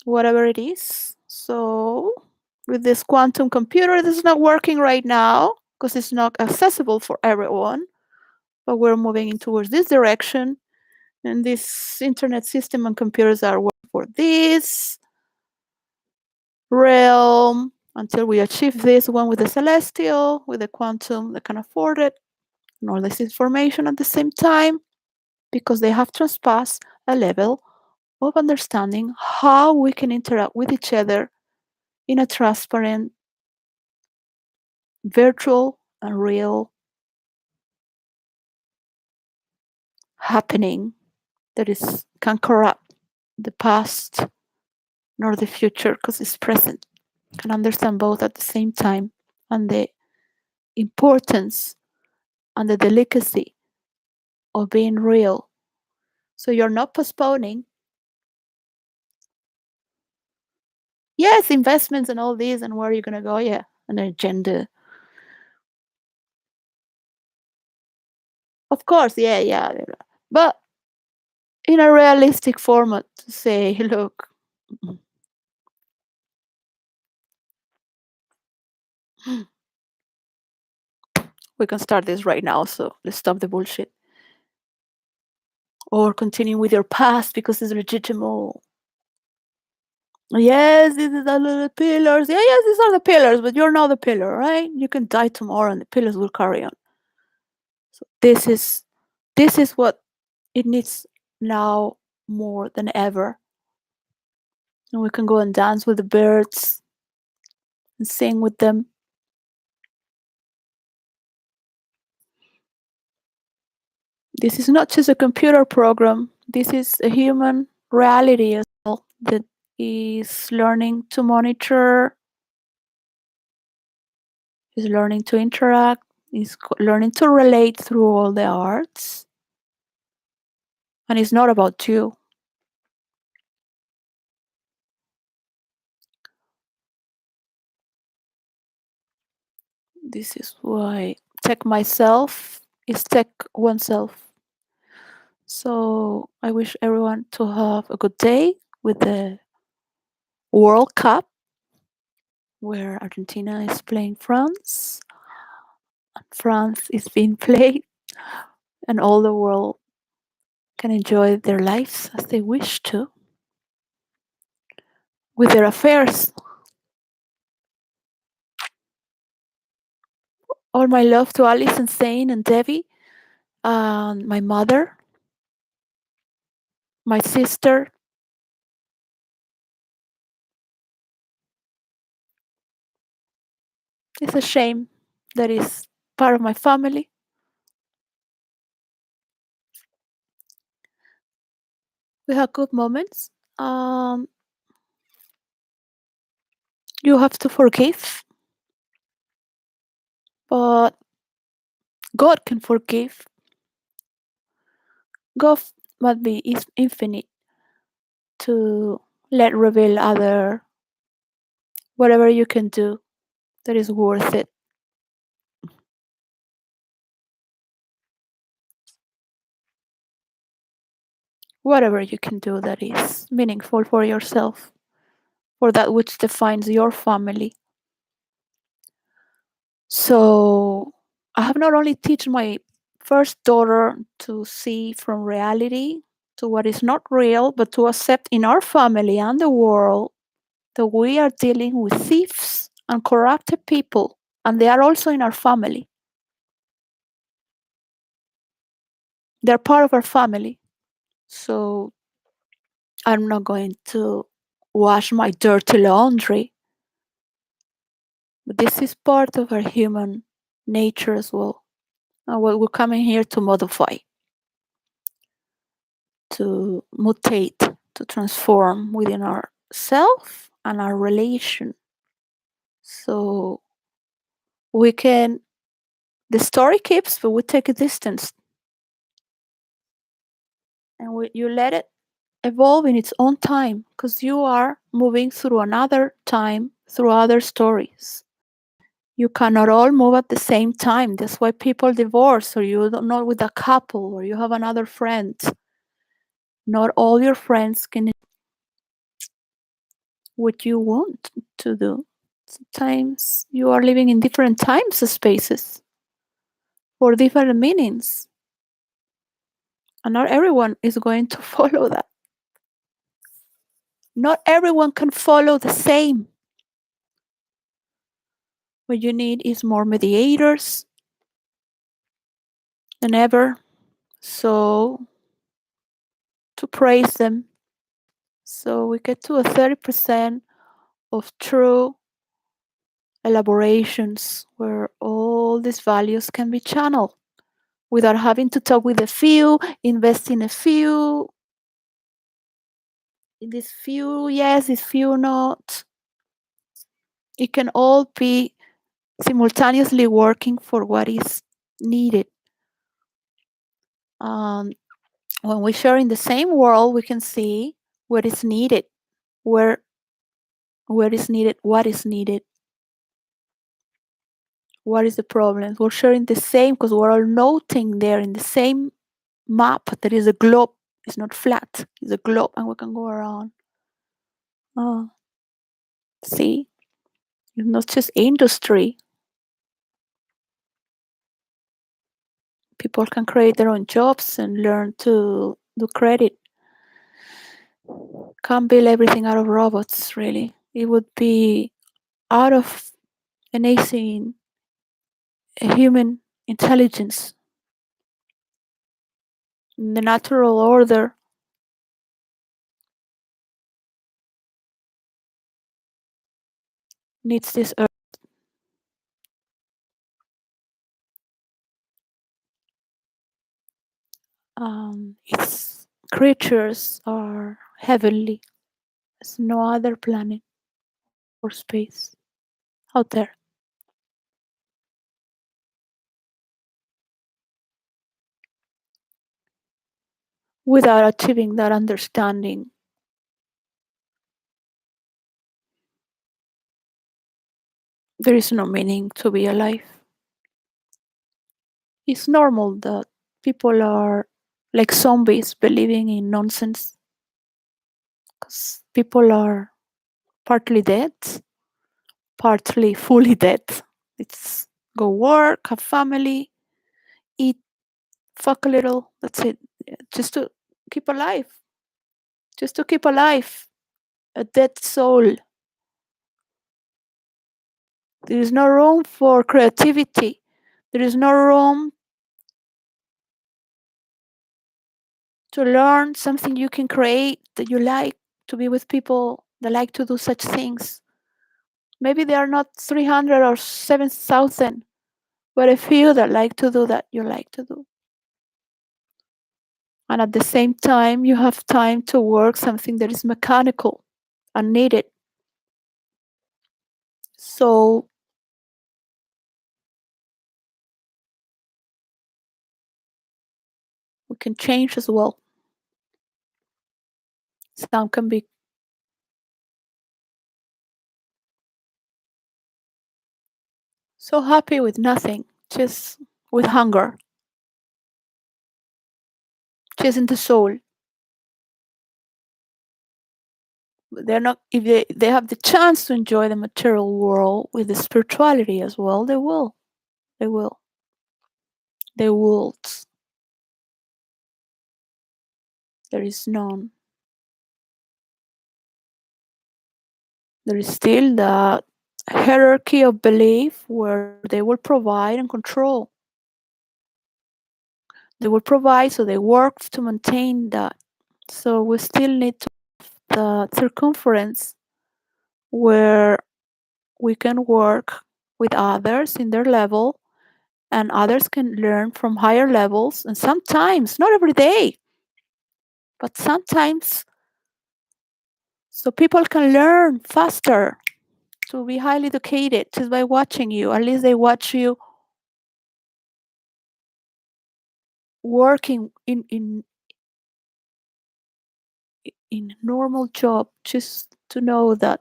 [SPEAKER 1] whatever it is. So with this quantum computer, this is not working right now because it's not accessible for everyone, but we're moving in towards this direction. And this internet system and computers are working for this realm until we achieve this one with the celestial, with the quantum that can afford it, and all this information at the same time, because they have transpassed a level of understanding how we can interact with each other in a transparent, virtual, and real happening that is can corrupt the past nor the future because it's present. Can understand both at the same time and the importance and the delicacy of being real. So you're not postponing. Yes, investments and all these and where are you gonna go? Yeah, an agenda. Of course, yeah, yeah. But in a realistic format to say, look, we can start this right now, so let's stop the bullshit. Or continue with your past because it's legitimate. Yes, these are the pillars. Yeah, yes, these are the pillars, but you're not the pillar, right? You can die tomorrow and the pillars will carry on. So this is what it needs now more than ever. And we can go and dance with the birds and sing with them. This is not just a computer program. This is a human reality as well that is learning to monitor, is learning to interact, is learning to relate through all the arts. And it's not about you. This is why tech myself is tech oneself. So I wish everyone to have a good day with the World Cup, where Argentina is playing France, and France is being played, and all the world can enjoy their lives as they wish to with their affairs. All my love to Alice and Zane and Debbie, and my mother, my sister. It's a shame that is part of my family. We have good moments. Um, you have to forgive, but God can forgive. God must be is infinite to let reveal other whatever you can do that is worth it. whatever you can do that is meaningful for yourself, for that which defines your family. So I have not only teach my first daughter to see from reality to what is not real, but to accept in our family and the world that we are dealing with thieves and corrupted people, and they are also in our family. They're part of our family. So I'm not going to wash my dirty laundry. But this is part of our human nature as well. And what we're coming here to modify, to mutate, to transform within ourself and our relation. So we can, the story keeps, but we take a distance and you let it evolve in its own time because you are moving through another time, through other stories. You cannot all move at the same time. That's why people divorce, or you don't know with a couple, or you have another friend. Not all your friends can what you want to do. Sometimes you are living in different times spaces for different meanings, and not everyone is going to follow that. Not everyone can follow the same. What you need is more mediators than ever. So to praise them. So we get to a 30% of true elaborations where all these values can be channeled without having to talk with a few, invest in a few, in this few, yes, this few not. It can all be simultaneously working for what is needed. Um, when we share in the same world, we can see what is needed, where is needed, what is the problem. We're sharing the same because we're all noting there in the same map. There is a globe. It's not flat. It's a globe, and we can go around. Oh, see, it's not just industry. People can create their own jobs and learn to do credit. Can't build everything out of robots, really. It would be out of enhancing human intelligence. The natural order needs this earth. Its creatures are heavenly. There's no other planet or space out there. Without achieving that understanding, there is no meaning to be alive. It's normal that people are like zombies believing in nonsense because people are partly dead, partly fully dead. It's go work, have family, eat, fuck a little. That's it. Just to keep alive. Just to keep alive. A dead soul. There is no room for creativity. There is no room to learn something you can create that you like, to be with people that like to do such things. Maybe there are not 300 or 7,000, but a few that like to do that you like to do. And at the same time, you have time to work something that is mechanical and needed. So we can change as well. Some can be so happy with nothing, just with hunger, just in the soul. They're not, if they have the chance to enjoy the material world with the spirituality as well, they will. They will. They will. There is none. There is still the hierarchy of belief where they will provide and control. They will provide, so they work to maintain that. So we still need to the circumference where we can work with others in their level, and others can learn from higher levels, and sometimes, not every day, but sometimes, so people can learn faster to be highly educated just by watching you. At least they watch you working in normal job, just to know that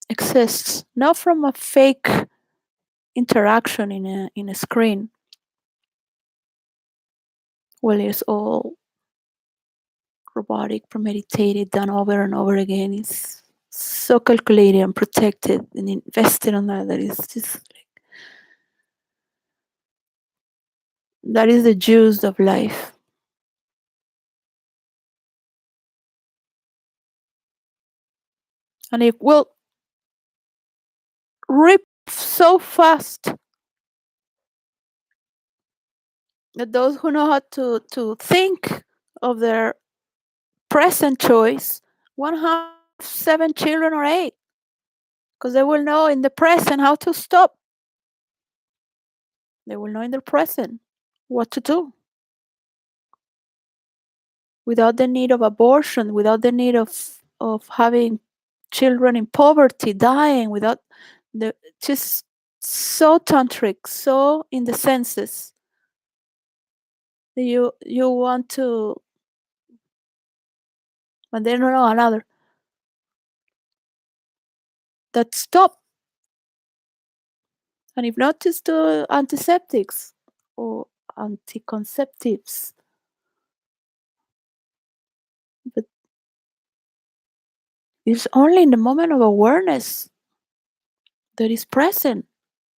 [SPEAKER 1] exists, not from a fake interaction in a screen. Well, it's all robotic, premeditated, done over and over again. It's so calculated and protected and invested on that. That is just that is the juice of life, and it will rip so fast that those who know how to think of their present choice won't have 7 children or 8, because they will know in the present how to stop. They will know in the present what to do without the need of abortion, without the need of having children in poverty, dying, without the just so tantric, so in the senses that you want to, and then no another that stop, and if not, just do antiseptics or anticonceptives. But it's only in the moment of awareness that is present.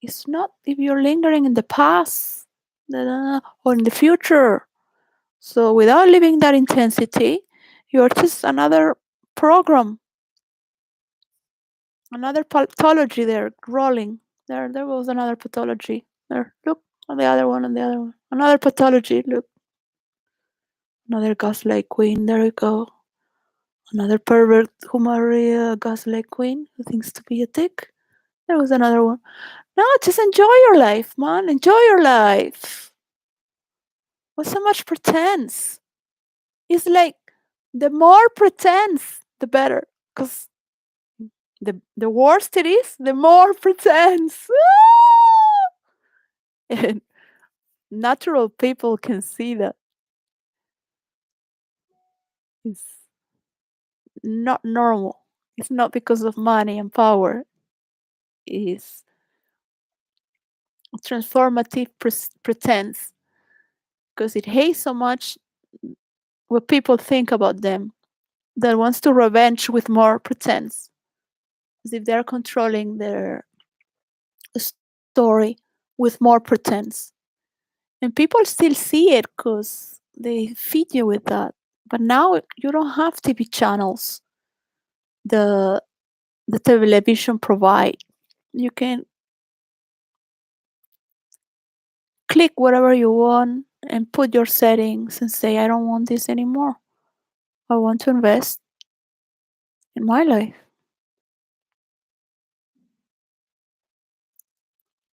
[SPEAKER 1] It's not if you're lingering in the past or in the future. So without living that intensity, you're just another program, another pathology there rolling. There was another pathology. There, look, on the other one, on the other one. Another pathology, look. Another gaslight queen, there we go. Another pervert who married a gaslight queen who thinks to be a dick. There was another one. No, just enjoy your life, man. Enjoy your life. What's so much pretense? It's like the more pretense, the better. Because the worse it is, the more pretense. And natural people can see that it's not normal. It's not because of money and power. It's transformative pretense because it hates so much what people think about them that wants to revenge with more pretense, as if they're controlling their story with more pretense. And people still see it because they feed you with that. But now you don't have TV channels. The the television provide. You can click whatever you want and put your settings and say, I don't want this anymore. I want to invest in my life.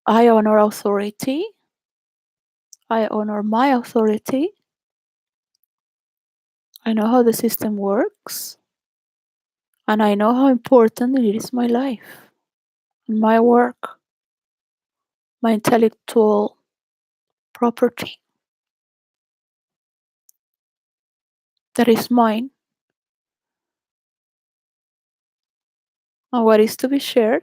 [SPEAKER 1] I honor authority. I honor my authority. I know how the system works. And I know how important it is my life, my work, my intellectual property that is mine, and what is to be shared.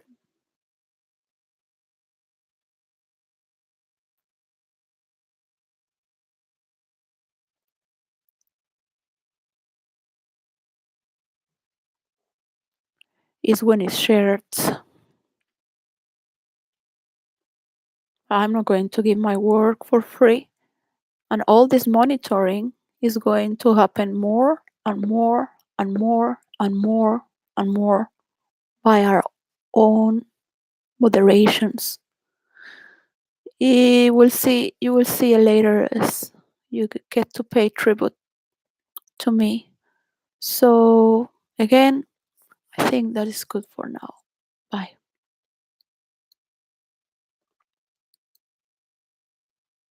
[SPEAKER 1] is when it's shared. I'm not going to give my work for free. And all this monitoring is going to happen more and more and more and more and more by our own moderations. You will see later as you get to pay tribute to me. So again, I think that is good for now. Bye.